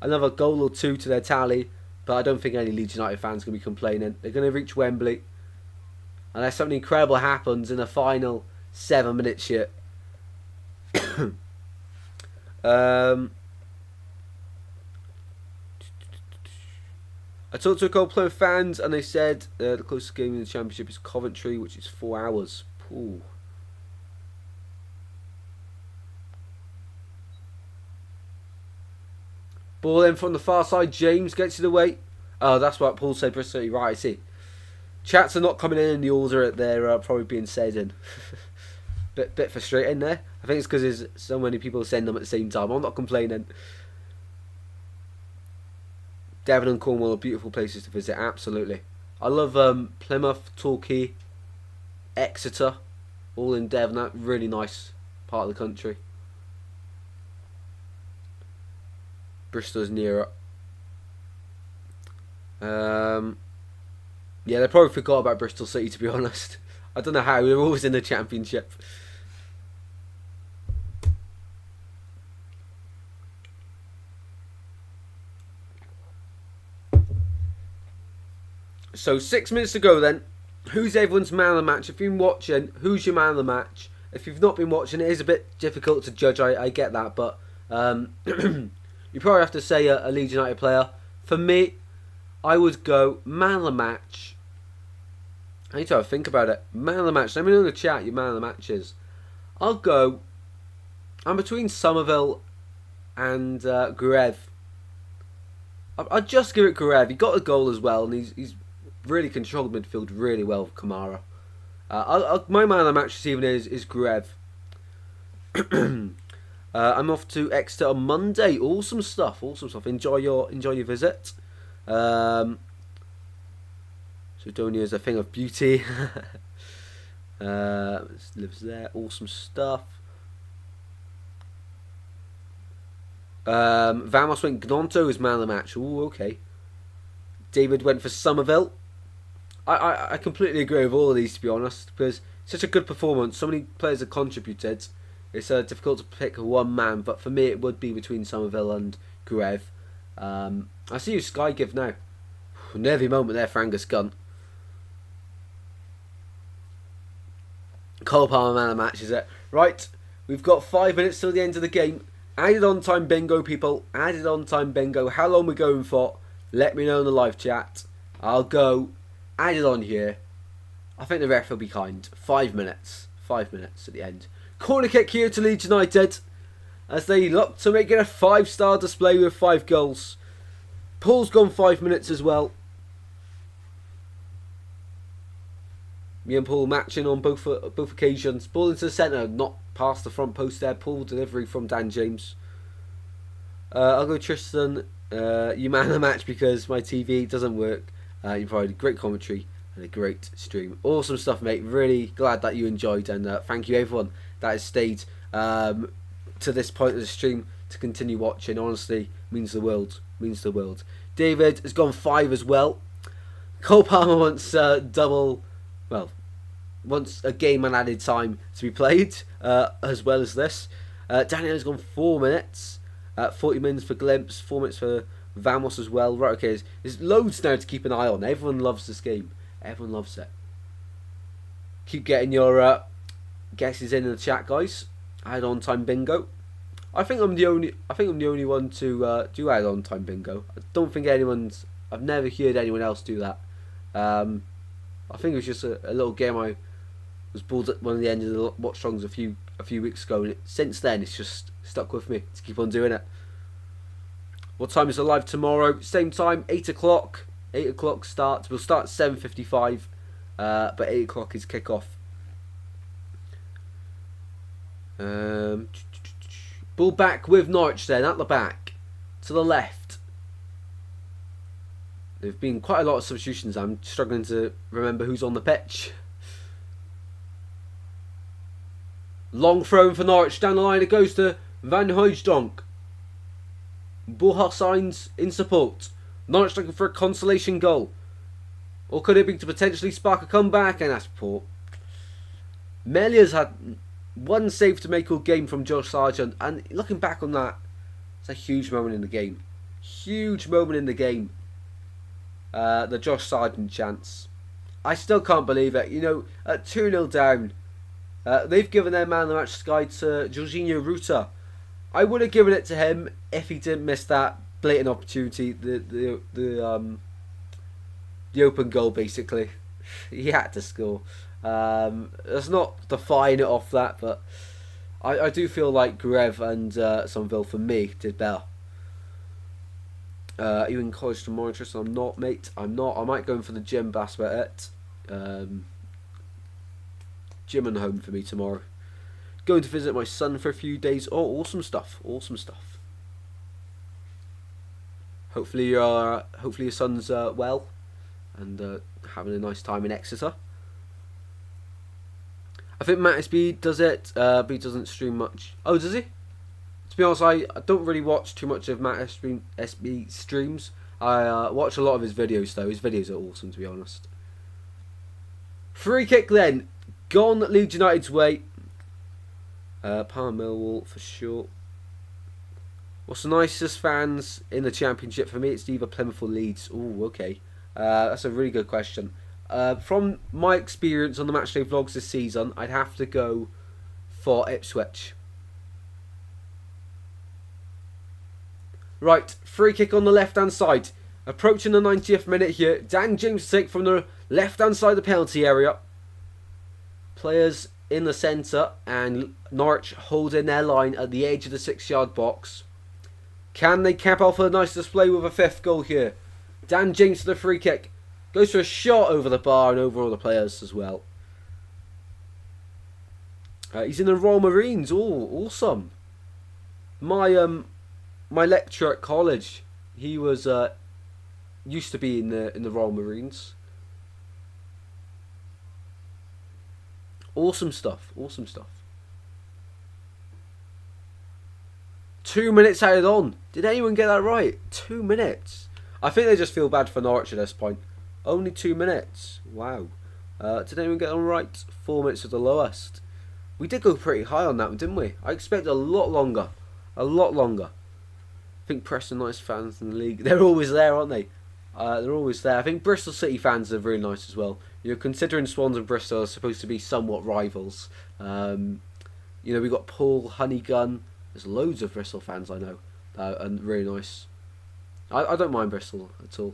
another goal or two to their tally. But I don't think any Leeds United fans going to be complaining. They're going to reach Wembley. Unless something incredible happens in the final 7 minutes here. I talked to a couple of Plymouth fans and they said the closest game in the Championship is Coventry, which is 4 hours. Ooh. Ball in from the far side. James gets it away. Oh, that's what Paul said. Pretty right, I see. Chats are not coming in the order they're probably being said in. bit frustrating there. I think it's because there's so many people saying them at the same time. I'm not complaining. Devon and Cornwall are beautiful places to visit, absolutely. I love Plymouth, Torquay, Exeter, all in Devon. That really nice part of the country. Bristol's nearer. Yeah, they probably forgot about Bristol City, to be honest. I don't know how, they're always in the Championship. So 6 minutes to go then. Who's everyone's man of the match? If you've been watching, who's your man of the match? If you've not been watching, it is a bit difficult to judge, I get that, but you probably have to say a Leeds United player. For me, I would go man of the match. I need to have a think about it. Man of the match. Let me know in the chat your man of the match is. I'm between Somerville and Gurev. I'd just give it Gurev. He got a goal as well, and he's really controlled midfield really well with Kamara. My man of the match this evening is Grev. I'm off to Exeter on Monday. Awesome stuff. Awesome stuff. Enjoy your visit. Sidonia is a thing of beauty. Lives there. Awesome stuff. Vamos went Gnonto as man of the match. Ooh, okay. David went for Somerville. I completely agree with all of these, to be honest, because such a good performance. So many players have contributed. It's difficult to pick one man, but for me it would be between Somerville and Grev. I see you Sky give now. Nervy moment there for Angus Gunn. Cole Palmer man of the match, is it? Right, we've got 5 minutes till the end of the game. Added on time bingo, people. Added on time bingo. How long we're going for? Let me know in the live chat. I'll go. Added on here. I think the ref will be kind. 5 minutes. 5 minutes at the end. Corner kick here to Leeds United as they look to make it a 5-star display with 5 goals. Paul's gone 5 minutes as well. Me and Paul matching on both occasions. Ball into the centre, not past the front post there. Paul delivery from Dan James. I'll go Tristan. You man the match because my TV doesn't work. You provided great commentary and a great stream. Awesome stuff, mate. Really glad that you enjoyed, and thank you everyone that has stayed to this point of the stream to continue watching. Honestly, means the world. Means the world. David has gone 5 as well. Cole Palmer wants double. Well, wants a game and added time to be played as well as this. Daniel has gone 4 minutes. 40 minutes for Glimpse. 4 minutes for Vamos as well. Right, okay. There's loads now to keep an eye on. Everyone loves this game. Everyone loves it. Keep getting your guesses in the chat, guys. Add on time bingo. I think I'm the only one to do add on time bingo. I don't think anyone's. I've never heard anyone else do that. I think it was just a little game I was balled at one of the end of the Watchalongs a few weeks ago, and since then it's just stuck with me to keep on doing it. What time is it live tomorrow? Same time, 8 o'clock. 8 o'clock start. We'll start at 7:55, but 8 o'clock is kick-off. Ball back with Norwich then, at the back. To the left. There have been quite a lot of substitutions. I'm struggling to remember who's on the pitch. Long throw for Norwich. Down the line it goes to Van Hooijdonk. Boha signs in support. Norwich looking for a consolation goal. Or could it be to potentially spark a comeback? And that's poor. Melia's had one save to make all game from Josh Sargent. And looking back on that, it's a huge moment in the game. Huge moment in the game. The Josh Sargent chance. I still can't believe it. You know, at 2-0 down, they've given their man of the match Sky to Jorginho Ruta. I would have given it to him if he didn't miss that blatant opportunity, the open goal basically. He had to score. Let's not define it off that, but I do feel like Grev and Somerville for me did better. Are you in college tomorrow, Tristan? I'm not, mate. I'm not. I might go in for the gym, but that's about it. Gym and home for me tomorrow. Going to visit my son for a few days. Oh, awesome stuff. Awesome stuff. Hopefully your son's well and having a nice time in Exeter. I think Matt SB does it, but he doesn't stream much. Oh, does he? To be honest, I don't really watch too much of Matt SB streams. I watch a lot of his videos though. His videos are awesome, to be honest. Free kick then. Gone Leeds United's way. Palmer Millwall for sure. What's the nicest fans in the Championship? For me, it's either Plymouth or Leeds. Ooh, okay. That's a really good question. From my experience on the Matchday vlogs this season, I'd have to go for Ipswich. Right, free kick on the left-hand side. Approaching the 90th minute here. Dan James take from the left-hand side of the penalty area. Players in the centre and Norwich holding their line at the edge of the 6-yard box. Can they cap off a nice display with a 5th goal here? Dan James to the free kick. Goes for a shot over the bar and over all the players as well. He's in the Royal Marines. Oh, awesome. My lecturer at college, he was used to be in the Royal Marines. Awesome stuff. Awesome stuff. 2 minutes added on. Did anyone get that right? 2 minutes. I think they just feel bad for Norwich at this point. Only 2 minutes. Wow. Did anyone get on right? 4 minutes was the lowest. We did go pretty high on that one, didn't we? I expected a lot longer. A lot longer. I think Preston nice fans in the league. They're always there, aren't they? They're always there. I think Bristol City fans are really nice as well. You know, considering Swans and Bristol are supposed to be somewhat rivals. You know, we've got Paul, Honeygun. There's loads of Bristol fans I know. And really nice. I don't mind Bristol at all,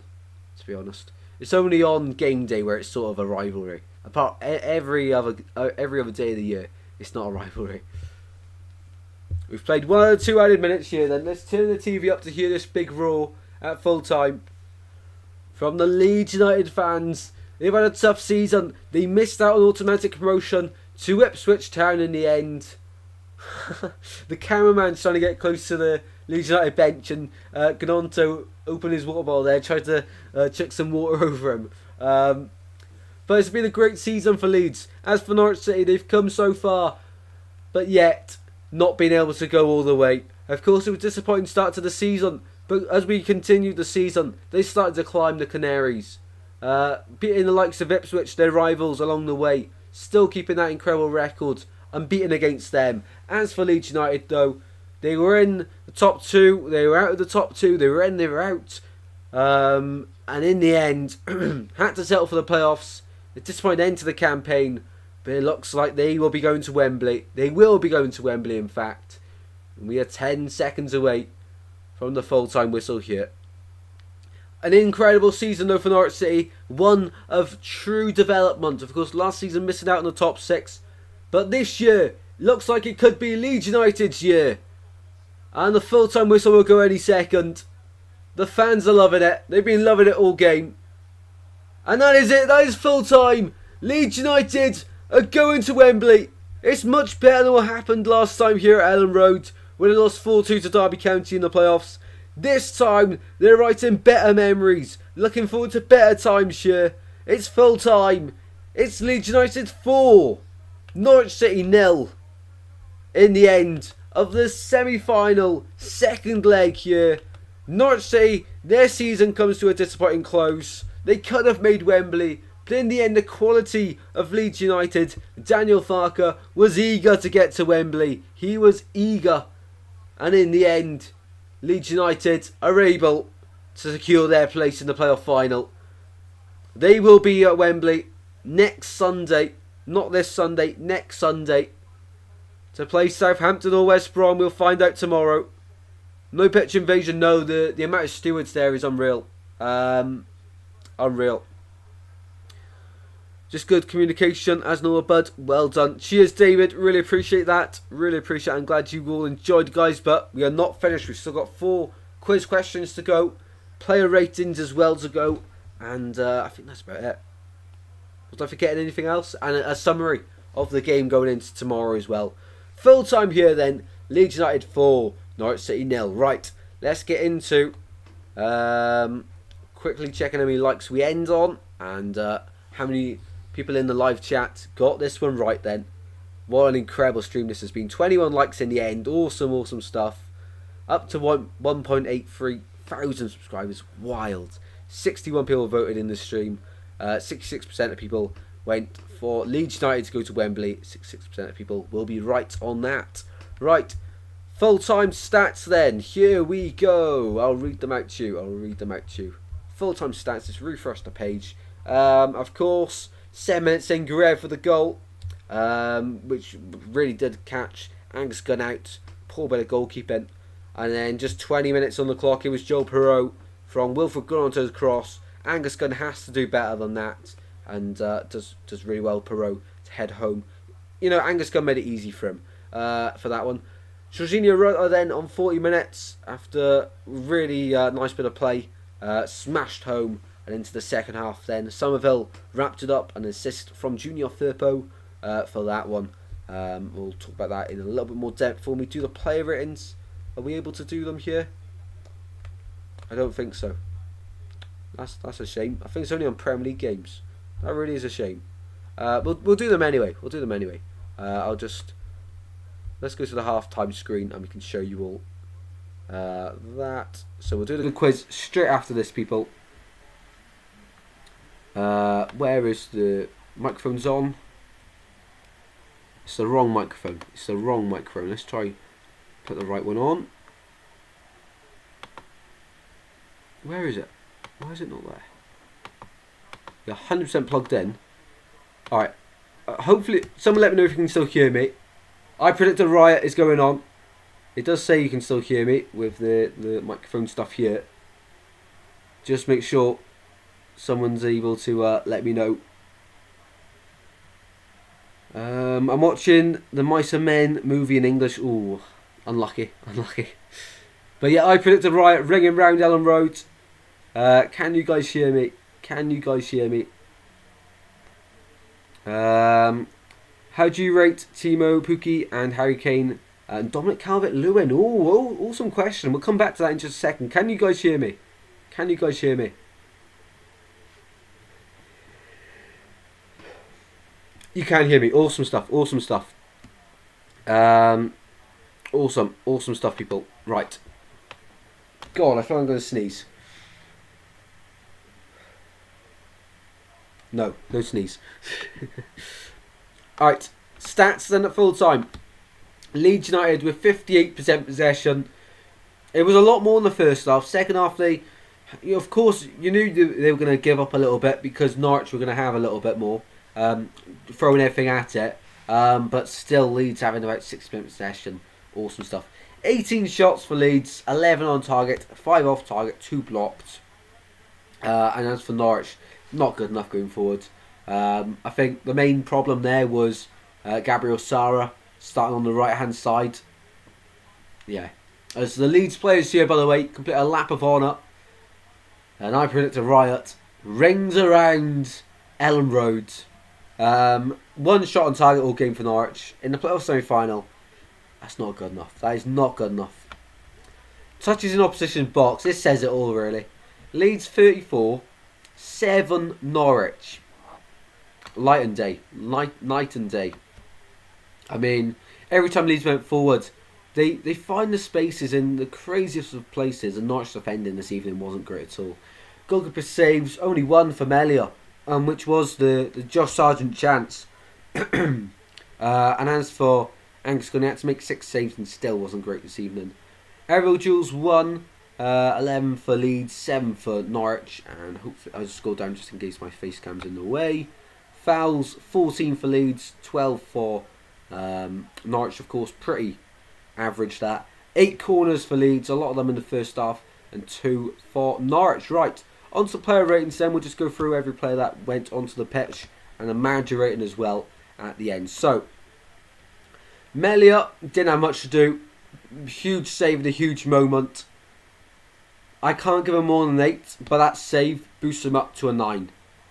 to be honest. It's only on game day where it's sort of a rivalry. Apart every other day of the year, it's not a rivalry. We've played 1 or 2 added minutes here then. Let's turn the TV up to hear this big roar at full time. From the Leeds United fans. They've had a tough season. They missed out on automatic promotion to Ipswich Town in the end. The cameraman's trying to get close to the Leeds United bench, and Gnonto opened his water bottle there, tried to chuck some water over him. But it's been a great season for Leeds. As for Norwich City, they've come so far, but yet not been able to go all the way. Of course, it was a disappointing start to the season, but as we continued the season, they started to climb the Canaries. Beating the likes of Ipswich, their rivals, along the way. Still keeping that incredible record, unbeaten against them. As for Leeds United, though, they were in the top 2, they were out of the top 2, they were in, they were out. And in the end, had to settle for the playoffs. A disappointing end to the campaign, but it looks like they will be going to Wembley. They will be going to Wembley, in fact. And we are 10 seconds away from the full-time whistle here. An incredible season, though, for Norwich City. One of true development. Of course, last season missing out on the top 6. But this year, looks like it could be Leeds United's year. And the full-time whistle will go any second. The fans are loving it. They've been loving it all game. And that is it. That is full-time. Leeds United are going to Wembley. It's much better than what happened last time here at Ellen Road, when they lost 4-2 to Derby County in the playoffs. This time, they're writing better memories. Looking forward to better times here. It's full-time. It's Leeds United 4. Norwich City 0. In the end of the semi-final second leg here. Norwich City, their season comes to a disappointing close. They could have made Wembley, but in the end the quality of Leeds United, Daniel Farke, was eager to get to Wembley. He was eager. And in the end, Leeds United are able to secure their place in the playoff final. They will be at Wembley next Sunday. Not this Sunday, next Sunday. To play Southampton or West Brom, we'll find out tomorrow. No pitch invasion, no. The amount of stewards there is unreal. Unreal. Just good communication as normal, bud. Well done. Cheers, David. Really appreciate that. Really appreciate it. I'm glad you all enjoyed, guys. But we are not finished. We've still got 4 quiz questions to go. Player ratings as well to go. And I think that's about it. Was I forgetting anything else? And a summary of the game going into tomorrow as well. Full time here then. Leeds United 4. Norwich City 0. Right. Let's get into quickly checking how many likes we end on. And how many people in the live chat got this one right then. What an incredible stream this has been. 21 likes in the end. Awesome, awesome stuff. Up to 1.83 thousand subscribers. Wild. 61 people voted in the stream. 66% of people went for Leeds United to go to Wembley. 66% of people will be right on that. Right. Full-time stats then. Here we go. I'll read them out to you. Full-time stats. Let's refresh the page. Of course, 7 minutes in, Guerrero for the goal, which really did catch Angus Gunn out. Poor bit of goalkeeping. And then just 20 minutes on the clock, it was Joe Perreault from Wilfred Gunn cross. Angus Gunn has to do better than that, and does really well, Perreault, to head home. You know, Angus Gunn made it easy for him for that one. Jorginho Rota then on 40 minutes, after really nice bit of play, smashed home. And into the second half then, Somerville wrapped it up, an assist from Junior Firpo for that one. We'll talk about that in a little bit more depth when we do the player ratings. Are we able to do them here? I don't think so. That's a shame. I think it's only on Premier League games. That really is a shame. We'll do them anyway. Let's go to the halftime screen and we can show you all that. So we'll do the quiz straight after this, people. Where is the microphone's on? It's the wrong microphone. Let's try put the right one on. Where is it? Why is it not there? You're 100% plugged in. Alright. Hopefully, someone let me know if you can still hear me. I predict a riot is going on. It does say you can still hear me with the microphone stuff here. Just make sure someone's able to let me know. I'm watching the Mice and Men movie in English. Ooh, unlucky. But yeah, I predict a riot ringing round Ellen Road. Can you guys hear me? How do you rate Timo Pukki and Harry Kane and Dominic Calvert-Lewin? Oh, awesome question. We'll come back to that in just a second. Can you guys hear me? You can hear me. Awesome stuff. Awesome stuff, people. Right. Go on, I feel I'm going to sneeze. No sneeze. Alright, stats then at full time. Leeds United with 58% possession. It was a lot more in the first half. Second half, of course, you knew they were going to give up a little bit because Norwich were going to have a little bit more. Throwing everything at it. But still, Leeds having about 6% possession. Awesome stuff. 18 shots for Leeds, 11 on target, 5 off target, 2 blocked. And as for Norwich, not good enough going forward. I think the main problem there was Gabriel Sara starting on the right hand side. Yeah. As the Leeds players here, by the way, complete a lap of honour. And I predict a riot. Rings around Ellen Road. 1 shot on target all game for Norwich. In the playoff semi-final. That's not good enough. That is not good enough. Touches in opposition box. This says it all, really. Leeds 34. 7 Norwich. Night and day. I mean, every time Leeds went forward, they find the spaces in the craziest of places, and Norwich defending this evening wasn't great at all. Goalkeeper saves, only 1 for Melia, which was the Josh Sargent chance. And as for Angus Gunn, he had to make 6 saves and still wasn't great this evening. Aerial duels 1. 11 for Leeds, 7 for Norwich, and hopefully I'll just scroll down just in case my face cam's in the way. Fouls 14 for Leeds, 12 for Norwich, of course, pretty average that. 8 corners for Leeds, a lot of them in the first half, and 2 for Norwich. Right, on to player ratings then. We'll just go through every player that went onto the pitch and the manager rating as well at the end. So, Melia didn't have much to do. Huge save in a huge moment. I can't give him more than 8, but that save boosts him up to a 9.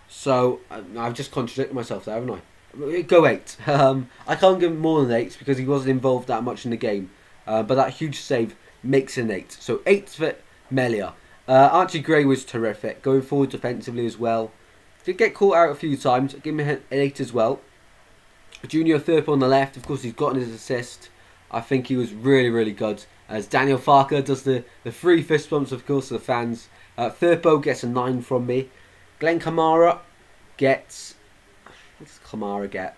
So, I've just contradicted myself there, haven't I? Go 8. I can't give him more than 8 because he wasn't involved that much in the game. But that huge save makes an 8. So, 8 for Melia. Archie Gray was terrific. Going forward defensively as well. Did get caught out a few times. Give him an 8 as well. Junior Thurpo on the left. Of course, he's gotten his assist. I think he was really, really good. As Daniel Farker does the free fist bumps, of course, to the fans. Thurpo gets a 9 from me. Glenn Kamara gets... What does Kamara get?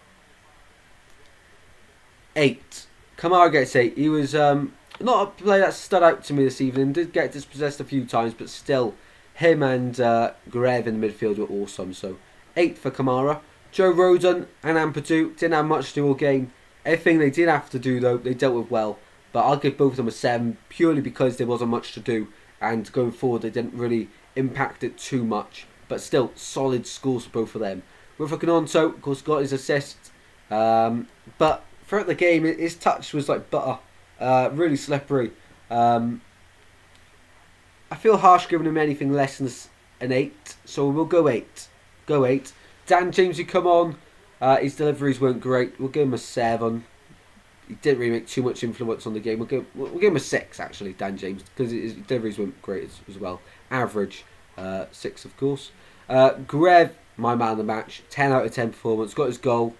8. Kamara gets 8. He was not a player that stood out to me this evening. Did get dispossessed a few times, but still, him and Grev in the midfield were awesome. So, 8 for Kamara. Joe Rodon and Ampadu didn't have much to do all game. Everything they did have to do, though, they dealt with well. But I'll give both of them a 7 purely because there wasn't much to do. And going forward, they didn't really impact it too much. But still, solid scores for both of them. Rafa Canonto, of course, got his assist. But throughout the game, his touch was like butter. Really slippery. I feel harsh giving him anything less than an 8. So we'll go 8. Dan James, you come on. His deliveries weren't great. We'll give him a 7. He didn't really make too much influence on the game. We'll give him a 6, actually, Dan James, because his deliveries weren't great as well. Average, 6, of course. Grev, my man of the match, 10 out of 10 performance. Got his goal.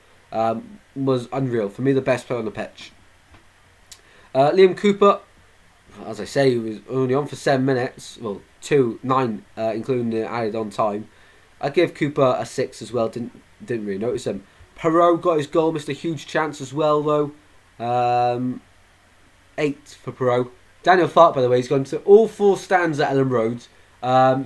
Was unreal. For me, the best player on the pitch. Liam Cooper, as I say, he was only on for 7 minutes. Well, 9, including the added on time. I give Cooper a 6 as well. Didn't really notice him. Perot got his goal. Missed a huge chance as well, though. 8 for Perot. Daniel Tharp, by the way, he's gone to all 4 stands at Ellen Road.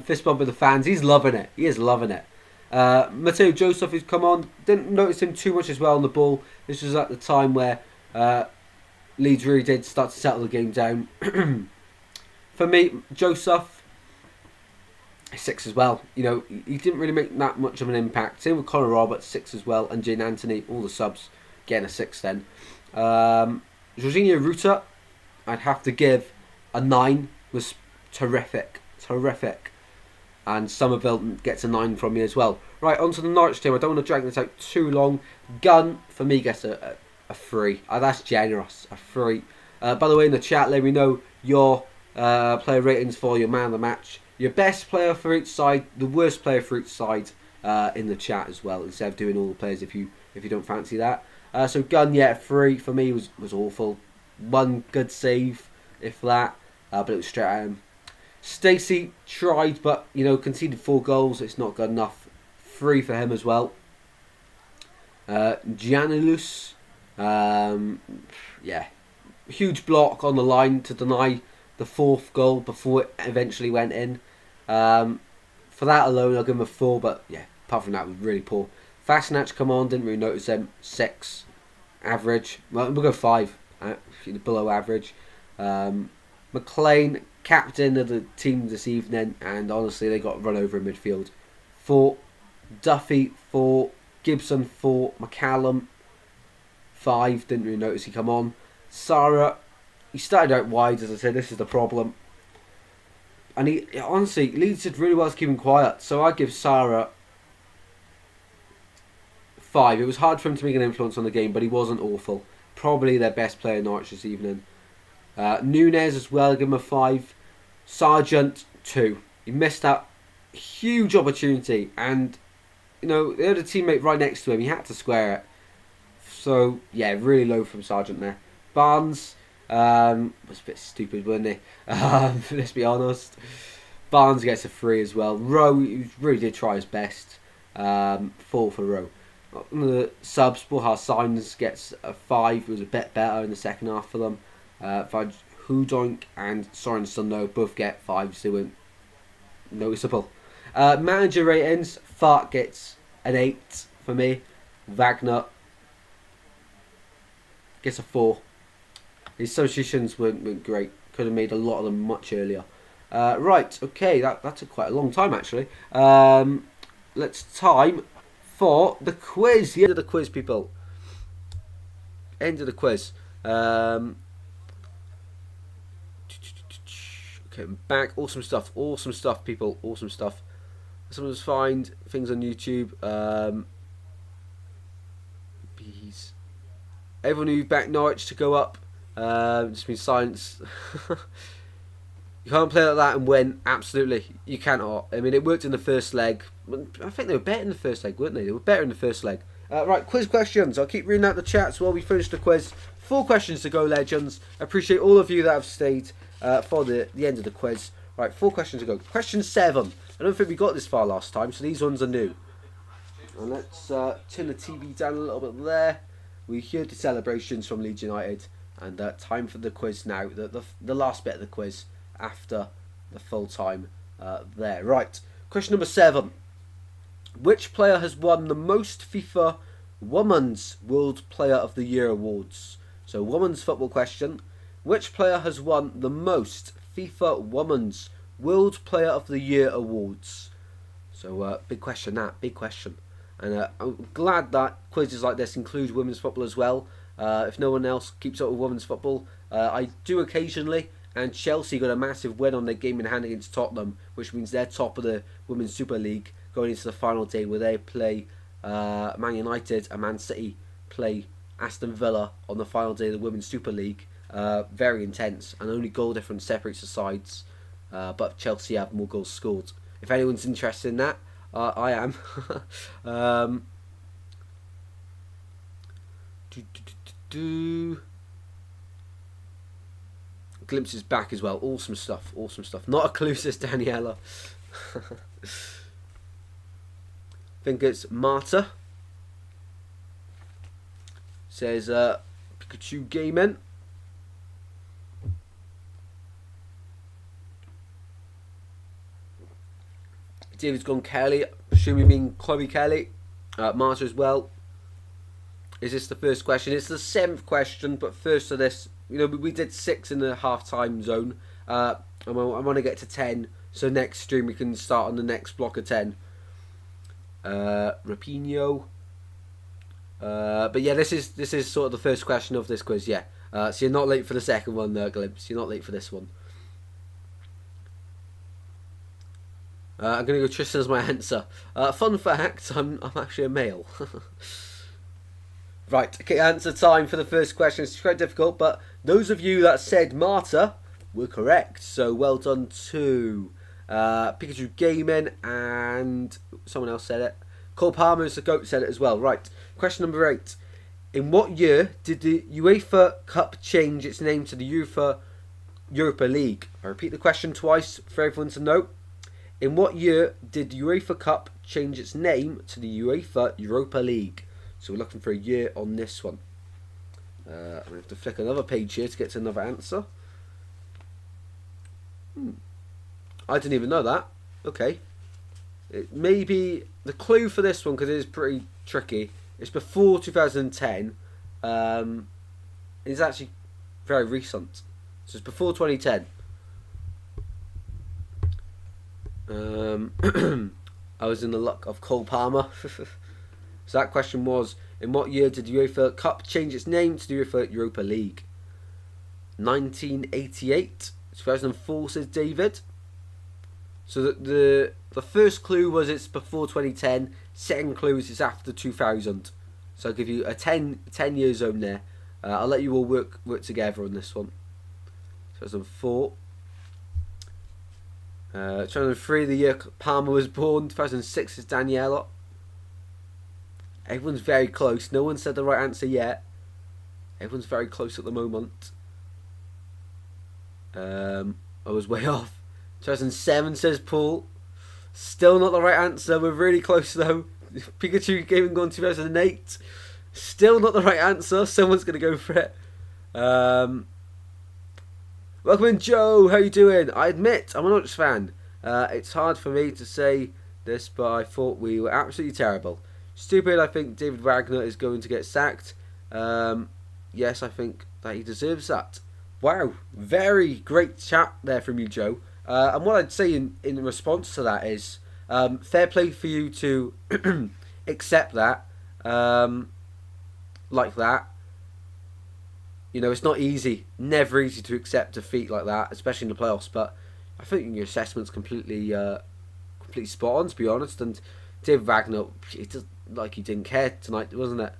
Fist bump with the fans. He's loving it. He is loving it. Mateo Joseph has come on. Didn't notice him too much as well on the ball. This was at the time where Leeds really did start to settle the game down. For me, Joseph, 6 as well. You know, he didn't really make that much of an impact. Same with Connor Roberts, 6 as well, and Jane Anthony, all the subs, getting a 6 then. Jorginho Ruta, I'd have to give a 9. Was terrific. And Somerville gets a 9 from me as well. Right, on to the Norwich team. I don't want to drag this out too long. Gunn, for me, gets a 3. That's generous. A 3. By the way, in the chat, let me know your player ratings for your man of the match. Your best player for each side, the worst player for each side in the chat as well, instead of doing all the players if you don't fancy that. So Gunn, yeah, 3 for me was awful. 1 good save, if that, but it was straight at him. Stacey tried, but conceded 4 goals. It's not good enough. 3 for him as well. Gianilus, yeah, huge block on the line to deny the 4th goal before it eventually went in. For that alone, I'll give him a 4, but yeah, apart from that, it was really poor. Fasnach, come on, didn't really notice him. 6, average. Well, we'll go 5, below average. McLean, captain of the team this evening, and honestly, they got run over in midfield. 4, Duffy, 4, Gibson, 4, McCallum, 5, didn't really notice he come on. Sarah, he started out wide, as I said, this is the problem. And he honestly, Leeds did really well to keep him quiet, so I give Sarah 5. It was hard for him to make an influence on the game, but he wasn't awful. Probably their best player in Norwich this evening. Nunez as well, give him a 5. Sargent, 2. He missed that huge opportunity, and they had a teammate right next to him. He had to square it. So yeah, really low from Sargent there. Barnes was a bit stupid, wasn't he? Let's be honest. Barnes gets a 3 as well. Rowe, he really did try his best. 4 for Rowe. The subs, Borja Signs gets a 5. It was a bit better in the second half for them. Hudonk and Sorensen though both get 5s. They weren't noticeable. Manager ratings, Fart gets an 8 for me. Wagner gets a 4. His substitutions weren't great. Could have made a lot of them much earlier. Right, okay, that took quite a long time actually. Let's time for the quiz. The end of the quiz, people. End of the quiz. Okay, I'm back. Awesome stuff, people. Awesome stuff. Someone's find things on YouTube. Bees. Everyone who backed Norwich to go up. Just been silence. You can't play like that and win. Absolutely, you cannot. I mean, it worked in the first leg. I think they were better in the first leg, weren't they? They were better in the first leg. Right, quiz questions. I'll keep reading out the chats while we finish the quiz. 4 questions to go, legends. I appreciate all of you that have stayed for the end of the quiz. Right, 4 questions to go. Question 7. I don't think we got this far last time, so these ones are new. And let's turn the TV down a little bit there. We heard the celebrations from Leeds United, and time for the quiz now. The last bit of the quiz after the full time there. Right, question number 7. Which player has won the most FIFA Women's World Player of the Year awards? So, women's football question. Which player has won the most FIFA Women's World Player of the Year awards? So, big question that, big question. And I'm glad that quizzes like this include women's football as well. If no one else keeps up with women's football, I do occasionally. And Chelsea got a massive win on their game in hand against Tottenham, which means they're top of the Women's Super League going into the final day where they play Man United and Man City play Aston Villa on the final day of the Women's Super League. Very intense, and only goal difference separates the sides. But Chelsea have more goals scored. If anyone's interested in that, I am. Glimpses back as well. Awesome stuff. Awesome stuff. Not a clue, says Daniela. Think it's Marta. Says Pikachu Gaming. David's gone Kelly. Assume you mean Chloe Kelly. Marta as well. Is this the first question? It's the 7th question, but first of this, you know, we did 6 in the half-time zone. I want to get to 10, so next stream we can start on the next block of 10. Rapinoe. But yeah, this is sort of the first question of this quiz, yeah. So you're not late for the second one, Glimpse. You're not late for this one. I'm going to go Tristan as my answer. Fun fact, I'm actually a male. Right, okay, answer time for the first question. It's quite difficult, but those of you that said Marta were correct. So well done to Pikachu Gaming, and someone else said it. Cole Palmer as the GOAT said it as well. Right, question number 8. In what year did the UEFA Cup change its name to the Europa League? I repeat the question twice for everyone to know. In what year did the UEFA Cup change its name to the UEFA Europa League? So we're looking for a year on this one. I'm going to have to flick another page here to get to another answer. I didn't even know that. Okay. It may be the clue for this one, because it is pretty tricky. It's before 2010. It's actually very recent. So it's before 2010. I was in the luck of Cole Palmer. So that question was, in what year did the UEFA Cup change its name to the UEFA Europa League? 1988, 2004, says David. So the first clue was it's before 2010. Second clue is it's after 2000. So I'll give you a 10 year zone there. I'll let you all work together on this one. 2004. 2003, the year Palmer was born. 2006 is Daniela. Everyone's very close. No one said the right answer yet. Everyone's very close at the moment. I was way off. 2007, says Paul. Still not the right answer. We're really close though. Pikachu Gaming gone 2008. Still not the right answer. Someone's going to go for it. Welcome in, Joe. How you doing? I admit, I'm a Norwich fan. It's hard for me to say this, but I thought we were absolutely terrible. Stupid, I think David Wagner is going to get sacked. Yes, I think that he deserves that. Wow, very great chat there from you, Joe. And what I'd say in response to that is, fair play for you to accept that, like that. You know, it's not easy, never easy to accept defeat like that, especially in the playoffs. But I think your assessment's completely spot on, to be honest. And David Wagner, it just like he didn't care tonight, wasn't it?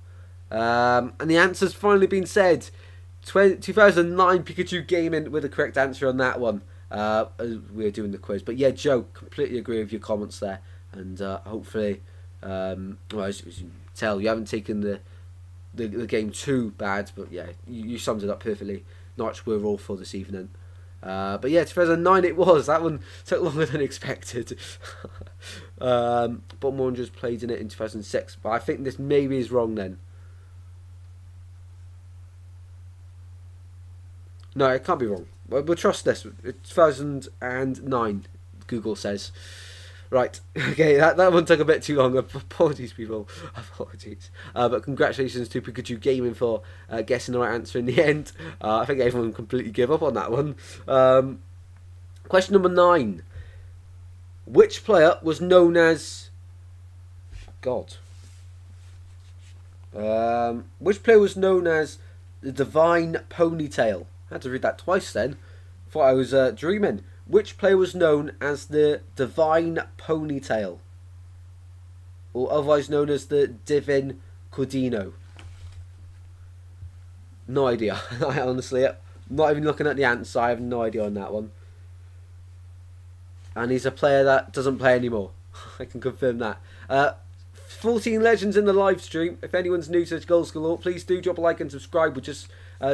And the answer's finally been said. 2009 Pikachu Gaming with the correct answer on that one. As we're doing the quiz. But yeah, Joe, completely agree with your comments there. And hopefully, well, as you can tell, you haven't taken the game too bad. But yeah, you summed it up perfectly. Norwich were awful this evening. But yeah, 2009 it was. That one took longer than expected. Bottom Wanderers played in it in 2006. But I think this maybe is wrong then. No, it can't be wrong. We'll trust this. It's 2009, Google says. Right, okay, that one took a bit too long. Apologies, people. Apologies. But congratulations to Pikachu Gaming for guessing the right answer in the end. I think everyone completely gave up on that one. Question number 9. Which player was known as... God. Which player was known as the Divine Ponytail? I had to read that twice then. Thought I was dreaming. Which player was known as the Divine Ponytail? or otherwise known as the Divin Cordino? No idea. I honestly, not even looking at the answer, I have no idea on that one. And he's a player that doesn't play anymore. I can confirm that. 14 legends in the live stream. If anyone's new to Goals Galore, please do drop a like and subscribe. We're just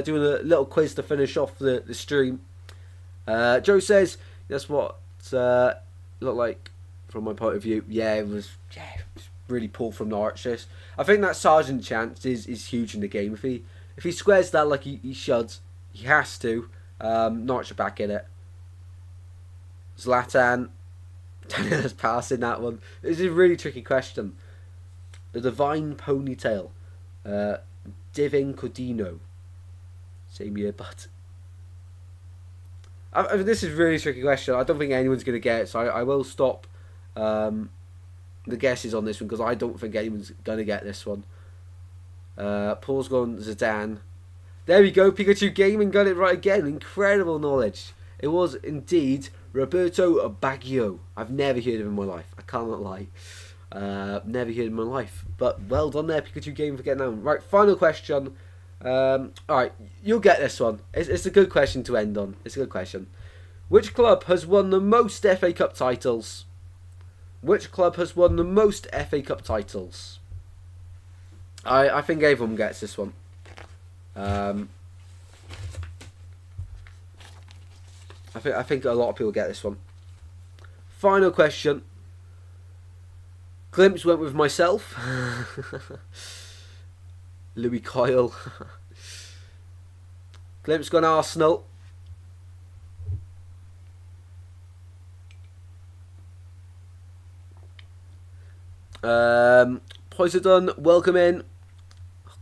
doing a little quiz to finish off the stream. Joe says, that's what it looked like from my point of view. Yeah, it was really poor from Norwich. I think that Sargent chance is huge in the game. If he squares that like he should, he has to. Norwich are back in it. Zlatan, Daniel's passing that one. This is a really tricky question. The Divine Ponytail, Divin Cordino, same year, but I mean, this is a really tricky question. I don't think anyone's going to get it, so I will stop the guesses on this one because I don't think anyone's going to get this one. Paul's gone Zidane. There we go. Pikachu Gaming got it right again. Incredible knowledge. It was indeed Roberto Baggio. I've never heard of him in my life. I cannot lie. Never heard of him in my life. But well done there, Pikachu Gaming, for getting that one. Right, final question. Alright, you'll get this one. It's a good question to end on. It's a good question. Which club has won the most FA Cup titles? Which club has won the most FA Cup titles? I think everyone gets this one. I think a lot of people get this one. Final question. Glimpse went with myself. Louis Coyle. Glimpse gone Arsenal. Poseidon, welcome in.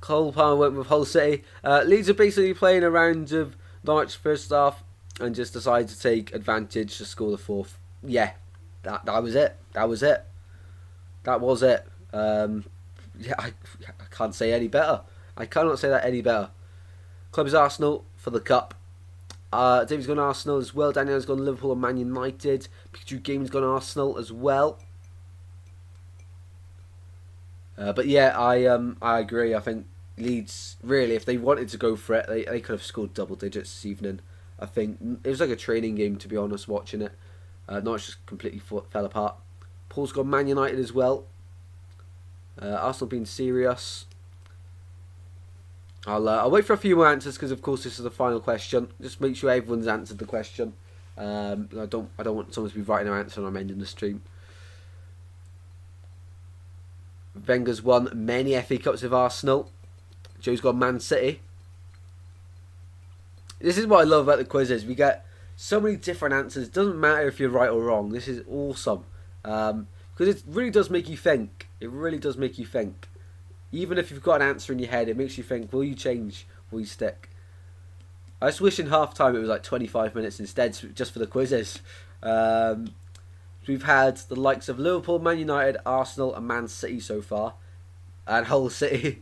Cole Palmer went with Hull City. Leeds are basically playing a round of Norwich first half and just decided to take advantage to score the fourth. Yeah, that was it. That was it. That was it. Yeah, I can't say any better. I cannot say that any better. Club is Arsenal for the cup. David's gone Arsenal as well. Daniel's gone Liverpool and Man United. Pikachu Gaming's gone Arsenal as well. But yeah, I agree. I think Leeds, really, if they wanted to go for it, they could have scored double digits this evening. I think it was like a training game, to be honest, watching it. Norwich just completely fell apart. Paul's got Man United as well. Arsenal being serious. I'll wait for a few more answers because, of course, this is the final question. Just make sure everyone's answered the question. I don't want someone to be writing their answer and I'm ending the stream. Wenger's won many FA Cups with Arsenal. Joe's got Man City. This is what I love about the quizzes. We get so many different answers. It doesn't matter if you're right or wrong. This is awesome. Because it really does make you think. It really does make you think. Even if you've got an answer in your head, it makes you think, will you change? Will you stick? I just wish in half time it was like 25 minutes instead, just for the quizzes. We've had the likes of Liverpool, Man United, Arsenal and Man City so far. And Hull City.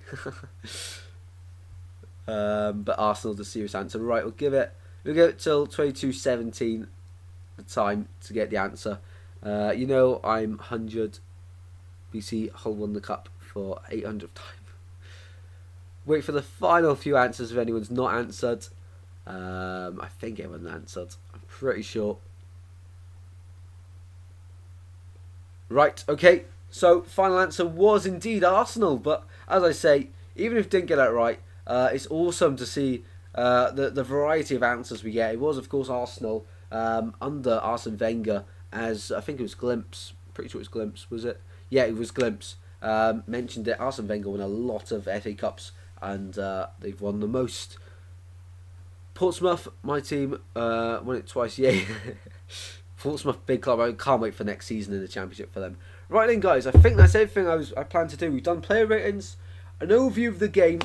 But Arsenal's the serious answer. Right, we'll give it till 22:17 the time to get the answer. You know, I'm 100 BC. Hull won the cup for 800th time. Wait for the final few answers if anyone's not answered. I think everyone's answered. I'm pretty sure. Right, okay. So, final answer was indeed Arsenal. But, as I say, even if you didn't get that right, it's awesome to see the variety of answers we get. It was, of course, Arsenal under Arsene Wenger, as I think it was Glimpse. Pretty sure it was Glimpse, was it? Yeah, it was Glimpse. Mentioned it. Arsene Wenger won a lot of FA Cups, and they've won the most. Portsmouth, my team, won it twice. Yeah. Portsmouth, big club. I can't wait for next season in the Championship for them. Right then, guys, I think that's everything I planned to do. We've done player ratings, an overview of the game.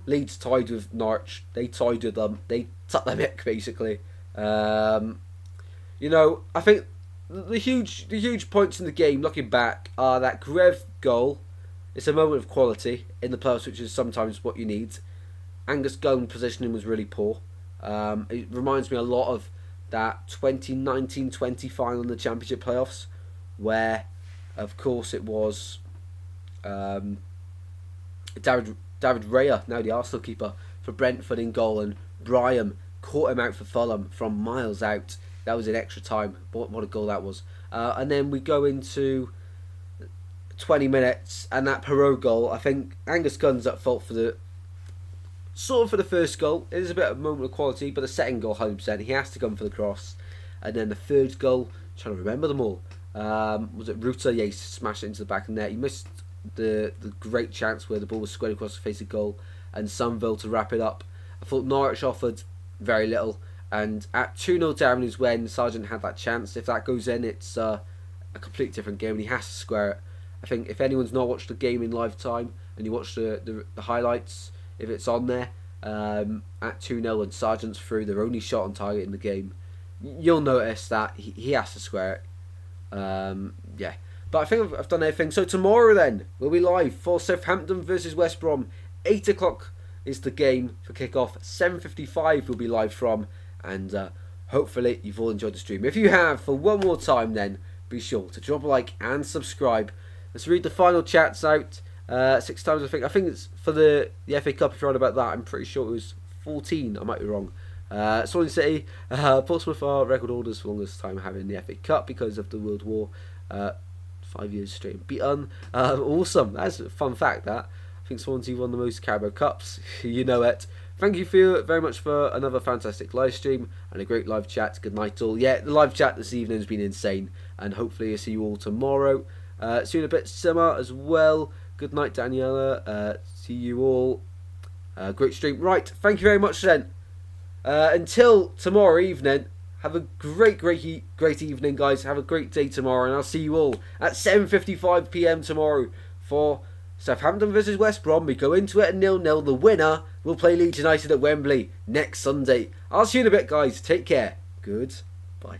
Leeds tied with Norwich. They tied with them. They tucked their mick, basically. You know, I think the huge points in the game, looking back, are that Grev goal. It's a moment of quality in the playoffs, which is sometimes what you need. Angus Gunn positioning was really poor. It reminds me a lot of that 2019-20 final in the Championship playoffs, where, of course, it was David Raya, now the Arsenal keeper, for Brentford in goal, and Bryan caught him out for Fulham from miles out. That was in extra time. What a goal that was. And then we go into 20 minutes, and that Perot goal, I think Angus Gunn's at fault for the first goal. It is a bit of a moment of quality, but the second goal, 100%, he has to come for the cross. And then the third goal, I'm trying to remember them all. Was it Ruta? Yeah, he smashed it into the back of the net. He missed the great chance where the ball was squared across the face of goal, and Sunville to wrap it up. I thought Norwich offered very little, and at 2-0 down is when Sargent had that chance. If that goes in, it's a completely different game, and he has to square it. I think if anyone's not watched the game in live time and you watch the highlights, if it's on there at 2-0 and Sargent's through, their only shot on target in the game, you'll notice that he has to square it. Yeah, but I think I've done everything. So tomorrow then we'll be live for Southampton versus West Brom. 8 o'clock is the game for kickoff. 7:55 we'll be live from, and hopefully you've all enjoyed the stream. If you have, for one more time, then be sure to drop a like and subscribe. Let's read the final chats out. 6 times, I think. I think it's for the FA Cup. If you're on about that, I'm pretty sure it was 14. I might be wrong. Swansea City, Portsmouth are record holders for longest time having the FA Cup because of the World War. 5 years straight unbeaten. Awesome. That's a fun fact, that. I think Swansea won the most Carabao Cups. You know it. Thank you very much for another fantastic live stream and a great live chat. Good night all. Yeah, the live chat this evening has been insane, and hopefully I'll see you all tomorrow. See you in a bit, Simmer, as well. Good night, Daniela. See you all. Great stream. Right, thank you very much then. Until tomorrow evening, have a great evening, guys. Have a great day tomorrow, and I'll see you all at 7:55 PM tomorrow for Southampton versus West Brom. We go into it at 0-0. The winner will play Leeds United at Wembley next Sunday. I'll see you in a bit, guys. Take care. Goodbye.